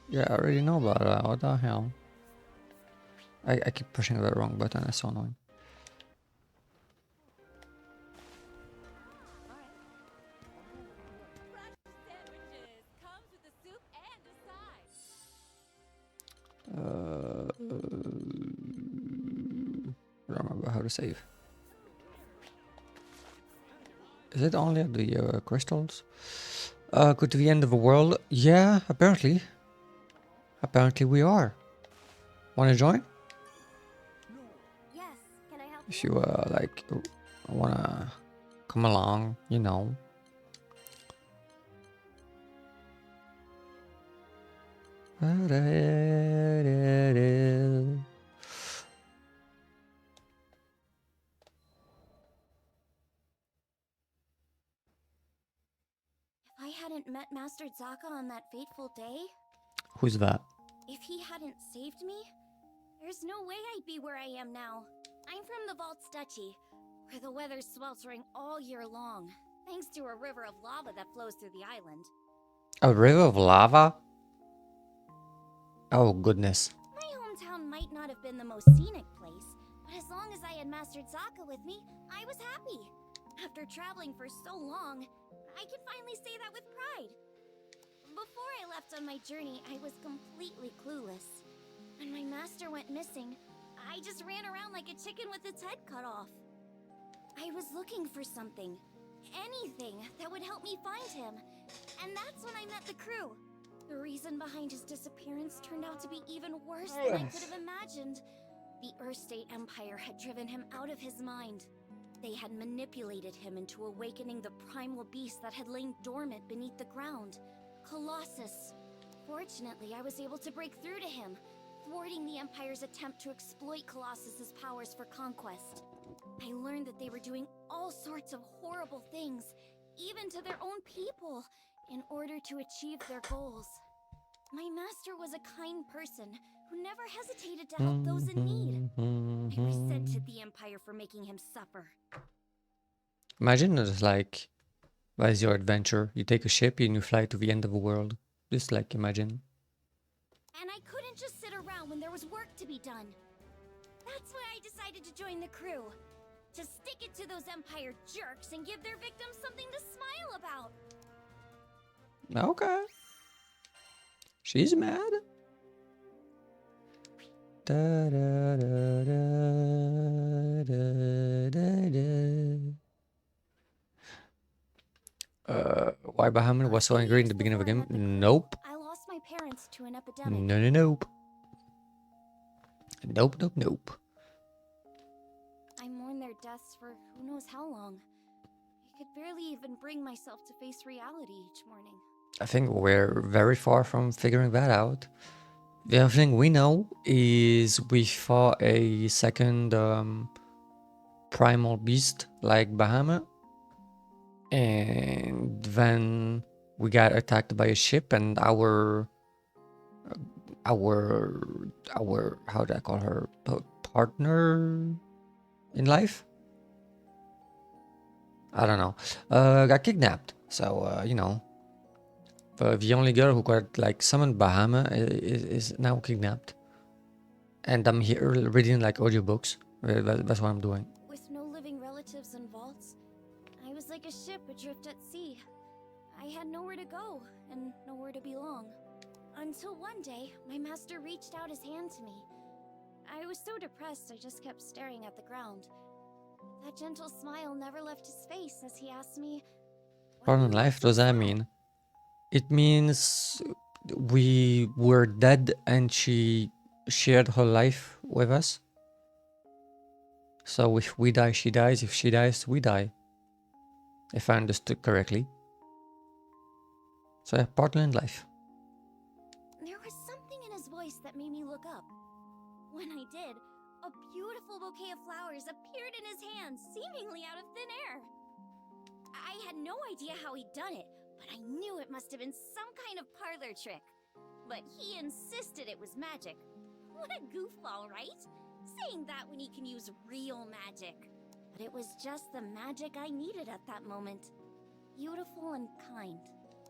Speaker 1: Yeah, I already know about that. What the hell? I keep pushing the wrong button. That's so annoying.
Speaker 2: Sandwiches comes with a soup and a side.
Speaker 1: I don't remember how to save. Is it only at the crystals? Go to the end of the world? Yeah, apparently. Apparently we are. Want to join?
Speaker 3: Yes, can I help
Speaker 1: If you like wanna come along, you know.
Speaker 2: If I hadn't met Master Zaka on that fateful day,
Speaker 1: Who's that?
Speaker 2: if he hadn't saved me, there's no way I'd be where I am now. I'm from the Vault's Duchy, where the weather's sweltering all year long, thanks to a river of lava that flows through the island.
Speaker 1: A river of lava? Oh goodness.
Speaker 2: My hometown might not have been the most scenic place, but as long as I had Master Zaka with me, I was happy. After traveling for so long, I can finally say that with pride. Before I left on my journey, I was completely clueless. When my master went missing, I just ran around like a chicken with its head cut off. I was looking for something, anything that would help me find him, and that's when I met the crew. The reason behind his disappearance turned out to be even worse than I could have imagined. The Earth State Empire had driven him out of his mind. They had manipulated him into awakening the primal beast that had lain dormant beneath the ground, Colossus. Fortunately, I was able to break through to him, thwarting the Empire's attempt to exploit Colossus's powers for conquest. I learned that they were doing all sorts of horrible things, even to their own people, in order to achieve their goals. My master was a kind person who never hesitated to help those in need. I resented the Empire for making him suffer.
Speaker 1: Imagine it's like, what is your adventure? You take a ship and you fly to the end of the world. Just like imagine.
Speaker 2: And I couldn't just sit around when there was work to be done. That's why I decided to join the crew. To stick it to those Empire jerks and give their victims something to smile about.
Speaker 1: Okay. She's mad. Da, da, da, da, da, da, da. Why Bahamut was so angry in the beginning of the game? Nope.
Speaker 2: I lost my parents to an epidemic.
Speaker 1: No, nope. Nope.
Speaker 2: I mourned their deaths for who knows how long. I could barely even bring myself to face reality each morning.
Speaker 1: I think we're very far from figuring that out. The only thing we know is we fought a second primal beast like Bahamut, and then we got attacked by a ship, and our how do I call her, partner in life? I don't know. Got kidnapped. So you know, the only girl who got like summoned Bahamut is now kidnapped, and I'm here reading like audiobooks. That's what I'm doing.
Speaker 2: With no living relatives and vaults, I was like a ship adrift at sea. I had nowhere to go and nowhere to belong. Until one day, my master reached out his hand to me. I was so depressed, I just kept staring at the ground. That gentle smile never left his face as he asked me,
Speaker 1: Part in life, what does that mean? It means we were dead and she shared her life with us. So if we die, she dies. If she dies, we die. If I understood correctly. So yeah, partner in life.
Speaker 2: There was something in his voice that made me look up. When I did, a beautiful bouquet of flowers appeared in his hands, seemingly out of thin air. I had no idea how he'd done it, but I knew it must have been some kind of parlor trick. But he insisted it was magic. What a goofball, right? Saying that when he can use real magic. But it was just the magic I needed at that moment. Beautiful and kind.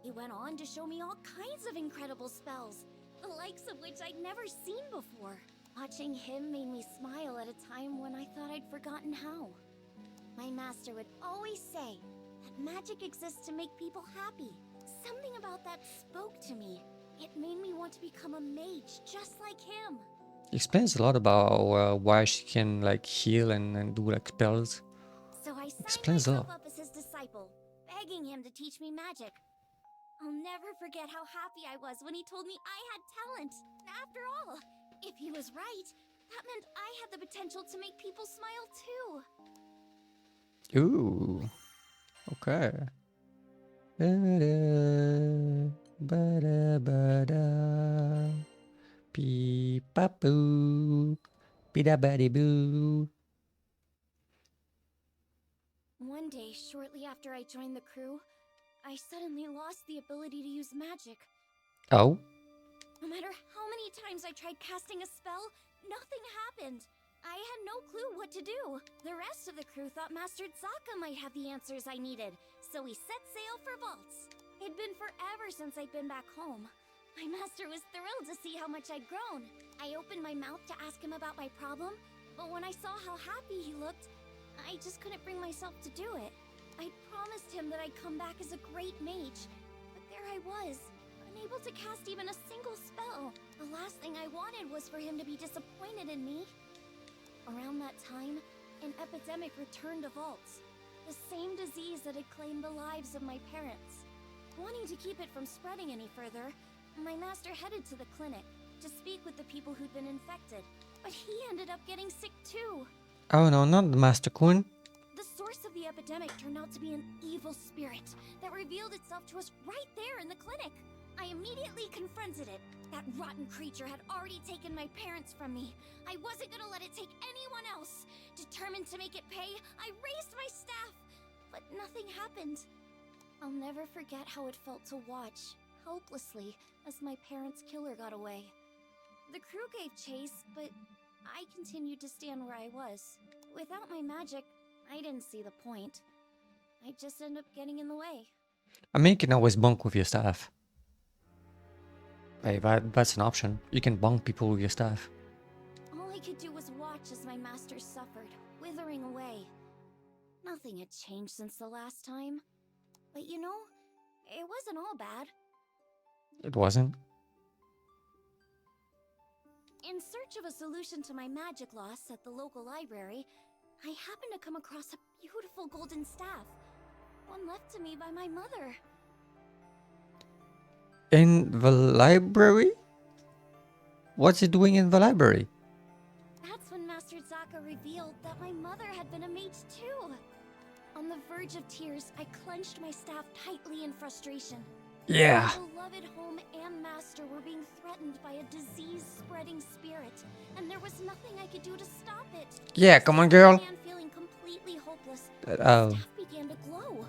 Speaker 2: He went on to show me all kinds of incredible spells, the likes of which I'd never seen before. Watching him made me smile at a time when I thought I'd forgotten how. My master would always say that magic exists to make people happy. Something about that spoke to me. It made me want to become a mage just like him.
Speaker 1: Explains a lot about why she can like heal and do like spells.
Speaker 2: So I signed
Speaker 1: Explains a
Speaker 2: myself
Speaker 1: lot.
Speaker 2: up as his disciple, begging him to teach me magic. I'll never forget how happy I was when he told me I had talent. After all, if he was right, That meant I had the potential to make people smile too.
Speaker 1: Ooh. Okay. Ba-da, ba-da, ba-da. Beep-a-boo. Be-da-ba-dee-boo.
Speaker 2: One day, shortly after I joined the crew, I suddenly lost the ability to use magic.
Speaker 1: Oh.
Speaker 2: No matter how many times I tried casting a spell, nothing happened. I had no clue what to do. The rest of the crew thought Master Zaka might have the answers I needed, so we set sail for Vaults. It'd been forever since I'd been back home. My master was thrilled to see how much I'd grown. I opened my mouth to ask him about my problem, but when I saw how happy he looked, I just couldn't bring myself to do it. I'd promised him that I'd come back as a great mage, but there I was, unable to cast even a single spell. The last thing I wanted was for him to be disappointed in me. Around that time, an epidemic returned to Vaults. The same disease that had claimed the lives of my parents. Wanting to keep it from spreading any further, my master headed to the clinic to speak with the people who'd been infected, but he ended up getting sick too.
Speaker 1: Oh no, not the Master Queen.
Speaker 2: The source of the epidemic turned out to be an evil spirit that revealed itself to us right there in the clinic. I immediately confronted it. That rotten creature had already taken my parents from me. I wasn't gonna let it take anyone else. Determined to make it pay, I raised my staff, but nothing happened. I'll never forget how it felt to watch, helplessly, as my parents' killer got away. The crew gave chase, but I continued to stand where I was. Without my magic, I didn't see the point. I just ended up getting in the way.
Speaker 1: I mean, you can always bunk with your staff. Hey, that's an option. You can bunk people with your staff.
Speaker 2: All I could do was watch as my master suffered, withering away. Nothing had changed since the last time. But you know, it wasn't all bad.
Speaker 1: It wasn't.
Speaker 2: In search of a solution to my magic loss at the local library, I happened to come across a beautiful golden staff. One left to me by my mother.
Speaker 1: In the library? What's it doing in the library?
Speaker 2: That's when Master Zaka revealed that my mother had been a mage too. On the verge of tears, I clenched my staff tightly in frustration.
Speaker 1: Yeah.
Speaker 2: My beloved home and master were being threatened by a disease-spreading spirit, and there was nothing I could do to stop it.
Speaker 1: Yeah, come on, girl.
Speaker 2: I began feeling completely hopeless.
Speaker 1: Oh.
Speaker 2: The staff began to glow.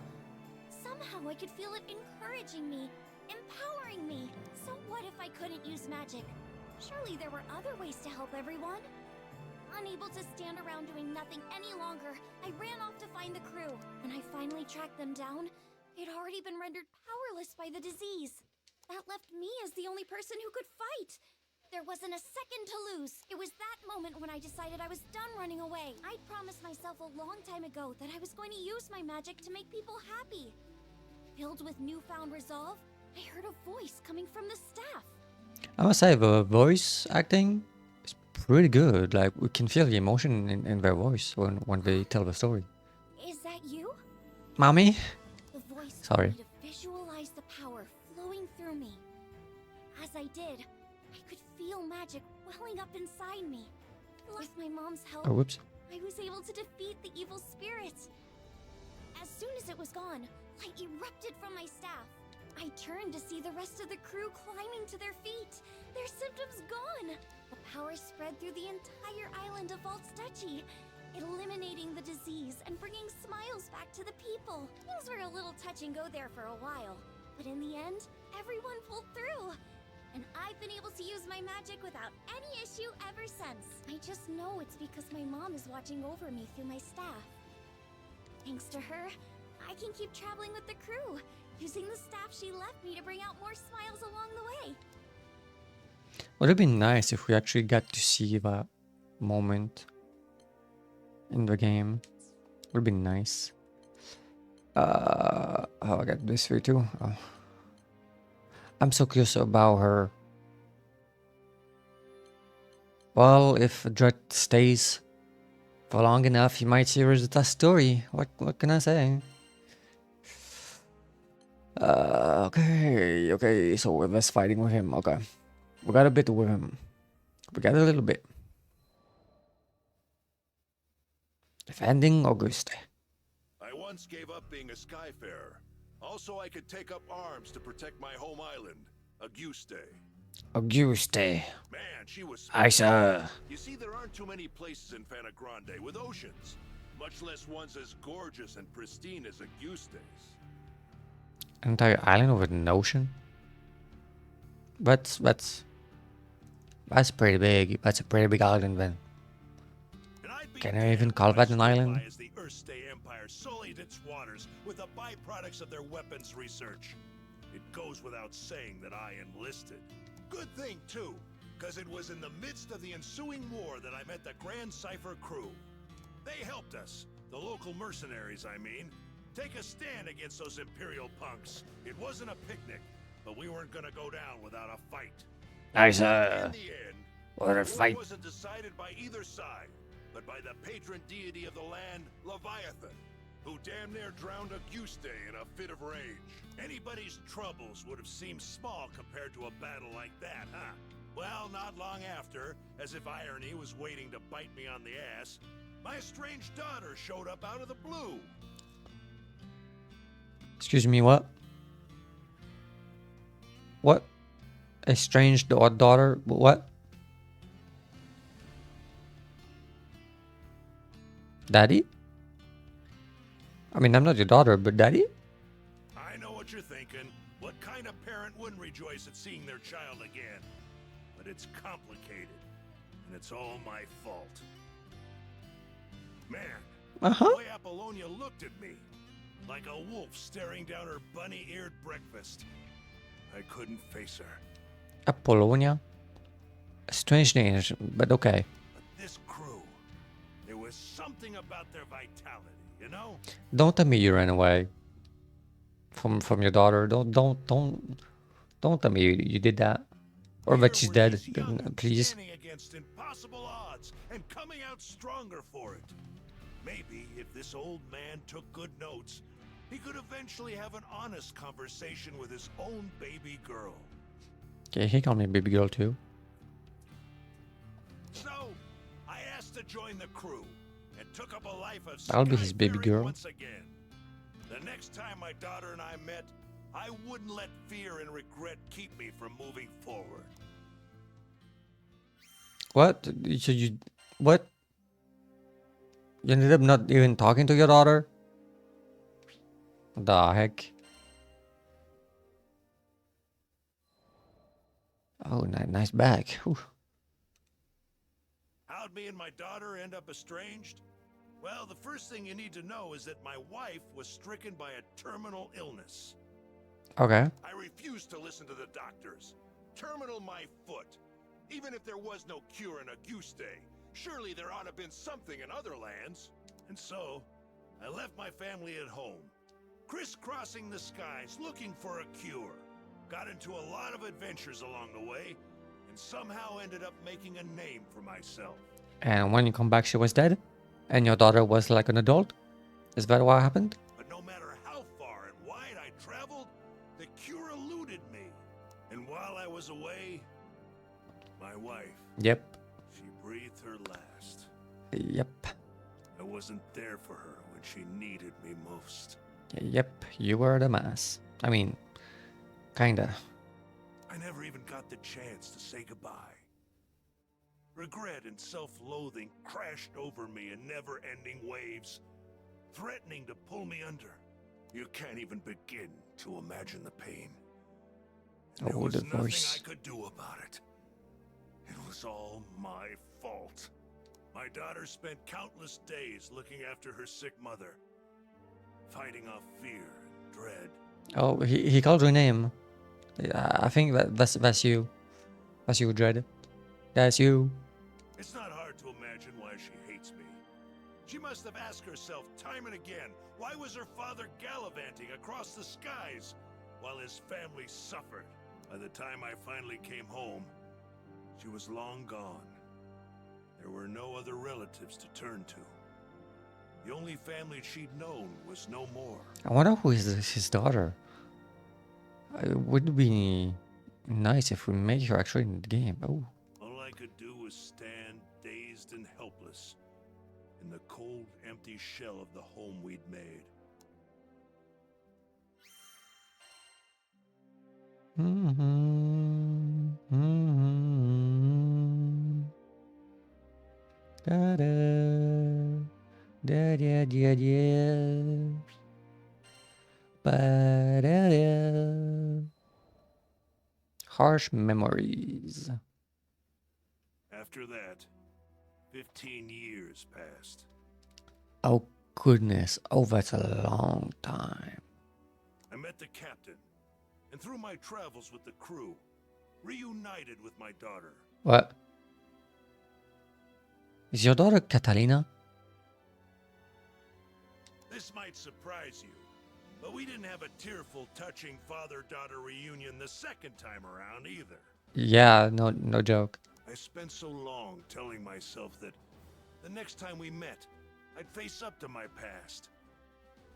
Speaker 2: Somehow I could feel it encouraging me, empowering me. So what if I couldn't use magic? Surely there were other ways to help everyone. Unable to stand around doing nothing any longer, I ran off to find the crew. When I finally tracked them down, they'd already been rendered powerless by the disease. That left me as the only person who could fight. There wasn't a second to lose. It was that moment when I decided I was done running away. I'd promised myself a long time ago that I was going to use my magic to make people happy. Filled with newfound resolve, I heard a voice coming from the staff.
Speaker 1: I must say, the voice acting is pretty good. Like, we can feel the emotion in their voice when they tell the story.
Speaker 2: Is that you?
Speaker 1: Mommy?
Speaker 2: The voice
Speaker 1: Sorry.
Speaker 2: told me to visualize the power flowing through me. As I did, I could feel magic welling up inside me. With my mom's help,
Speaker 1: Oh, whoops.
Speaker 2: I was able to defeat the evil spirit. As soon as it was gone, light erupted from my staff. I turned to see the rest of the crew climbing to their feet. Their symptoms gone. The power spread through the entire island of Vaults Duchy, eliminating the disease and bringing smiles back to the people. Things were a little touch and go there for a while, but in the end, everyone pulled through. And I've been able to use my magic without any issue ever since. I just know it's because my mom is watching over me through my staff. Thanks to her, I can keep traveling with the crew, using the staff she left me to bring out more smiles along the way.
Speaker 1: Would it be nice if we actually got to see that moment in the game? Would be nice. Oh, I got this here too. Oh. I'm so curious about her. Well, if Dread stays for long enough, you might see Rosita's story. What can I say? Okay, so we're less fighting with him. Okay. We got a bit with him. We got a little bit. Defending Auguste.
Speaker 5: I once gave up being a Skyfarer. Also, I could take up arms to protect my home island, Auguste.
Speaker 1: Auguste.
Speaker 5: Man, she was
Speaker 1: I
Speaker 5: special.
Speaker 1: saw.
Speaker 5: You see, there aren't too many places in Fana Grande with oceans, much less ones as gorgeous and pristine as Auguste's.
Speaker 1: An entire island with an ocean? That's pretty big. That's a pretty big island then. Can I even call that an island?
Speaker 5: As the Earthstay Empire sullied its waters with the byproducts of their weapons research. It goes without saying that I enlisted. Good thing, too, because it was in the midst of the ensuing war that I met the Grand Cipher crew. They helped us, the local mercenaries, I mean, take a stand against those Imperial punks. It wasn't a picnic, but we weren't gonna go down without a fight.
Speaker 1: I
Speaker 5: In
Speaker 1: saw.
Speaker 5: the end,
Speaker 1: What a
Speaker 5: the war
Speaker 1: fight.
Speaker 5: wasn't decided by either side, but by the patron deity of the land, Leviathan, who damn near drowned Auguste in a fit of rage. Anybody's troubles would have seemed small compared to a battle like that, huh? Well, not long after, as if irony was waiting to bite me on the ass, my estranged daughter showed up out of the blue.
Speaker 1: Excuse me, what? What? A strange daughter? What? Daddy? I mean, I'm not your daughter, but daddy?
Speaker 5: I know what you're thinking. What kind of parent wouldn't rejoice at seeing their child again? But it's complicated, and it's all my fault. Man, the way Apollonia looked at me, like a wolf staring down her bunny-eared breakfast. I couldn't face her.
Speaker 1: Apollonia? A strange name, but okay.
Speaker 5: But this crew, there was something about their vitality, you know?
Speaker 1: Don't tell me you ran away from your daughter. Don't tell me you did that, or that she's dead. Please.
Speaker 5: Standing against impossible odds and coming out stronger for it. Maybe if this old man took good notes, he could eventually have an honest conversation with his own baby girl.
Speaker 1: Okay, he called me baby girl too.
Speaker 5: So, I asked to join the crew and took up a life of
Speaker 1: I'll be his baby
Speaker 5: skyfaring
Speaker 1: girl.
Speaker 5: once again. The next time my daughter and I met, I wouldn't let fear and regret keep me from moving forward.
Speaker 1: What? So you... What? You ended up not even talking to your daughter? The heck? Oh, nice bag. Whew.
Speaker 5: How'd me and my daughter end up estranged? Well, the first thing you need to know is that my wife was stricken by a terminal illness.
Speaker 1: Okay.
Speaker 5: I refused to listen to the doctors. Terminal my foot. Even if there was no cure in Auguste, surely there ought to have been something in other lands. And so, I left my family at home, crisscrossing the skies looking for a cure. Got into a lot of adventures along the way, and somehow ended up making a name for myself.
Speaker 1: And when you come back, she was dead? And your daughter was like an adult? Is that what happened?
Speaker 5: But no matter how far and wide I traveled, the cure eluded me. And while I was away, my wife,
Speaker 1: Yep.
Speaker 5: she breathed her last.
Speaker 1: Yep.
Speaker 5: I wasn't there for her when she needed me most.
Speaker 1: Yep. You were the mass. I mean, kinda.
Speaker 5: I never even got the chance to say goodbye. Regret and self-loathing crashed over me in never-ending waves, threatening to pull me under. You can't even begin to imagine the pain. And there
Speaker 1: Oh,
Speaker 5: was
Speaker 1: the
Speaker 5: nothing
Speaker 1: voice.
Speaker 5: I could do about it. It was all my fault. My daughter spent countless days looking after her sick mother, fighting off fear and dread.
Speaker 1: Oh, he called your name. I think that's you. That's you, Dread. That's you.
Speaker 5: It's not hard to imagine why she hates me. She must have asked herself time and again, why was her father gallivanting across the skies while his family suffered? By the time I finally came home, she was long gone. There were no other relatives to turn to. The only family she'd known was no more.
Speaker 1: I wonder who is his daughter. It would be nice if we make her actually in the game. Oh.
Speaker 5: All I could do was stand dazed and helpless in in the cold, empty shell of the home we'd made.
Speaker 1: Da da da da da da. Ba da da. Harsh memories.
Speaker 5: After that, 15 years passed.
Speaker 1: Oh goodness, oh that's a long time.
Speaker 5: I met the captain, and through my travels with the crew, reunited with my daughter.
Speaker 1: What? Is your daughter Catalina?
Speaker 5: This might surprise you, but we didn't have a tearful, touching father-daughter reunion the second time around either.
Speaker 1: Yeah, no joke.
Speaker 5: I spent so long telling myself that the next time we met, I'd face up to my past.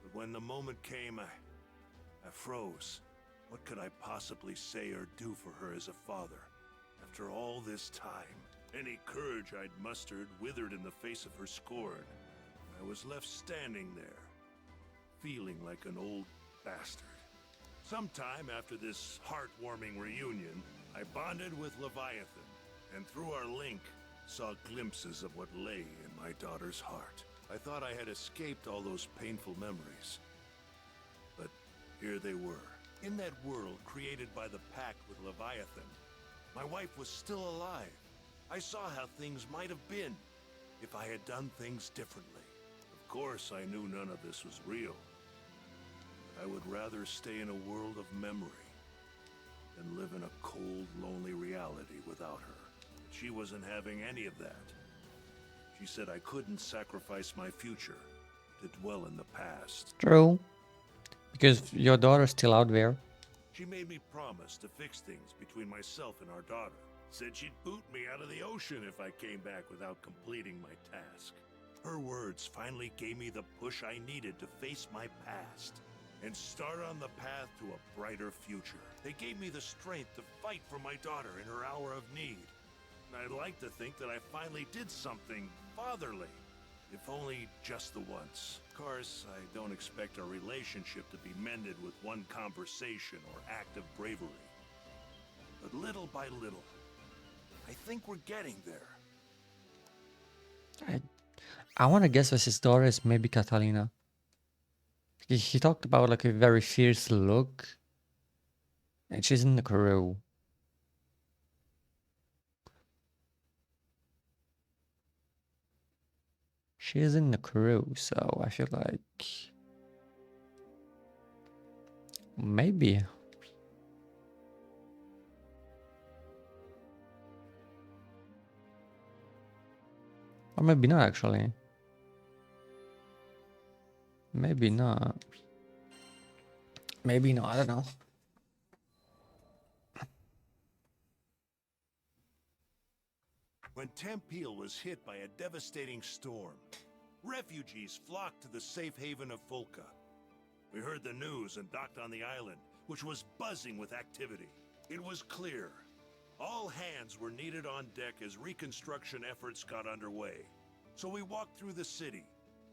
Speaker 5: But when the moment came, I froze. What could I possibly say or do for her as a father? After all this time, any courage I'd mustered withered in the face of her scorn. I was left standing there, feeling like an old bastard. Sometime after this heartwarming reunion, I bonded with Leviathan, and through our link, saw glimpses of what lay in my daughter's heart. I thought I had escaped all those painful memories. But here they were. In that world created by the pact with Leviathan, my wife was still alive. I saw how things might have been if I had done things differently. Of course, I knew none of this was real. I would rather stay in a world of memory than live in a cold, lonely reality without her. She wasn't having any of that. She said I couldn't sacrifice my future to dwell in the past.
Speaker 1: True. Because your daughter's still out there.
Speaker 5: She made me promise to fix things between myself and our daughter. Said she'd boot me out of the ocean if I came back without completing my task. Her words finally gave me the push I needed to face my past and start on the path to a brighter future. They gave me the strength to fight for my daughter in her hour of need. And I'd like to think that I finally did something fatherly, if only just the once. Of course, I don't expect our relationship to be mended with one conversation or act of bravery. But little by little, I think we're getting there.
Speaker 1: I want to guess that his daughter is maybe Catalina. He talked about like a very fierce look. And she's in the crew. She's in the crew, so I feel like maybe. Or maybe not actually. Maybe not. Maybe not, I don't know.
Speaker 5: When Tempeal was hit by a devastating storm, refugees flocked to the safe haven of Folka. We heard the news and docked on the island, which was buzzing with activity. It was clear. All hands were needed on deck as reconstruction efforts got underway. So we walked through the city,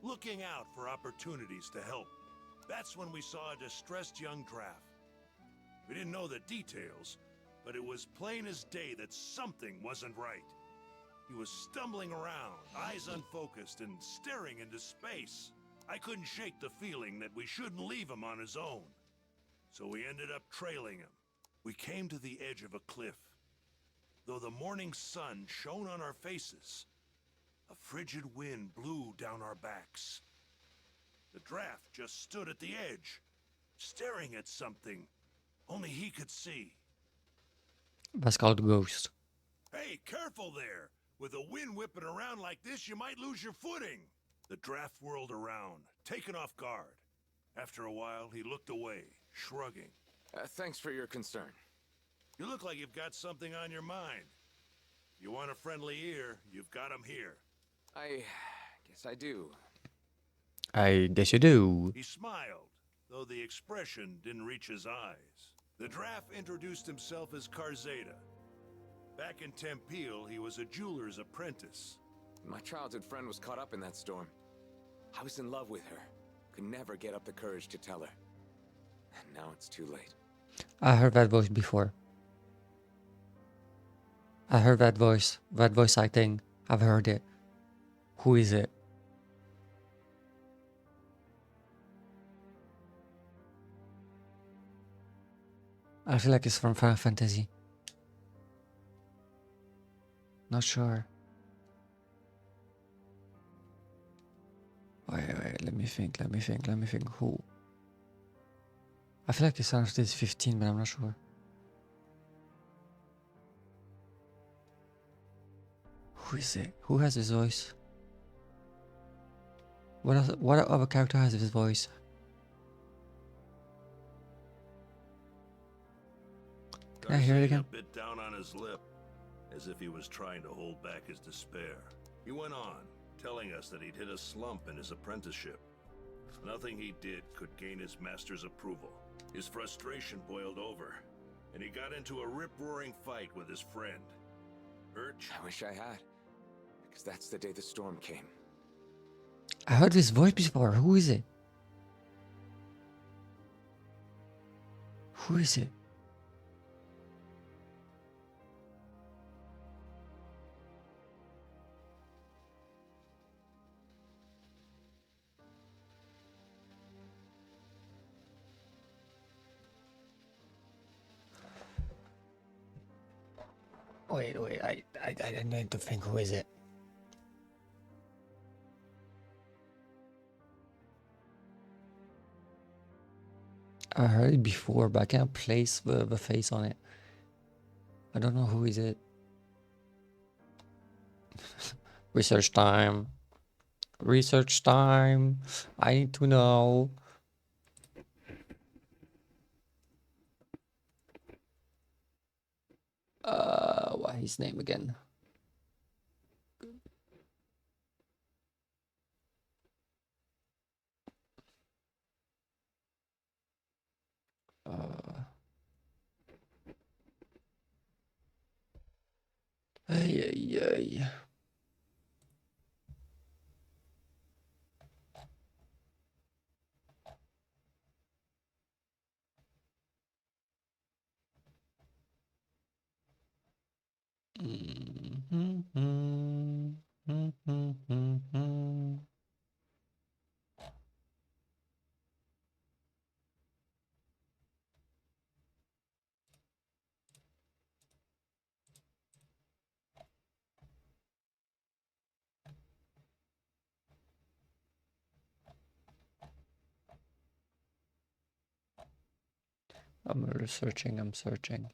Speaker 5: looking out for opportunities to help. That's when we saw a distressed young draft. We didn't know the details, but it was plain as day that something wasn't right. He was stumbling around, eyes unfocused and staring into space. I couldn't shake the feeling that we shouldn't leave him on his own. So we ended up trailing him. We came to the edge of a cliff. Though the morning sun shone on our faces, a frigid wind blew down our backs. The draft just stood at the edge, staring at something only he could see.
Speaker 1: That's called Ghost.
Speaker 5: Hey, careful there! With the wind whipping around like this, you might lose your footing. The draft whirled around, taken off guard. After a while, he looked away, shrugging.
Speaker 13: Thanks for your concern.
Speaker 5: You look like you've got something on your mind. If you want a friendly ear, you've got him here.
Speaker 13: I guess I do.
Speaker 1: I guess you do.
Speaker 5: He smiled, though the expression didn't reach his eyes. The draft introduced himself as Karzeda. Back in Tempeal, he was a jeweler's apprentice.
Speaker 13: My childhood friend was caught up in that storm. I was in love with her. Could never get up the courage to tell her. And now it's too late.
Speaker 1: I heard that voice before. I heard that voice. That voice acting. I've heard it. Who is it? I feel like it's from Final Fantasy. Not sure. Wait, let me think. Who? I feel like it sounds this 15, but I'm not sure. Who is it? Who has his voice? What other character has his voice? Can I hear it again?
Speaker 5: Bit down on his lip, as if he was trying to hold back his despair. He went on, telling us that he'd hit a slump in his apprenticeship. Nothing he did could gain his master's approval. His frustration boiled over, and he got into a rip-roaring fight with his friend. Urch?
Speaker 13: I wish I had. Because that's the day the storm came.
Speaker 1: I heard this voice before. Who is it? Who is it? Wait, I need to think. Who is it? I heard it before, but I can't place the face on it. I don't know who is it. Research time. Research time. I need to know. What his name again? Ay. I'm researching, I'm searching.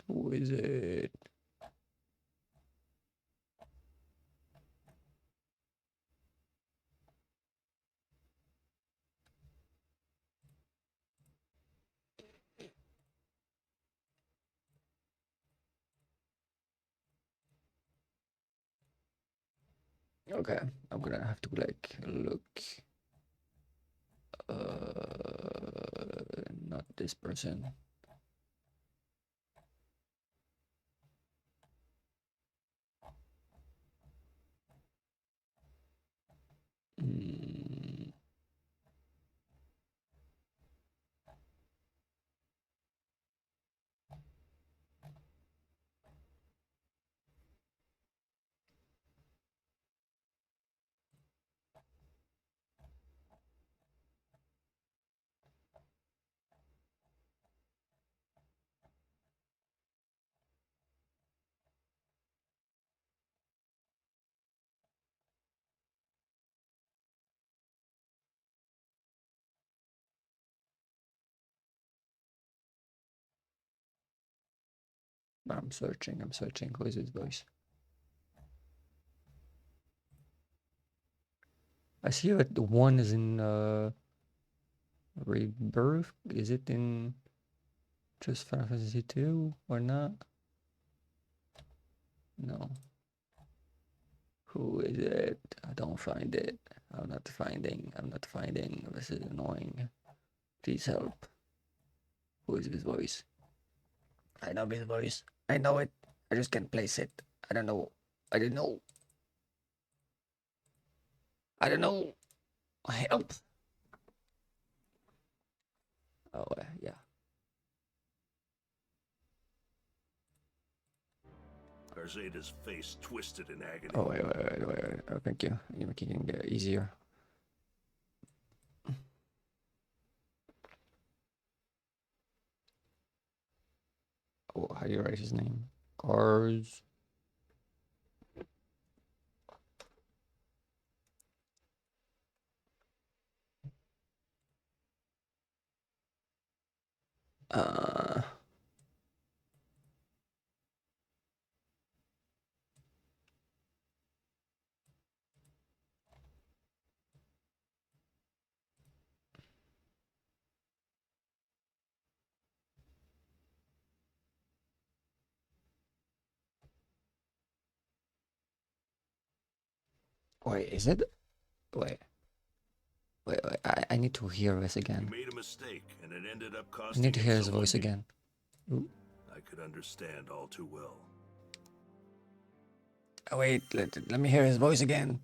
Speaker 1: Who is it? Okay, I'm gonna have to like look. Not this person. I'm searching. Who is his voice? I see that the one is in Rebirth. Is it in just Final Fantasy 2 or not? No. Who is it? I don't find it. I'm not finding. This is annoying. Please help. Who is this voice? I know this voice. I know it. I just can't place it. I don't know. I don't know. I don't know. Help. Oh, yeah.
Speaker 5: Garzada's face twisted in agony.
Speaker 1: Oh, wait. Oh, thank you. You're making it easier. Oh, how do you write his name? Cars. Wait, is it? Wait. I need to hear this again.
Speaker 5: You made a mistake, and it ended up
Speaker 1: I
Speaker 5: costing
Speaker 1: need to hear his
Speaker 5: someone
Speaker 1: voice again. Ooh.
Speaker 5: I could understand all too well.
Speaker 1: Oh, wait, let me hear his voice again.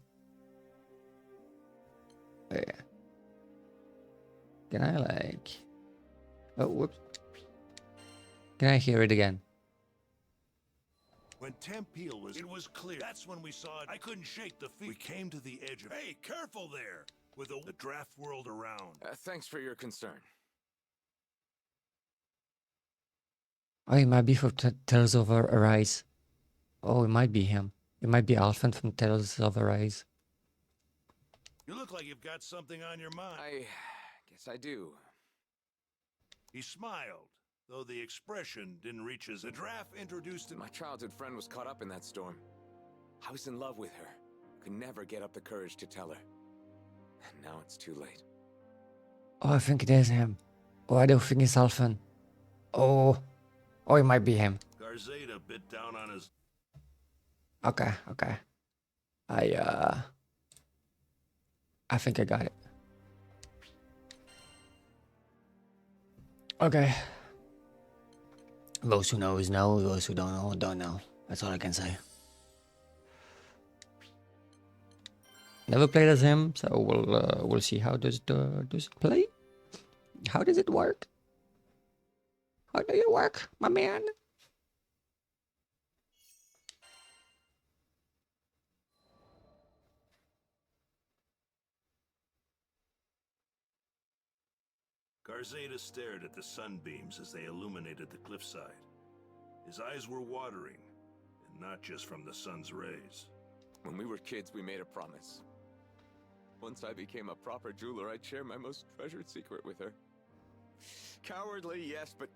Speaker 1: Wait. Can I like... Oh, whoops. Can I hear it again?
Speaker 5: When Tempeal was... It was clear. That's when we saw it. I couldn't shake the feet. We came to the edge of... Hey, careful there! With the draft whirled around.
Speaker 13: Thanks for your concern.
Speaker 1: Oh, it might be from Tales of Arise. Oh, it might be him. It might be Alphen from Tales of Arise.
Speaker 5: You look like you've got something on your mind.
Speaker 13: I guess I do.
Speaker 5: He smiled, though the expression didn't reach his... The draft introduced him...
Speaker 13: My childhood friend was caught up in that storm. I was in love with her. Could never get up the courage to tell her. And now it's too late.
Speaker 1: Oh, I think it is him. Oh, I don't think it's Alphen. Oh, it might be him.
Speaker 5: Garzada bit down on his...
Speaker 1: Okay. I think I got it. Okay. Those who know, those who don't know. That's all I can say. Never played as him, so we'll see how does it play? How does it work? How do you work, my man?
Speaker 5: Garzada stared at the sunbeams as they illuminated the cliffside. His eyes were watering, and not just from the sun's rays.
Speaker 13: When we were kids, we made a promise. Once I became a proper jeweler, I'd share my most treasured secret with her. Cowardly, yes, but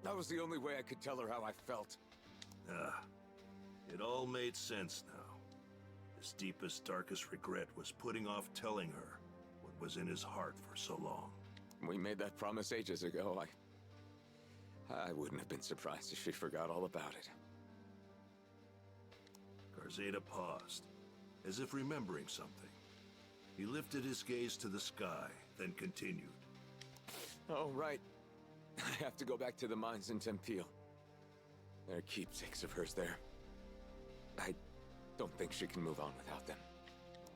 Speaker 13: that was the only way I could tell her how I felt.
Speaker 5: It all made sense now. His deepest, darkest regret was putting off telling her what was in his heart for so long.
Speaker 13: We made that promise ages ago. I wouldn't have been surprised if she forgot all about it.
Speaker 5: Garzada paused, as if remembering something. He lifted his gaze to the sky, then continued.
Speaker 13: Oh, right. I have to go back to the mines in Tempeal. There are keepsakes of hers there. I don't think she can move on without them.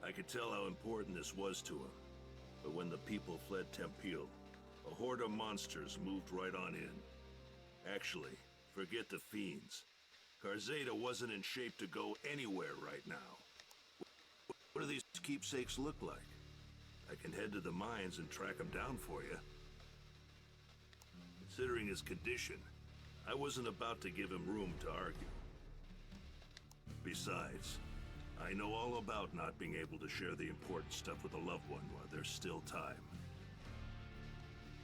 Speaker 5: I could tell how important this was to him. But when the people fled Tempeal, a horde of monsters moved right on in. Actually, forget the fiends. Garzada wasn't in shape to go anywhere right now. What do these keepsakes look like? I can head to the mines and track them down for you. Considering his condition, I wasn't about to give him room to argue. Besides, I know all about not being able to share the important stuff with a loved one while there's still time.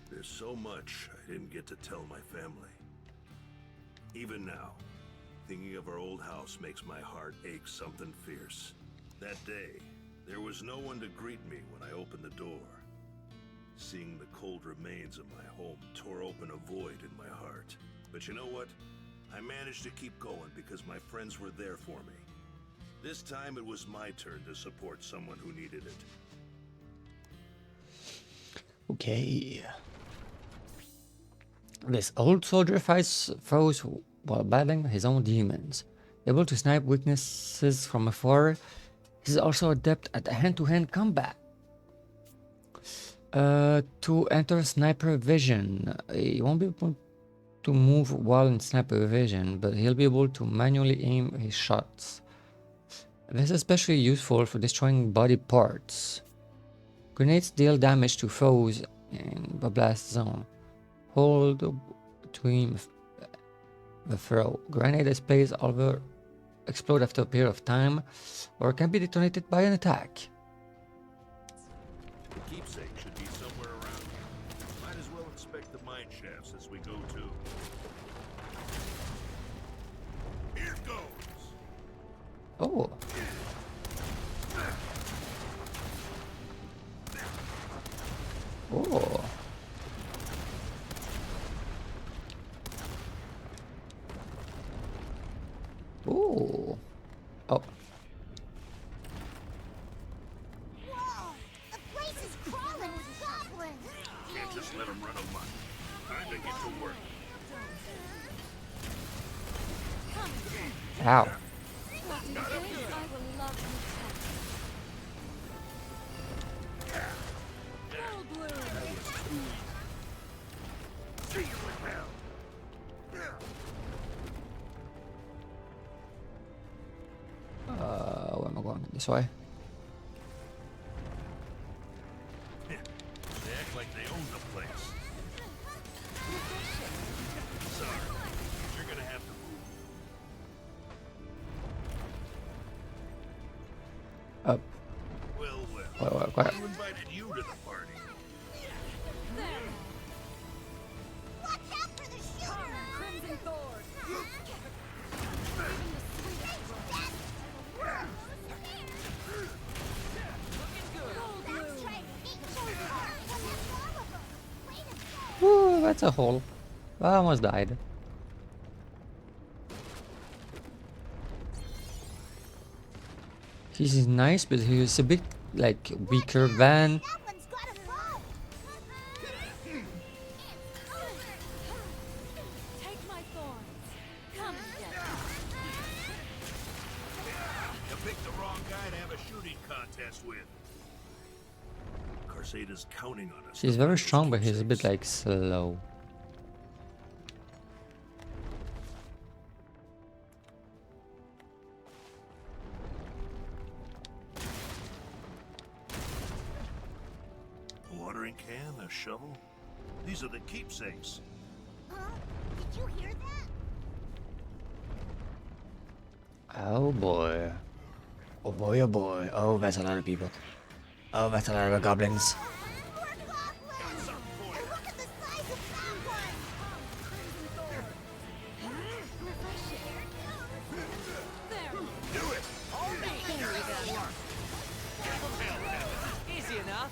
Speaker 5: There's so much I didn't get to tell my family. Even now, thinking of our old house makes my heart ache something fierce. That day, there was no one to greet me when I opened the door. Seeing the cold remains of my home tore open a void in my heart. But you know what? I managed to keep going because my friends were there for me. This time it was my turn to support someone who needed it.
Speaker 1: Okay. This old soldier fights foes while battling his own demons. Able to snipe weaknesses from afar, he's also adept at hand-to-hand combat. To enter sniper vision, he won't be able to move while in sniper vision, but he'll be able to manually aim his shots. This is especially useful for destroying body parts. Grenades deal damage to foes in the blast zone. Hold between the throw. Grenade displays over explode after a period of time, or can be detonated by an attack.
Speaker 5: The keepsake should be somewhere around here. Might as well inspect the mine shafts as we go too. Here goes!
Speaker 1: Oh. Oh. Oh. Oh.
Speaker 2: Whoa! The place is crawling with goblins!
Speaker 5: Can't just let them run amok. Time to get to work.
Speaker 1: Ow. Where am I going? This way?
Speaker 5: They act like they own the place. Sorry, you're gonna have to move.
Speaker 1: Up.
Speaker 5: Well, who invited you to the party?
Speaker 2: Watch out for the shooter! Crimson Thorn!
Speaker 1: Ooh, that's a hole. I almost died. He's nice, but he's a bit like weaker than.
Speaker 8: Take my thorns. Come and get
Speaker 5: You picked the wrong guy to have a shooting contest with. Carsada's counting on us.
Speaker 1: She's very strong, but he's a bit like slow.
Speaker 5: A watering can, a shovel. These are the keepsakes.
Speaker 2: Huh? Did you hear that?
Speaker 1: Oh boy. Oh boy, oh boy. Oh, that's a lot of people. Oh, that's a lot of goblins.
Speaker 9: Easy enough.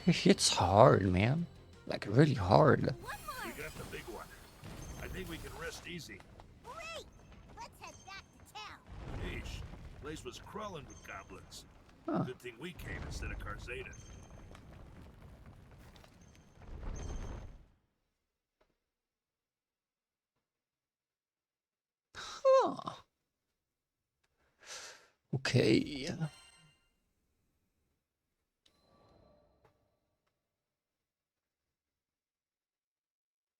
Speaker 1: He hits hard, man. Like really hard.
Speaker 5: We got the big one. I think we can rest easy.
Speaker 2: Great! Let's head back to town.
Speaker 5: Yeesh, the place was crawling with goblins.
Speaker 1: Huh.
Speaker 5: Good thing we came instead of Carzada.
Speaker 1: Huh. Okay.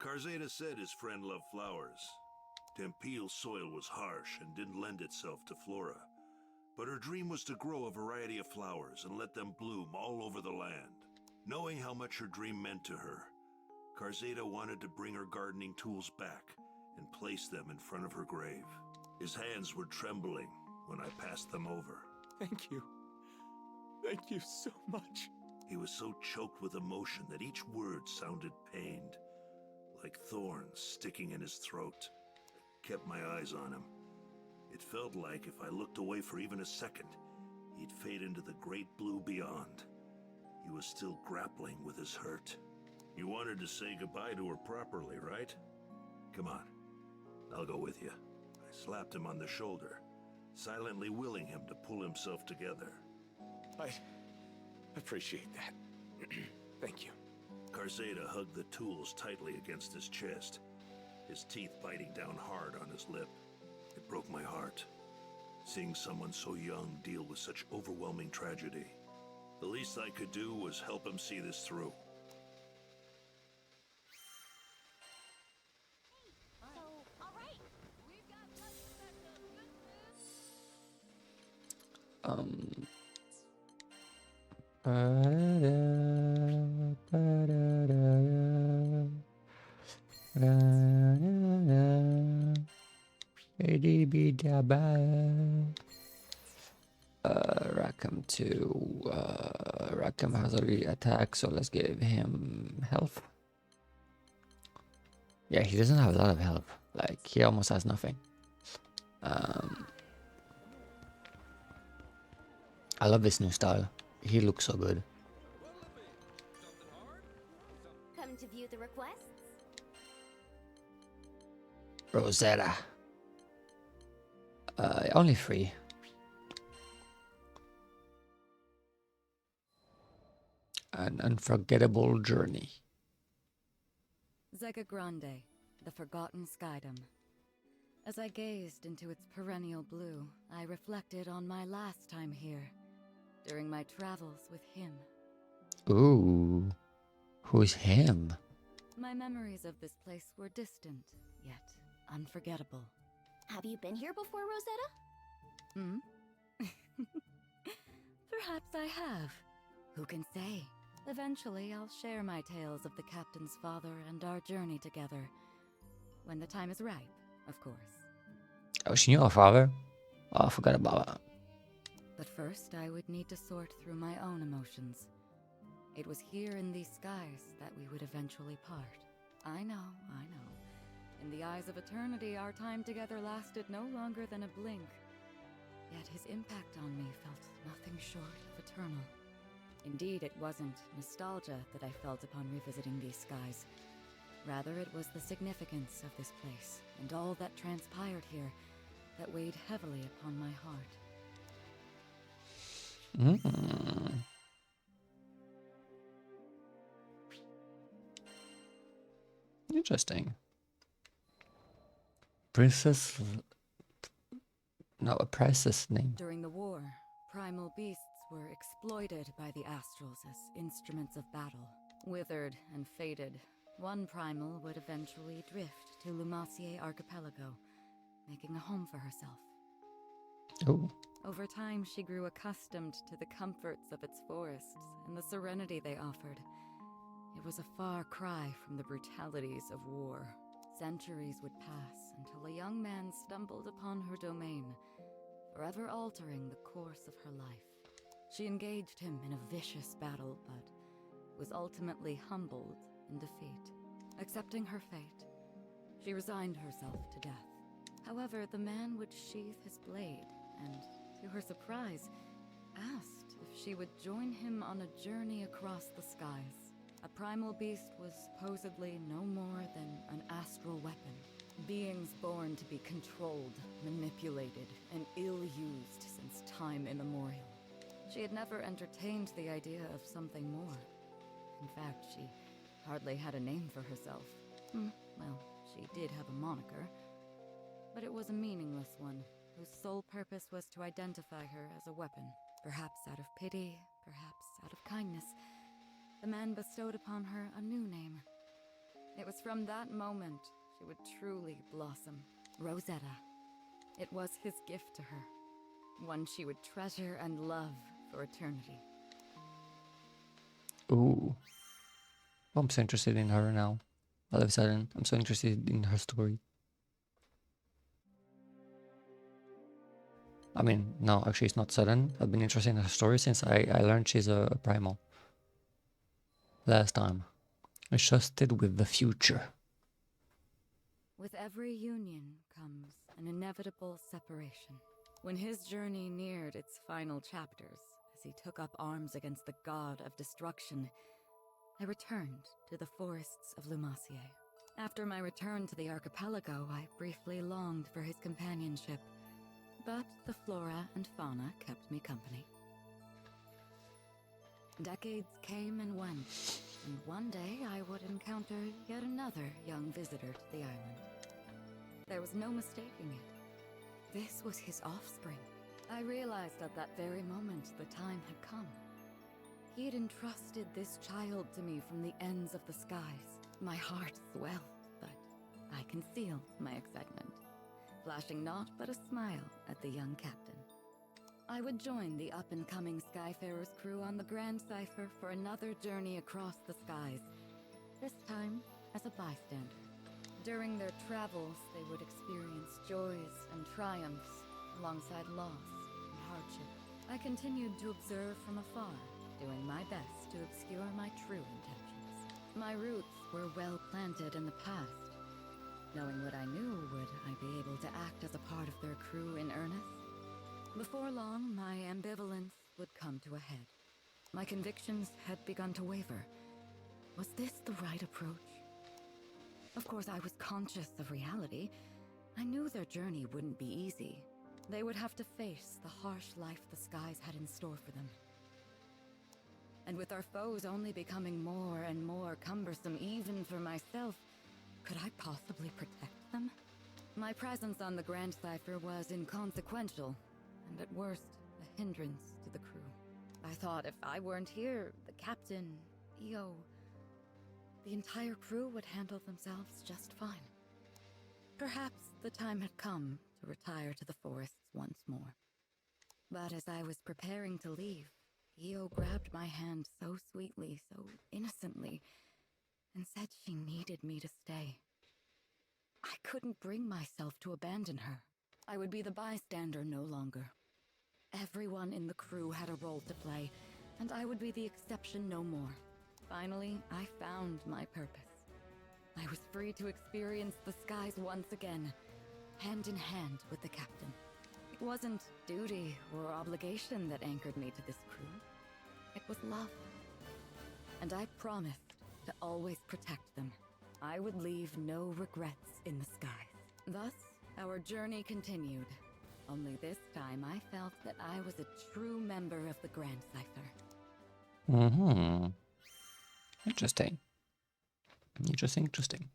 Speaker 5: Carzada said his friend loved flowers. Tempeal's soil was harsh and didn't lend itself to flora. But her dream was to grow a variety of flowers and let them bloom all over the land. Knowing how much her dream meant to her, Carzada wanted to bring her gardening tools back and place them in front of her grave. His hands were trembling when I passed them over.
Speaker 13: Thank you. Thank you so much.
Speaker 5: He was so choked with emotion that each word sounded pained, like thorns sticking in his throat. I kept my eyes on him. It felt like if I looked away for even a second, he'd fade into the great blue beyond. he was still grappling with his hurt. You wanted to say goodbye to her properly, right? Come on, I'll go with you. I slapped him on the shoulder, silently willing him to pull himself together.
Speaker 13: I appreciate that. Thank you.
Speaker 5: Carzeda hugged the tools tightly against his chest, his teeth biting down hard on his lip. It broke my heart, seeing someone so young deal with such overwhelming tragedy. The least I could do was help him see this through.
Speaker 1: Rackham to Rackham has already attacked, so let's give him health. Yeah, he doesn't have a lot of health. Like, he almost has nothing. I love this new style. He looks so good.
Speaker 2: Come to view the requests?
Speaker 1: Rosetta. Only 3. An unforgettable journey.
Speaker 7: Zega Grande, the Forgotten Skydom. As I gazed into its perennial blue, I reflected on my last time here, during my travels with him.
Speaker 1: Ooh, who's him?
Speaker 7: My memories of this place were distant, yet unforgettable.
Speaker 2: Have you been here before, Rosetta?
Speaker 7: Perhaps I have. Who can say? Eventually, I'll share my tales of the captain's father and our journey together. When the time is ripe, of course.
Speaker 1: Oh, she knew her father? Oh, I forgot about that.
Speaker 7: But first, I would need to sort through my own emotions. It was here in these skies that we would eventually part. I know. In the eyes of eternity, our time together lasted no longer than a blink. Yet his impact on me felt nothing short of eternal. Indeed, it wasn't nostalgia that I felt upon revisiting these skies. Rather, it was the significance of this place and all that transpired here that weighed heavily upon my heart.
Speaker 1: Interesting. Princess... No, a princess name.
Speaker 7: During the war, primal beasts were exploited by the Astrals as instruments of battle. Withered and faded, one primal would eventually drift to Lumacier Archipelago, making a home for herself.
Speaker 1: Oh.
Speaker 7: Over time, she grew accustomed to the comforts of its forests and the serenity they offered. It was a far cry from the brutalities of war. Centuries would pass until a young man stumbled upon her domain, forever altering the course of her life. She engaged him in a vicious battle, but was ultimately humbled in defeat. Accepting her fate, she resigned herself to death. However, the man would sheathe his blade and, to her surprise, asked if she would join him on a journey across the skies. A primal beast was supposedly no more than an astral weapon. Beings born to be controlled, manipulated, and ill-used since time immemorial. She had never entertained the idea of something more. In fact, she hardly had a name for herself. Well, she did have a moniker, but it was a meaningless one, whose sole purpose was to identify her as a weapon. Perhaps out of pity, perhaps out of kindness, the man bestowed upon her a new name. It was from that moment she would truly blossom. Rosetta. It was his gift to her, one she would treasure and love for eternity.
Speaker 1: Ooh. I'm so interested in her now. All of a sudden, I'm so interested in her story. I mean, no, actually it's not sudden. I've been interested in her story since I learned she's a primal. Last time. I trusted with the future.
Speaker 7: With every union comes an inevitable separation. When his journey neared its final chapters, as he took up arms against the god of destruction, I returned to the forests of Lumacier. After my return to the archipelago, I briefly longed for his companionship, but the flora and fauna kept me company. Decades came and went, and one day I would encounter yet another young visitor to the island. There was no mistaking it. This was his offspring. I realized at that very moment the time had come. He had entrusted this child to me from the ends of the skies. My heart swelled, but I concealed my excitement, flashing naught but a smile at the young captain. I would join the up-and-coming Skyfarer's crew on the Grand Cipher for another journey across the skies, this time as a bystander. During their travels, they would experience joys and triumphs, alongside loss and hardship. I continued to observe from afar, doing my best to obscure my true intentions. My roots were well planted in the past. Knowing what I knew, would I be able to act as a part of their crew in earnest? Before long, my ambivalence would come to a head. My convictions had begun to waver. Was this the right approach? Of course, I was conscious of reality. I knew their journey wouldn't be easy. They would have to face the harsh life the skies had in store for them. And with our foes only becoming more and more cumbersome, even for myself, could I possibly protect them? My presence on the Grand Cipher was inconsequential, and at worst, a hindrance to the crew. I thought if I weren't here, the captain, EO, the entire crew would handle themselves just fine. Perhaps the time had come to retire to the forests once more. But as I was preparing to leave, EO grabbed my hand so sweetly, so innocently, and said she needed me to stay. I couldn't bring myself to abandon her. I would be the bystander no longer. Everyone in the crew had a role to play, and I would be the exception no more. Finally, I found my purpose. I was free to experience the skies once again, hand in hand with the captain. It wasn't duty or obligation that anchored me to this crew. It was love. And I promised to always protect them. I would leave no regrets in the skies. Thus, our journey continued. Only this time I felt that I was a true member of the Grand Cipher.
Speaker 1: Mm-hmm. Interesting. Interesting.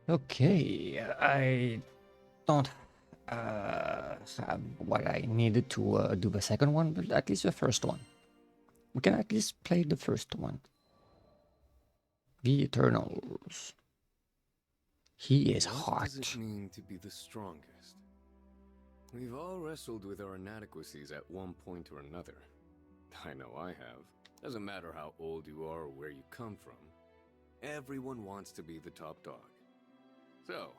Speaker 1: Okay, I don't have what I needed to do the second one, but at least the first one. We can at least play the first one. The Eternals. He is hot.
Speaker 14: What does it mean to be the strongest? We've all wrestled with our inadequacies at one point or another. I know I have. Doesn't matter how old you are or where you come from. Everyone wants to be the top dog. So,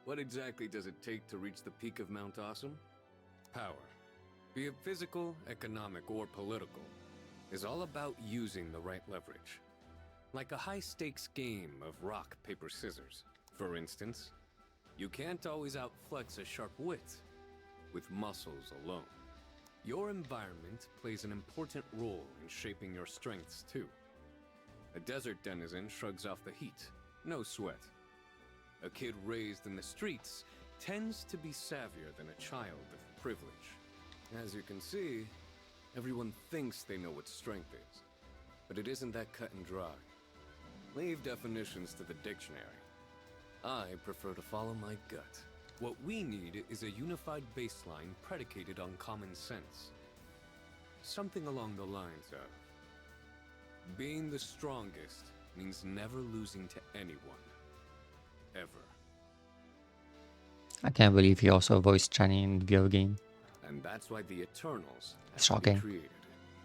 Speaker 14: what exactly does it take to reach the peak of Mount Awesome? Power, be it physical, economic, or political, is all about using the right leverage. Like a high-stakes game of rock, paper, scissors. For instance, you can't always outflex a sharp wit with muscles alone. Your environment plays an important role in shaping your strengths too. A desert denizen shrugs off the heat, no sweat. A kid raised in the streets tends to be savvier than a child of privilege. As you can see, everyone thinks they know what strength is, but it isn't that cut and dry. Leave definitions to the dictionary. I prefer to follow my gut. What we need is a unified baseline predicated on common sense. Something along the lines of, being the strongest means never losing to anyone. Ever.
Speaker 1: I can't believe he also voiced Chani in the video game.
Speaker 14: And that's why the Eternals have
Speaker 1: Shocking.
Speaker 14: been created.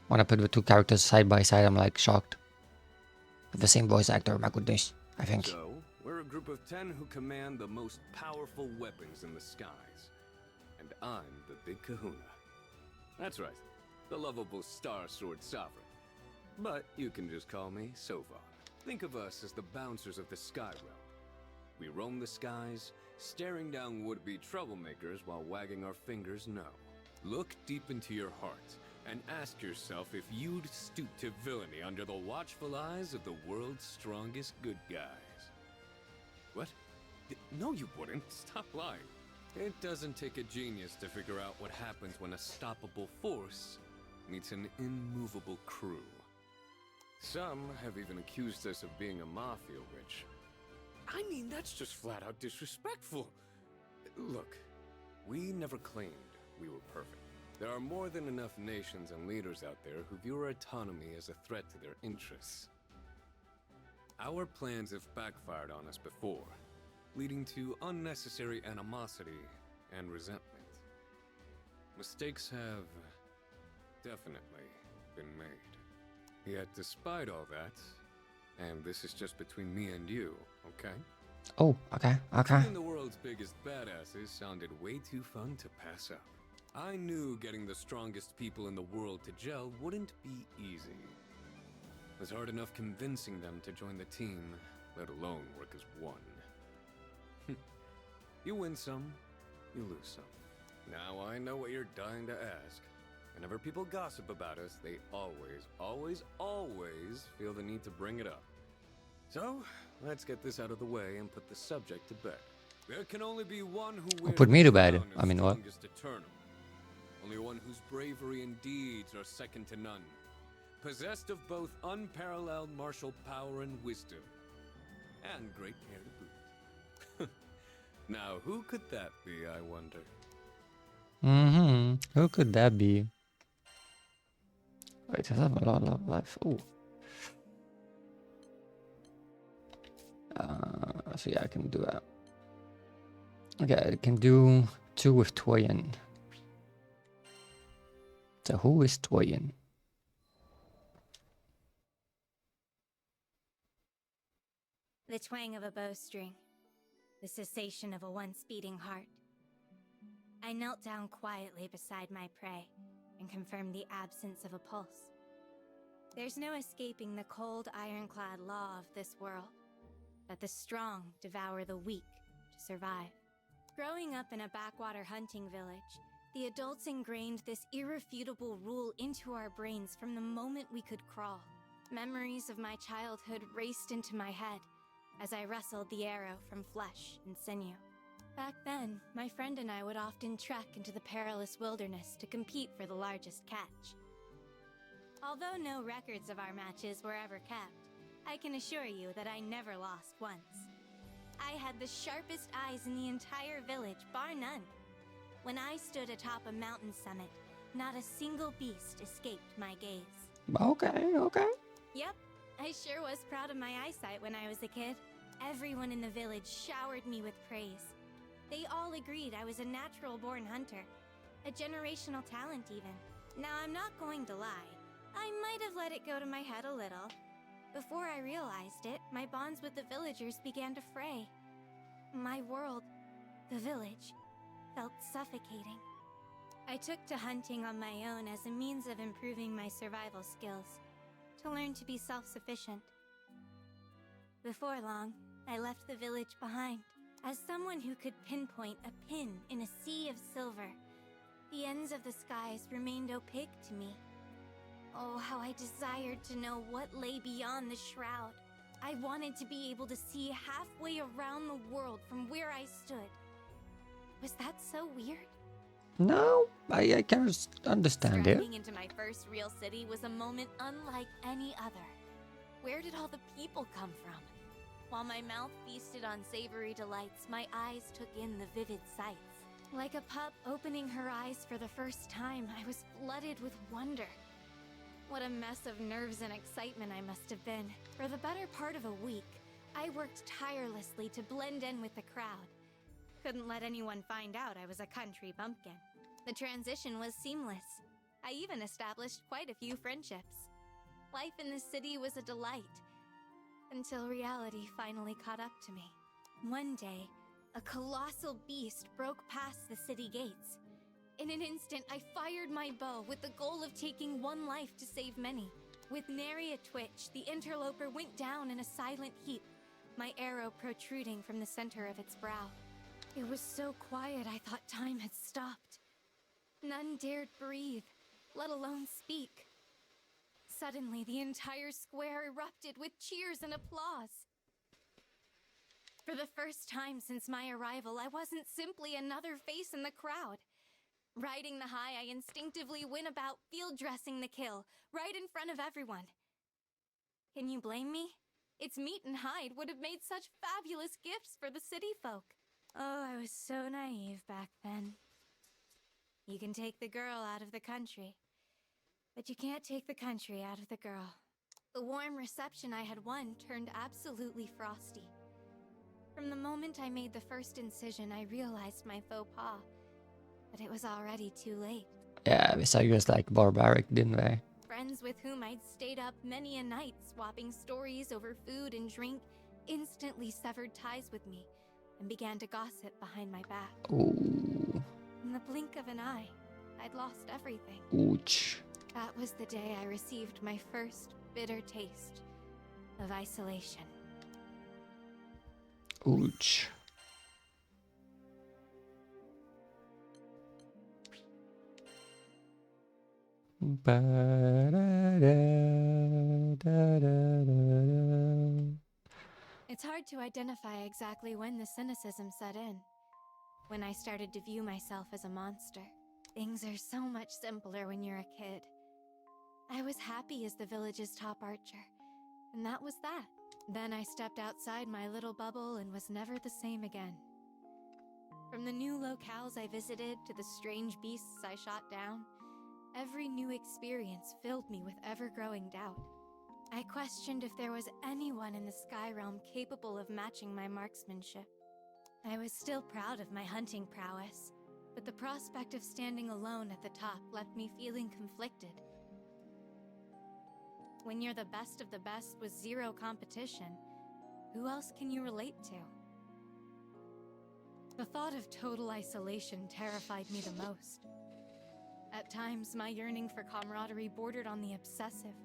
Speaker 1: When I put the two characters side by side, I'm like shocked. With the same voice actor, my goodness, I think.
Speaker 14: So, we're a group of 10 who command the most powerful weapons in the skies. And I'm the Big Kahuna. That's right, the lovable Star Sword Sovereign. But you can just call me Sova. Think of us as the bouncers of the Sky Realm. We roam the skies, staring down would-be troublemakers while wagging our fingers no. Look deep into your heart and ask yourself if you'd stoop to villainy under the watchful eyes of the world's strongest good guys. What? No, you wouldn't. Stop lying. It doesn't take a genius to figure out what happens when a stoppable force meets an immovable crew. Some have even accused us of being a mafia witch. I mean, that's just flat out disrespectful. Look, we never claimed we were perfect. There are more than enough nations and leaders out there who view our autonomy as a threat to their interests. Our plans have backfired on us before, leading to unnecessary animosity and resentment. Mistakes have definitely been made. Yet despite all that, and this is just between me and you, okay?
Speaker 1: Oh, okay.
Speaker 14: Being the world's biggest badasses sounded way too fun to pass up. I knew getting the strongest people in the world to gel wouldn't be easy. It was hard enough convincing them to join the team, let alone work as one. You win some, you lose some. Now I know what you're dying to ask. Whenever people gossip about us, they always feel the need to bring it up. So, let's get this out of the way and put the subject to bed. There can only be one who wears
Speaker 1: Put me to bed.
Speaker 14: the crown
Speaker 1: I
Speaker 14: of
Speaker 1: mean, what?
Speaker 14: strongest eternal. Only one whose bravery and deeds are second to none. Possessed of both unparalleled martial power and wisdom. And great hair to boot. Now, who could that be, I wonder?
Speaker 1: Who could that be? Wait, I have a lot of life. Ooh. So yeah, I can do that. Okay, I can do 2 with Toyin. So who is Toyin?
Speaker 2: The twang of a bowstring. The cessation of a once beating heart. I knelt down quietly beside my prey and confirmed the absence of a pulse. There's no escaping the cold, ironclad law of this world, that the strong devour the weak to survive. Growing up in a backwater hunting village, the adults ingrained this irrefutable rule into our brains from the moment we could crawl. Memories of my childhood raced into my head as I wrestled the arrow from flesh and sinew. Back then, my friend and I would often trek into the perilous wilderness to compete for the largest catch. Although no records of our matches were ever kept, I can assure you that I never lost once. I had the sharpest eyes in the entire village, bar none. When I stood atop a mountain summit, not a single beast escaped my gaze.
Speaker 1: Okay.
Speaker 2: Yep, I sure was proud of my eyesight when I was a kid. Everyone in the village showered me with praise. They all agreed I was a natural-born hunter, a generational talent even. Now, I'm not going to lie. I might have let it go to my head a little. Before I realized it, my bonds with the villagers began to fray. My world, the village, felt suffocating. I took to hunting on my own as a means of improving my survival skills, to learn to be self-sufficient. Before long, I left the village behind. As someone who could pinpoint a pin in a sea of silver, the ends of the skies remained opaque to me. Oh, how I desired to know what lay beyond the shroud. I wanted to be able to see halfway around the world from where I stood. Was that so weird?
Speaker 1: No, I can understand it.
Speaker 2: Striding into my first real city was a moment unlike any other. Where did all the people come from? While my mouth feasted on savory delights, my eyes took in the vivid sights. Like a pup opening her eyes for the first time, I was flooded with wonder. What a mess of nerves and excitement I must have been. For the better part of a week, I worked tirelessly to blend in with the crowd. Couldn't let anyone find out I was a country bumpkin. The transition was seamless. I even established quite a few friendships. Life in the city was a delight, until reality finally caught up to me. One day, a colossal beast broke past the city gates. In an instant, I fired my bow with the goal of taking one life to save many.
Speaker 15: With nary a twitch, the interloper went down in a silent heap, my arrow protruding from the center of its brow. It was so quiet I thought time had stopped. None dared breathe, let alone speak. Suddenly, the entire square erupted with cheers and applause. For the first time since my arrival, I wasn't simply another face in the crowd. Riding the high, I instinctively went about field dressing the kill, right in front of everyone. Can you blame me? Its meat and hide would have made such fabulous gifts for the city folk. Oh, I was so naive back then. You can take the girl out of the country, but you can't take the country out of the girl. The warm reception I had won turned absolutely frosty. From the moment I made the first incision, I realized my faux pas, but it was already too late.
Speaker 1: Yeah, we saw you as like barbaric, didn't we?
Speaker 15: Friends with whom I'd stayed up many a night swapping stories over food and drink instantly severed ties with me and began to gossip behind my back.
Speaker 1: Ooh.
Speaker 15: In the blink of an eye, I'd lost everything.
Speaker 1: Ouch.
Speaker 15: That was the day I received my first bitter taste of isolation.
Speaker 1: Ouch.
Speaker 15: It's hard to identify exactly when the cynicism set in. When I started to view myself as a monster. Things are so much simpler when you're a kid. I was happy as the village's top archer, and that was that. Then I stepped outside my little bubble and was never the same again. From the new locales I visited to the strange beasts I shot down, every new experience filled me with ever-growing doubt. I questioned if there was anyone in the Sky Realm capable of matching my marksmanship. I was still proud of my hunting prowess, but the prospect of standing alone at the top left me feeling conflicted. When you're the best of the best with zero competition, who else can you relate to? The thought of total isolation terrified me the most. At times, my yearning for camaraderie bordered on the obsessive.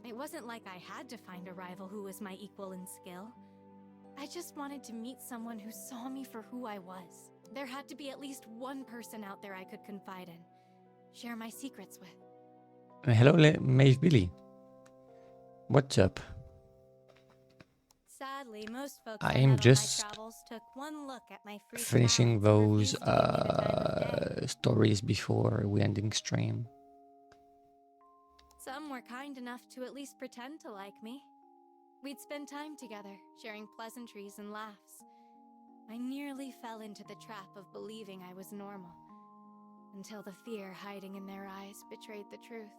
Speaker 15: It wasn't like I had to find a rival who was my equal in skill. I just wanted to meet someone who saw me for who I was. There had to be at least one person out there I could confide in, share my secrets with.
Speaker 1: Hello, Maeve Billy. What's up?
Speaker 15: Sadly, most folks
Speaker 1: I
Speaker 15: I
Speaker 1: am
Speaker 15: met
Speaker 1: just
Speaker 15: on my travels took one look at my free
Speaker 1: finishing
Speaker 15: crowds and
Speaker 1: those
Speaker 15: refused to give me the time of day.
Speaker 1: stories before we ending stream.
Speaker 15: Some were kind enough to at least pretend to like me. We'd spend time together, sharing pleasantries and laughs. I nearly fell into the trap of believing I was normal, until the fear hiding in their eyes betrayed the truth.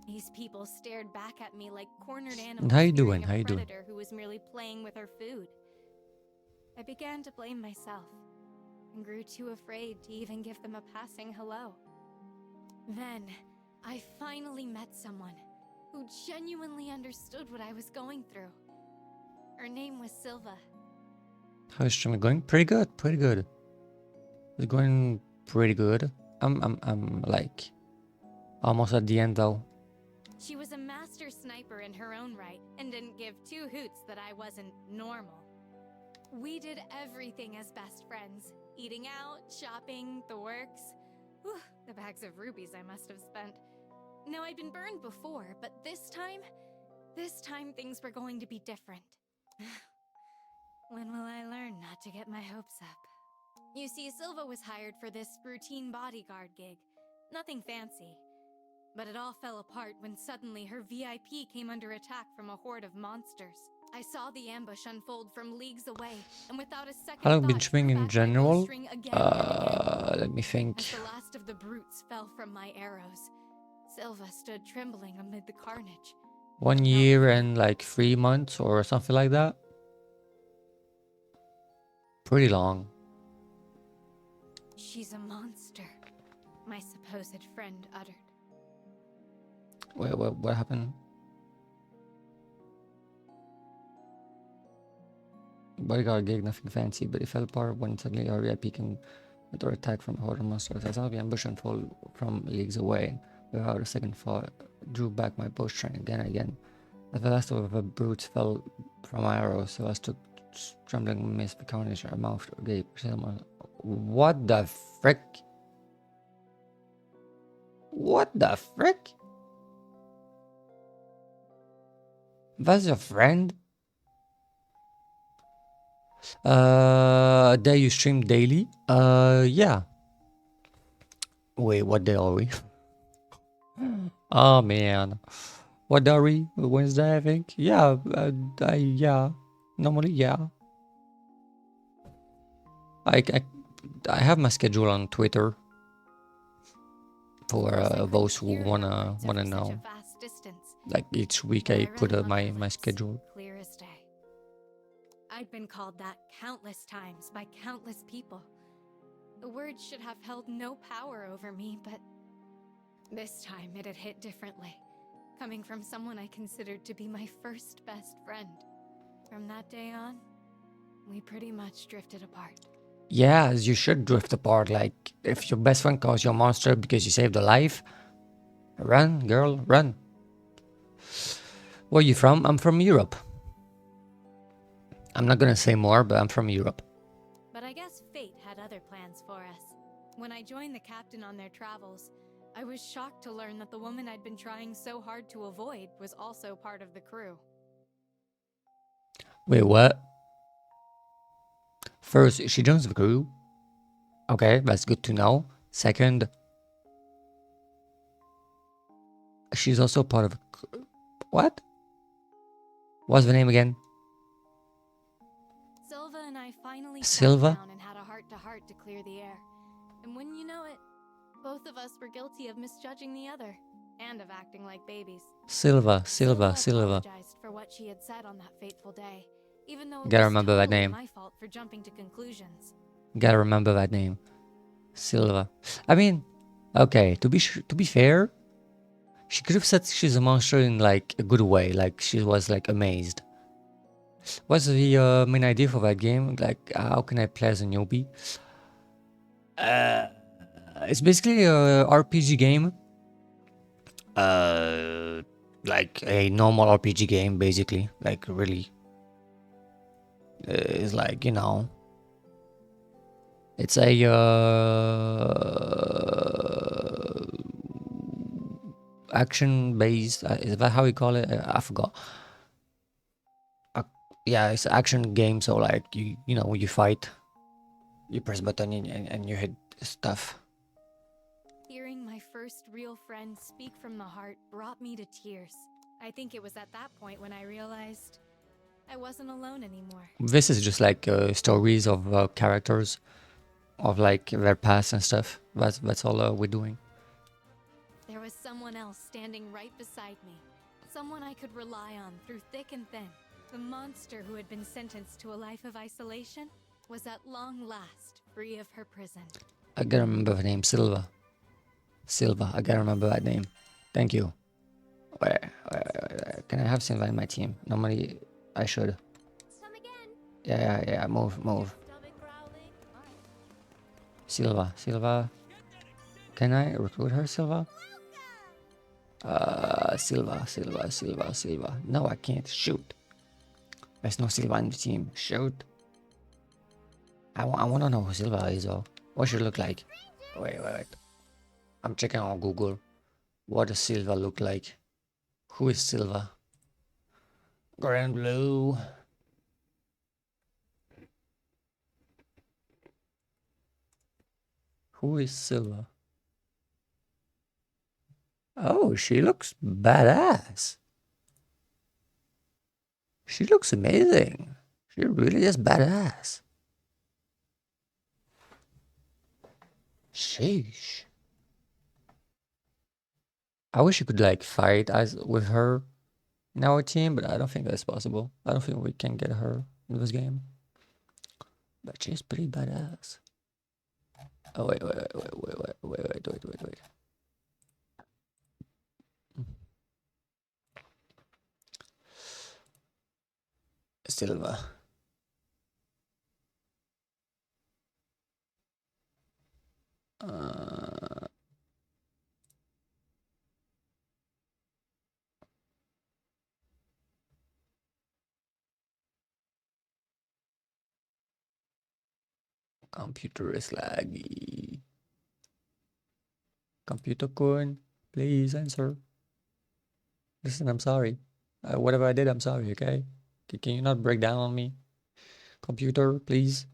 Speaker 15: These people stared back at me like cornered animals
Speaker 1: How you
Speaker 15: fearing
Speaker 1: doing? How
Speaker 15: a
Speaker 1: you doing?
Speaker 15: predator who was merely playing with her food. I began to blame myself, and grew too afraid to even give them a passing hello. Then, I finally met someone who genuinely understood what I was going through. Her name was Silva.
Speaker 1: How's stream going? Pretty good, pretty good. It's going pretty good. I'm like almost at the end though.
Speaker 15: She was a master sniper in her own right, and didn't give two hoots that I wasn't normal. We did everything as best friends. Eating out, shopping, the works. Whew, the bags of rubies I must have spent. Now, I'd been burned before, but this time things were going to be different. When will I learn not to get my hopes up? You see, Silva was hired for this routine bodyguard gig. Nothing fancy. But it all fell apart when suddenly her VIP came under attack from a horde of monsters. I saw the ambush unfold from leagues away, and without a second
Speaker 1: How long been
Speaker 15: thought,
Speaker 1: streaming
Speaker 15: drew
Speaker 1: in
Speaker 15: back my
Speaker 1: general?
Speaker 15: bowstring again and again.
Speaker 1: Let me think.
Speaker 15: As the last of the brutes fell from my arrows, Silva stood trembling amid the carnage.
Speaker 1: 1 year and like 3 months or something like that. Pretty long.
Speaker 15: She's a monster, my supposed friend uttered.
Speaker 1: Wait, what happened? Bodyguard gig, nothing fancy, but it fell apart when suddenly our VIP came with our attack from a horde of monsters. I saw the ambush unfold from leagues away without a second thought. drew back my bow string again and again. As the last of the brutes fell from my arrow, so as to trembling mist the carnage, her mouth agape. What the frick? What the frick? That's your friend? Day you stream daily? Yeah. Wait, what day are we? Oh man. What day are we? Wednesday, I think? Yeah, yeah. Normally, yeah. I have my schedule on Twitter for those who wanna know. Like each week I put my schedule.
Speaker 15: Clear as day. I'd been called that countless times by countless people. The words should have held no power over me, but this time it had hit differently, coming from someone I considered to be my first best friend. From that day on, we pretty much drifted apart.
Speaker 1: Yeah, as you should drift apart. Like, if your best friend calls you a monster because you saved a life, run, girl, run. Where are you from? I'm from Europe. I'm not gonna say more, but I'm from Europe.
Speaker 15: But I guess fate had other plans for us. When I joined the captain on their travels, I was shocked to learn that the woman I'd been trying so hard to avoid was also part of the crew.
Speaker 1: Wait, what? First, she joins the crew. Okay, that's good to know. Second, she's also part of... What? What's the name again?
Speaker 15: Silva and I finally
Speaker 1: Silva?
Speaker 15: sat down and had a heart-to-heart to clear the air. And when you know it, both of us were guilty of misjudging the other and of acting like babies.
Speaker 1: Silva.
Speaker 15: Apologized for what she had said on that fateful day, even though it
Speaker 1: Gotta
Speaker 15: was
Speaker 1: remember that
Speaker 15: totally
Speaker 1: name.
Speaker 15: my fault for jumping to conclusions.
Speaker 1: Gotta remember that name. Silva. I mean, okay, to be fair, she could have said she's a monster in like a good way, like she was like amazed. What's the main idea for that game? Like, how can I play as a newbie? It's basically a RPG game. Like a normal RPG game, basically. Like, really. It's like, you know. It's a action-based. Is that how you call it? I forgot. Yeah, it's an action game. So like you know, you fight, you press button and you hit stuff.
Speaker 15: Hearing my first real friend speak from the heart brought me to tears. I think it was at that point when I realized I wasn't alone anymore.
Speaker 1: This is just like stories of characters, of like their past and stuff. That's all we're doing.
Speaker 15: There was someone else standing right beside me. Someone I could rely on through thick and thin. The monster who had been sentenced to a life of isolation was at long last free of her prison.
Speaker 1: I gotta remember the name. Silva. I gotta remember that name. Thank you. Wait. Can I have Silva in my team? Normally I should. Yeah. Move. Silva. Can I recruit her, Silva? Silva. No, I can't. Shoot. There's no Silva in the team. Shoot. I want to know who Silva is, though. What should it look like? Wait. I'm checking on Google. What does Silva look like? Who is Silva? GRANBLUE. Who is Silva? Oh, she looks badass. She looks amazing. She really is badass. Sheesh. I wish you could like fight as with her in our team, but I don't think that's possible. I don't think we can get her in this game. But she's pretty badass. Oh wait. Silva. Computer is laggy. Computer-kun, please answer. Listen, I'm sorry. Whatever I did, I'm sorry, okay? Can you not break down on me? Computer, please.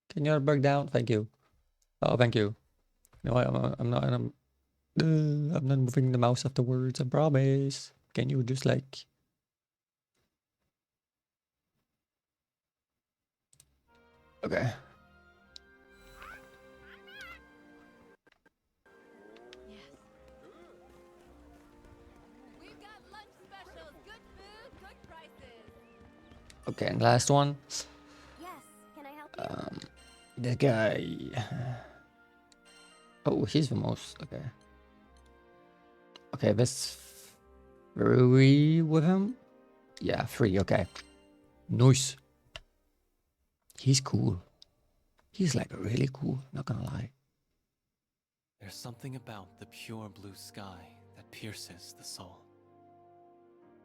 Speaker 1: Can you not break down? Thank you. Oh, thank you. No, I'm not moving the mouse afterwards, I promise. Can you just like... Okay. Okay, and last one.
Speaker 2: Yes, can I help you?
Speaker 1: The guy. Oh, he's the most. Okay. Okay, this 3 with him. Yeah, 3. Okay. Nice. He's cool. He's like really cool. Not gonna lie.
Speaker 6: There's something about the pure blue sky that pierces the soul.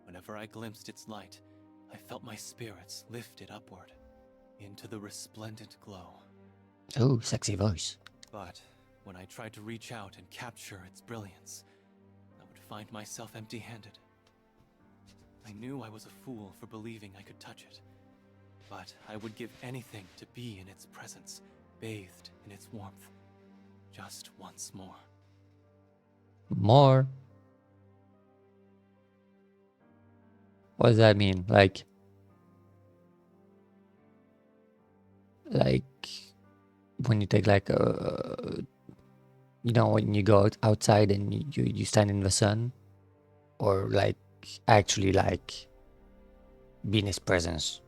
Speaker 6: Whenever I glimpsed its light, I felt my spirits lifted upward into the resplendent glow.
Speaker 1: Oh, sexy voice.
Speaker 6: But when I tried to reach out and capture its brilliance, I would find myself empty-handed. I knew I was a fool for believing I could touch it, but I would give anything to be in its presence, bathed in its warmth, just once more.
Speaker 1: More? What does that mean? Like when you take like a, you know, when you go outside and you stand in the sun, or like actually like be in his presence.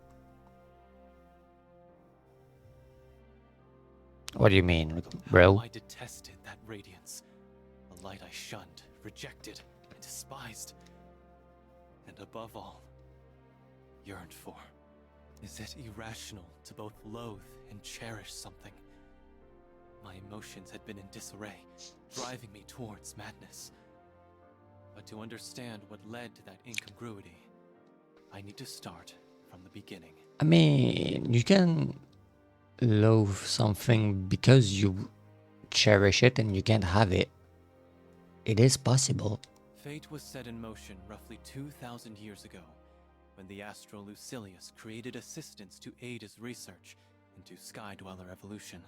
Speaker 1: What do you mean, bro?
Speaker 6: How I detested that radiance, a light I shunned, rejected, and despised, and above all, yearned for. Is it irrational to both loathe and cherish something? My emotions had been in disarray, driving me towards madness. But to understand what led to that incongruity, I need to start from the beginning.
Speaker 1: I mean, you can loathe something because you cherish it and you can't have it. It is possible.
Speaker 6: Fate was set in motion roughly 2,000 years ago, when the astro Lucilius created assistants to aid his research into Sky Dweller evolution.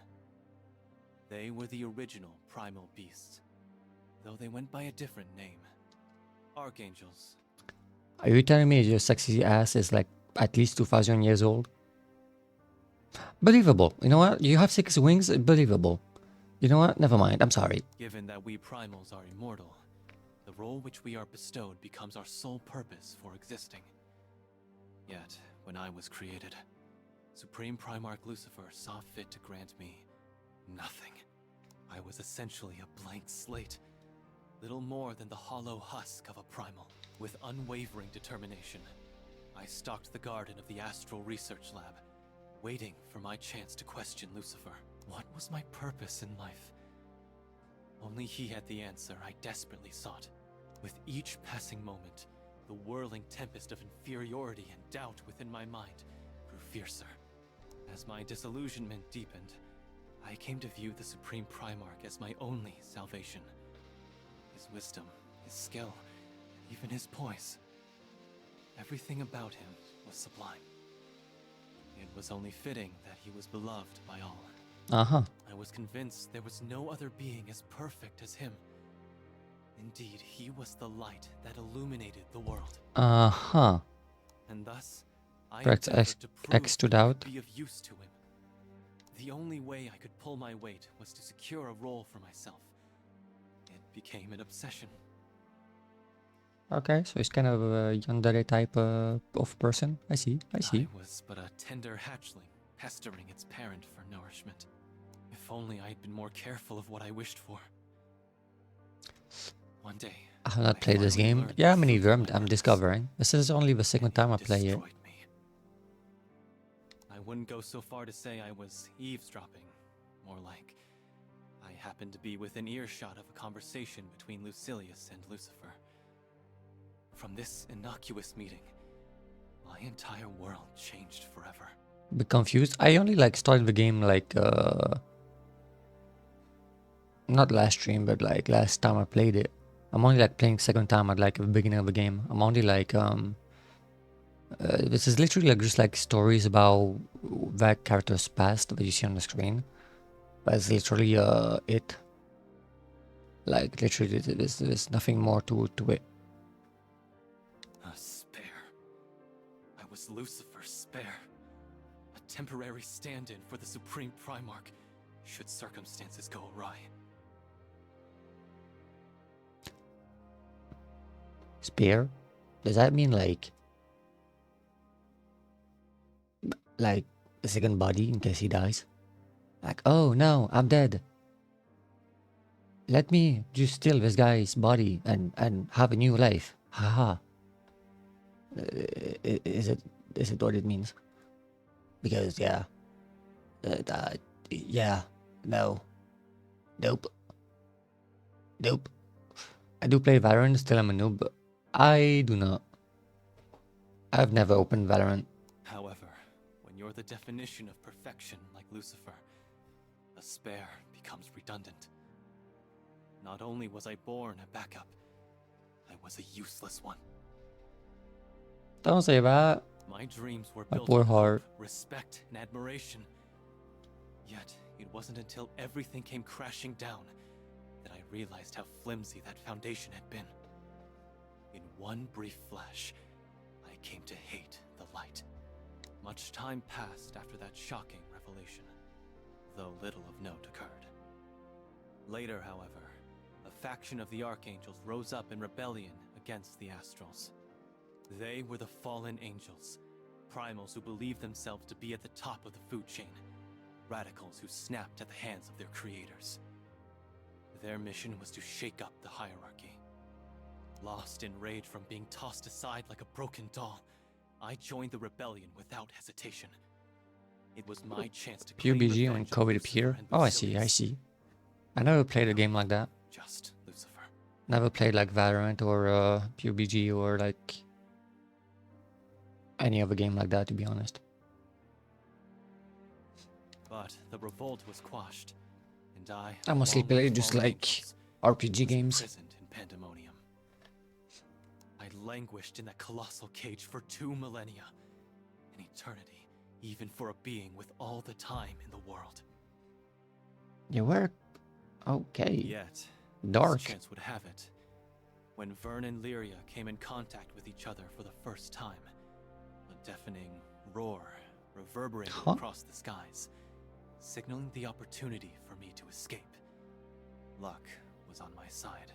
Speaker 6: They were the original primal beasts, though they went by a different name. Archangels.
Speaker 1: Are you telling me your sexy ass is like at least 2,000 years old? Believable. You know what? You have 6 wings. Believable. You know what? Never mind. I'm sorry.
Speaker 6: Given that we primals are immortal, the role which we are bestowed becomes our sole purpose for existing. Yet, when I was created, Supreme Primarch Lucifer saw fit to grant me nothing. I was essentially a blank slate, little more than the hollow husk of a primal. With unwavering determination, I stalked the garden of the Astral Research Lab, waiting for my chance to question Lucifer. What was my purpose in life? Only he had the answer I desperately sought. With each passing moment, the whirling tempest of inferiority and doubt within my mind grew fiercer. As my disillusionment deepened, I came to view the Supreme Primarch as my only salvation. His wisdom, his skill, even his poise. Everything about him was sublime. It was only fitting that he was beloved by all.
Speaker 1: Uh-huh.
Speaker 6: I was convinced there was no other being as perfect as him. Indeed, he was the light that illuminated the world.
Speaker 1: Uh-huh.
Speaker 6: And thus, I
Speaker 1: Press
Speaker 6: endeavored to prove
Speaker 1: X stood
Speaker 6: that I
Speaker 1: out.
Speaker 6: could be of use to him. The only way I could pull my weight was to secure a role for myself. It became an obsession.
Speaker 1: Okay, so he's kind of a yandere type of person. I see. I see.
Speaker 6: I was but a tender hatchling, pestering its parent for nourishment. If only I had been more careful of what I wished for. One day,
Speaker 1: I have not played this game. Yeah, me neither. I'm discovering. This is only the second time I play it.
Speaker 6: I wouldn't go so far to say I was eavesdropping. More like, I happened to be within earshot of a conversation between Lucilius and Lucifer. From this innocuous meeting, my entire world changed forever.
Speaker 1: bit confused. I only like started the game like not last stream, but like last time I played it. I'm only like playing second time at like the beginning of the game. I'm only like this is literally like just like stories about that character's past that you see on the screen. But it's literally it. Like literally there's nothing more to it.
Speaker 6: A spare. I was Lucifer's spare. A temporary stand-in for the Supreme Primarch, should circumstances go awry.
Speaker 1: Spare? Does that mean like a second body in case he dies? Like, oh no, I'm dead. Let me just steal this guy's body and have a new life. Haha. Is it what it means? Because yeah, yeah, no, nope. I do play Valorant. Still, I'm a noob. But I do not. I've never opened Valorant.
Speaker 6: However, when you're the definition of perfection like Lucifer, a spare becomes redundant. Not only was I born a backup, I was a useless one.
Speaker 1: Don't say that.
Speaker 6: My dreams were
Speaker 1: My
Speaker 6: built
Speaker 1: poor
Speaker 6: on
Speaker 1: heart.
Speaker 6: hope, respect, and admiration. Yet, it wasn't until everything came crashing down that I realized how flimsy that foundation had been. In one brief flash, I came to hate the light. Much time passed after that shocking revelation, though little of note occurred. Later, however, a faction of the Archangels rose up in rebellion against the Astrals. They were the fallen angels, primals who believed themselves to be at the top of the food chain, radicals who snapped at the hands of their creators. Their mission was to shake up the hierarchy. Lost in rage from being tossed aside like a broken doll, I joined the rebellion without hesitation. It was my chance to claim
Speaker 1: PUBG when
Speaker 6: revenge on
Speaker 1: COVID
Speaker 6: Lucifer
Speaker 1: appeared.
Speaker 6: and
Speaker 1: Oh, I see.
Speaker 6: Lucilius.
Speaker 1: I never played a game like that.
Speaker 6: Just Lucifer.
Speaker 1: Never played like Valorant or PUBG or like any other game like that, to be honest.
Speaker 6: But the revolt was quashed, and
Speaker 1: I mostly
Speaker 6: along with
Speaker 1: play just
Speaker 6: fallen
Speaker 1: like
Speaker 6: angels,
Speaker 1: RPG
Speaker 6: was
Speaker 1: games.
Speaker 6: imprisoned in pandemonium. I languished in that colossal cage for 2 millennia, an eternity, even for a being with all the time in the world.
Speaker 1: You were okay.
Speaker 6: Yet,
Speaker 1: Dark.
Speaker 6: as chance would have it, when Vern and Lyria came in contact with each other for the first time, a deafening roar reverberated across the skies, signaling the opportunity for me to escape. Luck was on my side.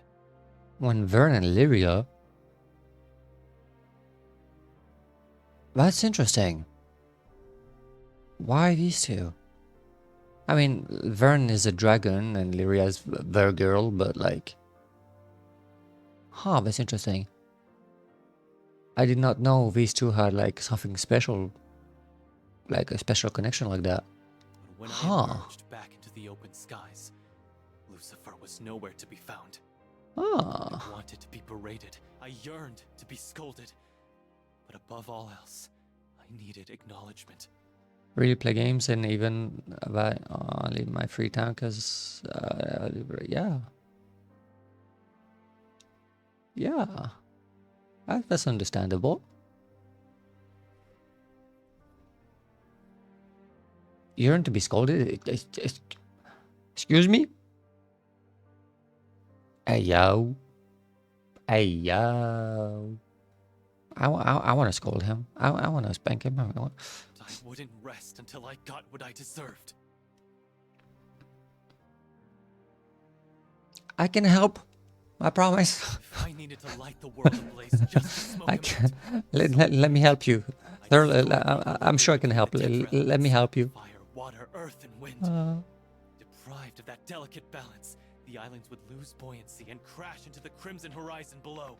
Speaker 1: When Vern and Lyria. That's interesting. Why these two? I mean, Vern is a dragon and Lyria is their girl, but like... Huh, that's interesting. I did not know these two had like something special. Like a special connection like that.
Speaker 6: But when I emerged back into the open skies, Lucifer was nowhere to be found. I wanted to be berated. I yearned to be scolded. But above all else, I needed acknowledgement.
Speaker 1: Really play games and even leave my free time because yeah. That's understandable. You yearn to be scolded? Excuse me? Hey yo. I want to scold him. I want to spank him.
Speaker 6: I wouldn't rest until I got what I deserved.
Speaker 1: I can help. I promise.
Speaker 6: If I needed to light the world ablaze just to smoke
Speaker 1: I can. Let me help you. I'm sure I can help. Let me help you.
Speaker 6: Fire, water, earth, and wind. Deprived of that delicate balance, the islands would lose buoyancy and crash into the crimson horizon below.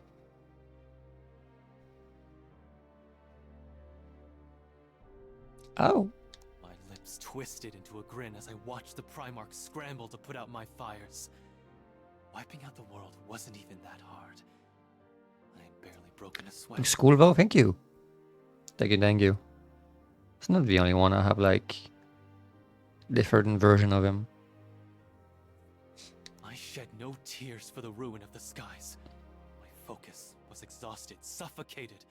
Speaker 1: Oh.
Speaker 6: My lips twisted into a grin as I watched the Primarch scramble to put out my fires. Wiping out the world wasn't even that hard. I had barely broken a sweat.
Speaker 1: School though, thank you. Thank you. It's not the only one. I have like different version of him.
Speaker 16: I shed no tears for the ruin of the skies. My focus was exhausted, suffocated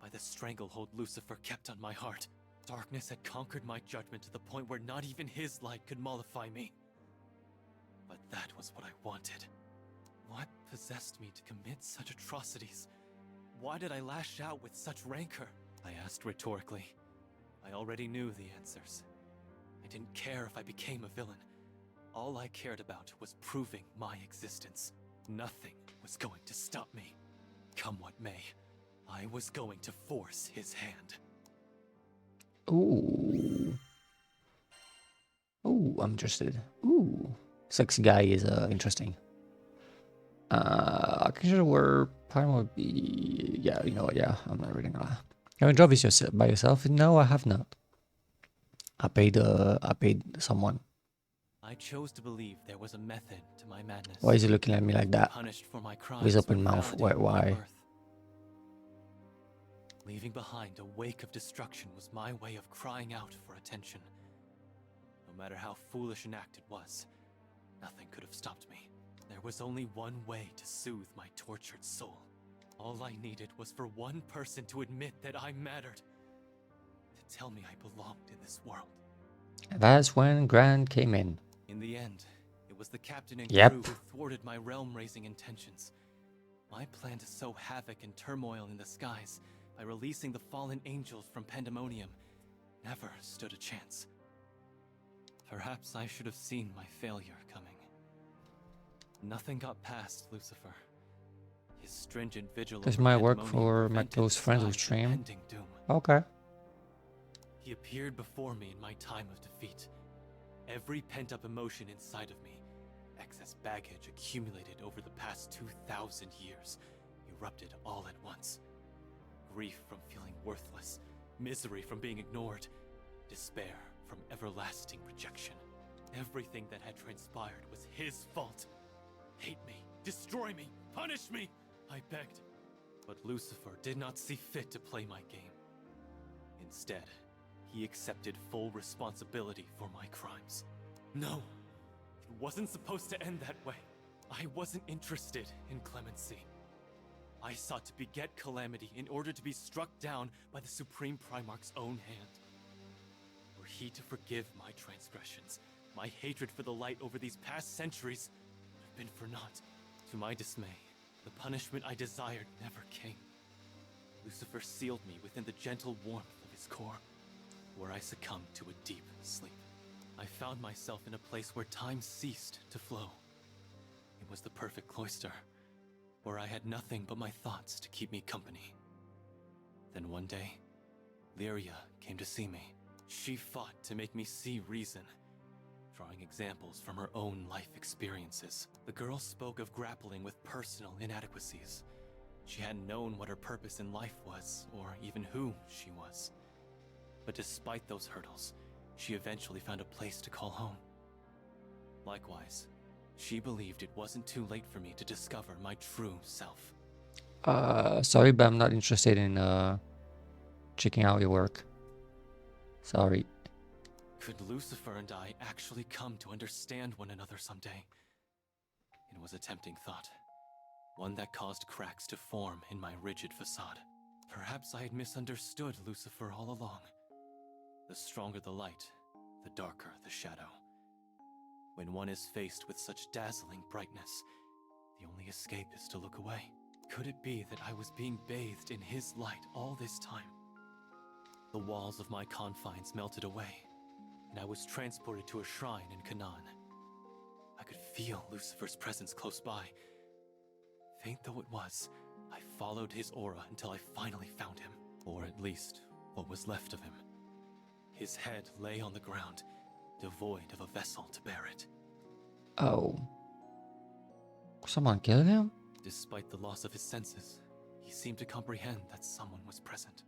Speaker 16: by the stranglehold Lucifer kept on my heart. Darkness had conquered my judgment to the point where not even his light could mollify me. But that was what I wanted. What possessed me to commit such atrocities? Why did I lash out with such rancor? I asked rhetorically. I already knew the answers. I didn't care if I became a villain. All I cared about was proving my existence. Nothing was going to stop me. Come what may, I was going to force his hand.
Speaker 1: Ooh. Ooh, I'm interested. Ooh. Sexy guy is interesting. I can show where Prime would be. Yeah, you know what? Yeah, I'm not reading that. You enjoy this by yourself? No, I have not. I paid someone.
Speaker 16: I chose to believe there was a method to my madness.
Speaker 1: Why is he looking at me like that?
Speaker 16: Punished for my crimes.
Speaker 1: With open mouth. Why?
Speaker 16: Leaving behind a wake of destruction was my way of crying out for attention. No matter how foolish an act it was, nothing could have stopped me. There was only one way to soothe my tortured soul. All I needed was for one person to admit that I mattered. To tell me I belonged in this world.
Speaker 1: That's when Gran came in.
Speaker 16: In the end, it was the captain and
Speaker 1: Yep.
Speaker 16: crew who thwarted my realm-raising intentions. My plan to sow havoc and turmoil in the skies by releasing the fallen angels from Pandemonium never stood a chance. Perhaps I should have seen my failure coming. Nothing got past Lucifer. His stringent vigil
Speaker 1: This
Speaker 16: over
Speaker 1: might work
Speaker 16: Pandemonium
Speaker 1: for my
Speaker 16: prevented
Speaker 1: close
Speaker 16: the
Speaker 1: friends who
Speaker 16: skies
Speaker 1: stream.
Speaker 16: impending doom.
Speaker 1: Okay.
Speaker 16: He appeared before me in my time of defeat. Every pent-up emotion inside of me, excess baggage accumulated over the past 2,000 years, erupted all at once. Grief from feeling worthless, misery from being ignored, despair from everlasting rejection. Everything that had transpired was his fault. Hate me, destroy me, punish me, I begged. But Lucifer did not see fit to play my game. Instead, he accepted full responsibility for my crimes. No, it wasn't supposed to end that way. I wasn't interested in clemency. I sought to beget calamity in order to be struck down by the Supreme Primarch's own hand. Were he to forgive my transgressions, my hatred for the light over these past centuries would have been for naught. To my dismay, the punishment I desired never came. Lucifer sealed me within the gentle warmth of his core, where I succumbed to a deep sleep. I found myself in a place where time ceased to flow. It was the perfect cloister, where I had nothing but my thoughts to keep me company. Then one day, Lyria came to see me. She fought to make me see reason, drawing examples from her own life experiences. The girl spoke of grappling with personal inadequacies. She hadn't known what her purpose in life was, or even who she was. But despite those hurdles, she eventually found a place to call home. Likewise, she believed it wasn't too late for me to discover my true self.
Speaker 1: Sorry, but I'm not interested in checking out your work. Sorry.
Speaker 16: Could Lucifer and I actually come to understand one another someday? It was a tempting thought, one that caused cracks to form in my rigid facade. Perhaps I had misunderstood Lucifer all along. The stronger the light, the darker the shadow. When one is faced with such dazzling brightness, the only escape is to look away. Could it be that I was being bathed in his light all this time? The walls of my confines melted away, and I was transported to a shrine in Canaan. I could feel Lucifer's presence close by. Faint though it was, I followed his aura until I finally found him, or at least what was left of him. His head lay on the ground, devoid of a vessel to bear it.
Speaker 1: Oh. Someone killed him?
Speaker 16: Despite the loss of his senses, he seemed to comprehend that someone was present.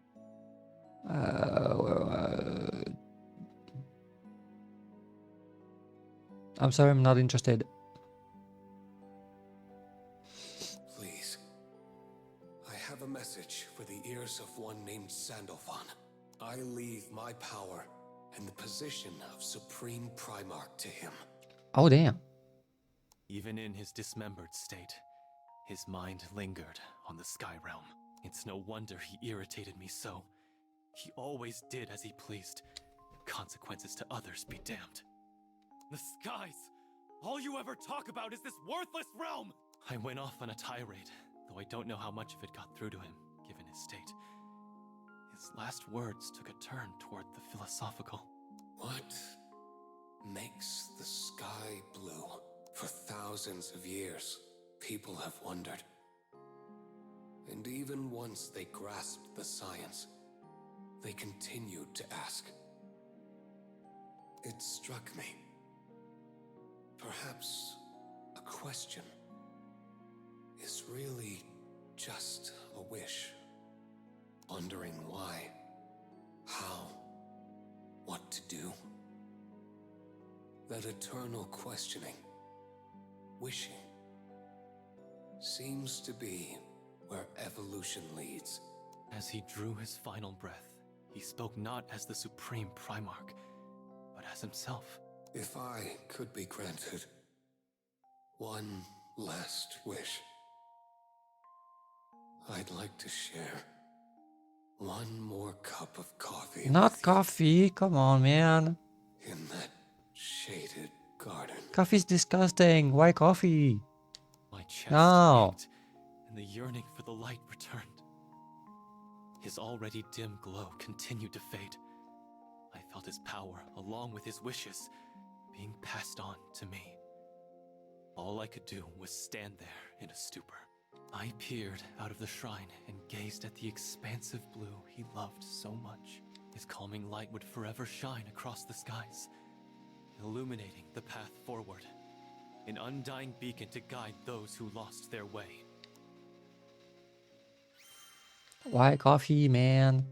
Speaker 1: I'm sorry, I'm not interested.
Speaker 17: Please. I have a message for the ears of one named Sandalphon. I leave my power and the position of Supreme Primarch to him.
Speaker 1: Oh, damn.
Speaker 16: Even in his dismembered state, his mind lingered on the Sky Realm. It's no wonder he irritated me so. He always did as he pleased. Consequences to others be damned. The skies! All you ever talk about is this worthless realm! I went off on a tirade, though I don't know how much of it got through to him, given his state. His last words took a turn toward the philosophical.
Speaker 17: What makes the sky blue? For thousands of years, people have wondered. And even once they grasped the science, they continued to ask. It struck me. Perhaps a question is really just a wish. Wondering why, how, what to do. That eternal questioning, wishing, seems to be where evolution leads.
Speaker 16: As he drew his final breath, he spoke not as the Supreme Primarch, but as himself.
Speaker 17: If I could be granted one last wish, I'd like to share one more cup of coffee.
Speaker 1: Not coffee, come on, man.
Speaker 17: In that shaded garden.
Speaker 1: Coffee's disgusting. Why coffee?
Speaker 16: My chest
Speaker 1: No.
Speaker 16: ached, and the yearning for the light returned. His already dim glow continued to fade. I felt his power, along with his wishes, being passed on to me. All I could do was stand there in a stupor. I peered out of the shrine and gazed at the expansive blue he loved so much. His calming light would forever shine across the skies, illuminating the path forward, an undying beacon to guide those who lost their way.
Speaker 1: Why coffee, man?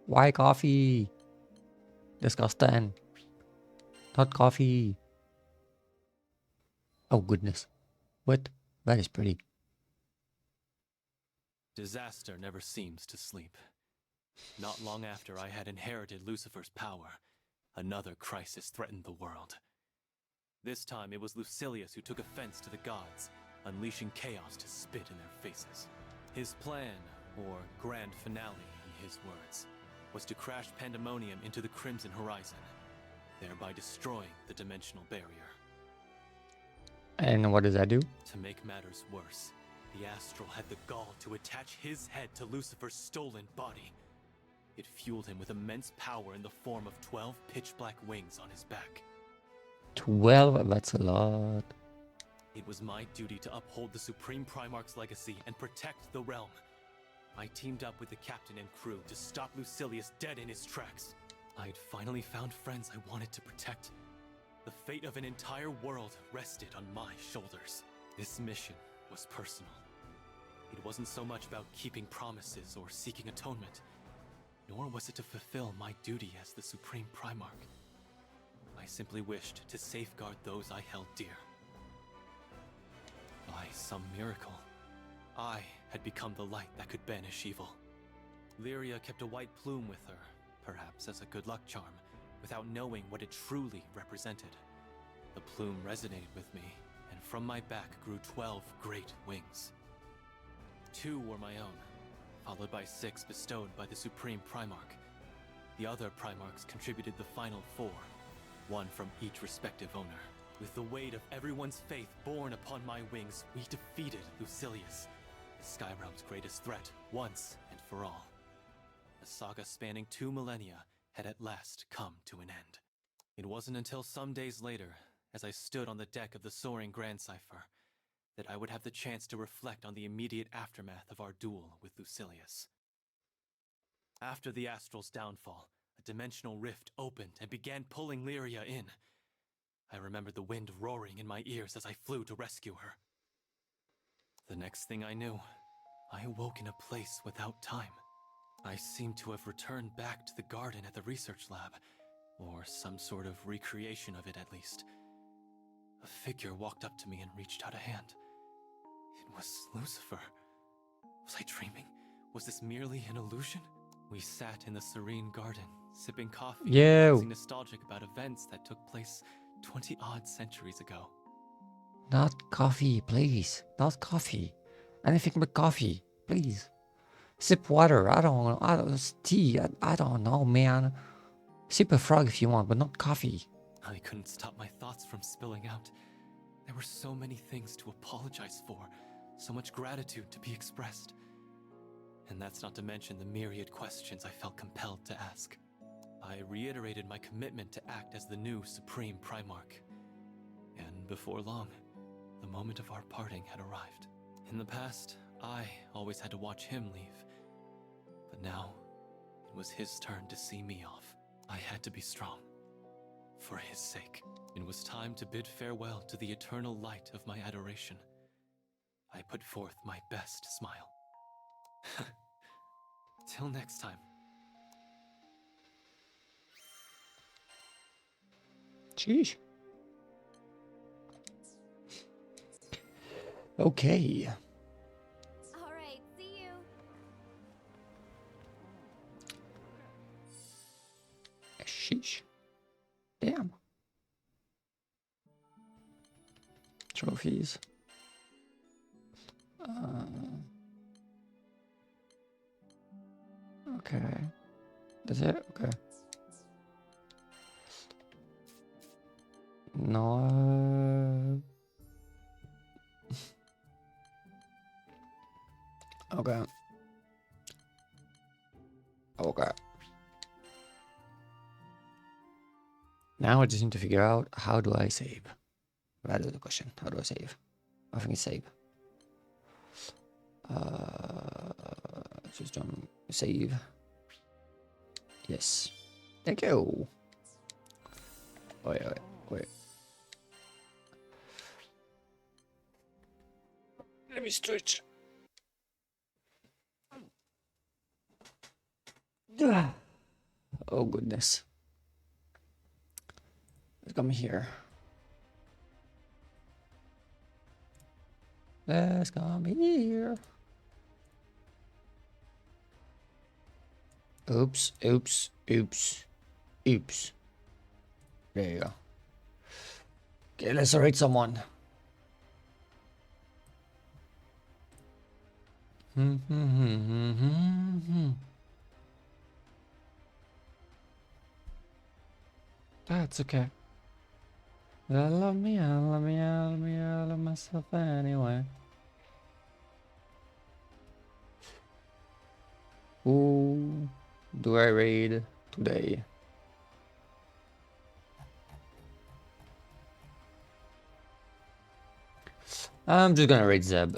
Speaker 1: Why coffee? Disgusting. Not coffee. Oh, goodness. What? That is pretty.
Speaker 16: Disaster never seems to sleep. Not long after I had inherited Lucifer's power, another crisis threatened the world. This time it was Lucilius who took offense to the gods, unleashing chaos to spit in their faces. His plan, or grand finale in his words, was to crash Pandemonium into the Crimson Horizon, thereby destroying the dimensional barrier.
Speaker 1: And what does that do?
Speaker 16: To make matters worse, the Astral had the gall to attach his head to Lucifer's stolen body. It fueled him with immense power in the form of 12 pitch-black wings on his back.
Speaker 1: 12? That's a lot.
Speaker 16: It was my duty to uphold the Supreme Primarch's legacy and protect the realm. I teamed up with the captain and crew to stop Lucilius dead in his tracks. I had finally found friends I wanted to protect. The fate of an entire world rested on my shoulders. This mission was personal. It wasn't so much about keeping promises or seeking atonement, nor was it to fulfill my duty as the Supreme Primarch. I simply wished to safeguard those I held dear. By some miracle, I had become the light that could banish evil. Lyria kept a white plume with her, perhaps as a good luck charm, without knowing what it truly represented. The plume resonated with me, and from my back grew 12 great wings. 2 were my own, followed by 6 bestowed by the Supreme Primarch. The other Primarchs contributed the final 4, 1 from each respective owner. With the weight of everyone's faith borne upon my wings, we defeated Lucilius, the Skyrealm's greatest threat, once and for all. A saga spanning 2 millennia had at last come to an end. It wasn't until some days later, as I stood on the deck of the soaring Grand Cipher, that I would have the chance to reflect on the immediate aftermath of our duel with Lucilius. After the Astral's downfall, a dimensional rift opened and began pulling Lyria in. I remembered the wind roaring in my ears as I flew to rescue her. The next thing I knew, I awoke in a place without time. I seemed to have returned back to the garden at the research lab, or some sort of recreation of it at least. A figure walked up to me and reached out a hand. It was Lucifer. Was I dreaming? Was this merely an illusion? We sat in the serene garden, sipping coffee,
Speaker 1: Yo.
Speaker 16: and waxing nostalgic about events that took place 20-odd centuries ago.
Speaker 1: Not coffee, please. Not coffee. Anything but coffee, please. Sip water. I don't tea. I don't know, man. Sip a frog if you want, but not coffee.
Speaker 16: I couldn't stop my thoughts from spilling out. There were so many things to apologize for, so much gratitude to be expressed. And that's not to mention the myriad questions I felt compelled to ask. I reiterated my commitment to act as the new Supreme Primarch. And before long, the moment of our parting had arrived. In the past, I always had to watch him leave. But now, it was his turn to see me off. I had to be strong. For his sake, it was time to bid farewell to the eternal light of my adoration. I put forth my best smile. Till next time.
Speaker 1: Jeez. Okay.
Speaker 2: All right, see you.
Speaker 1: Sheesh. Damn. Trophies. Okay. That's it? Okay. No. Okay. Okay. Now I just need to figure out, how do I save? That is the question. How do I save? I think it's save. System save. Yes. Thank you. Wait. Let me stretch. Oh goodness. Let's come here. Let's come here. Oops. There you go. Okay, let's rate someone. That's okay. I love myself anyway. Who do I raid today? I'm just gonna raid Zeb.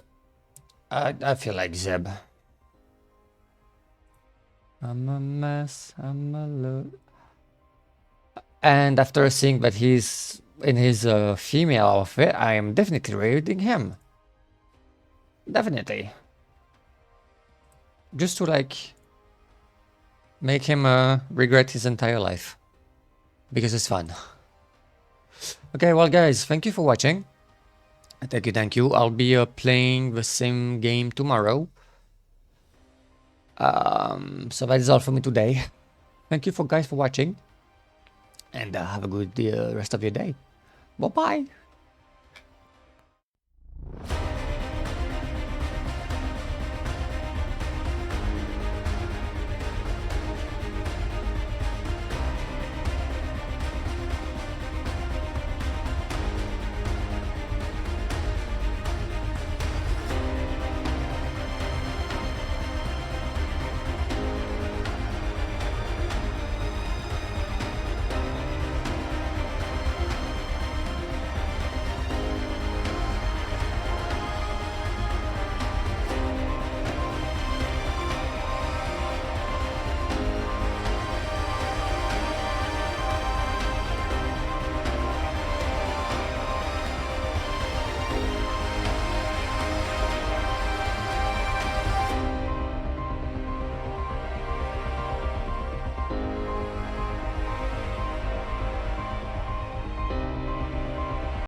Speaker 1: I feel like Zeb. I'm a mess, I'm a load. And after seeing that he's in his female outfit, I am definitely raiding him. Definitely. Just to like make him regret his entire life. Because it's fun. Okay, well guys, thank you for watching. Thank you. I'll be playing the same game tomorrow. So that is all for me today. Thank you guys for watching. And have a good rest of your day. Bye-bye.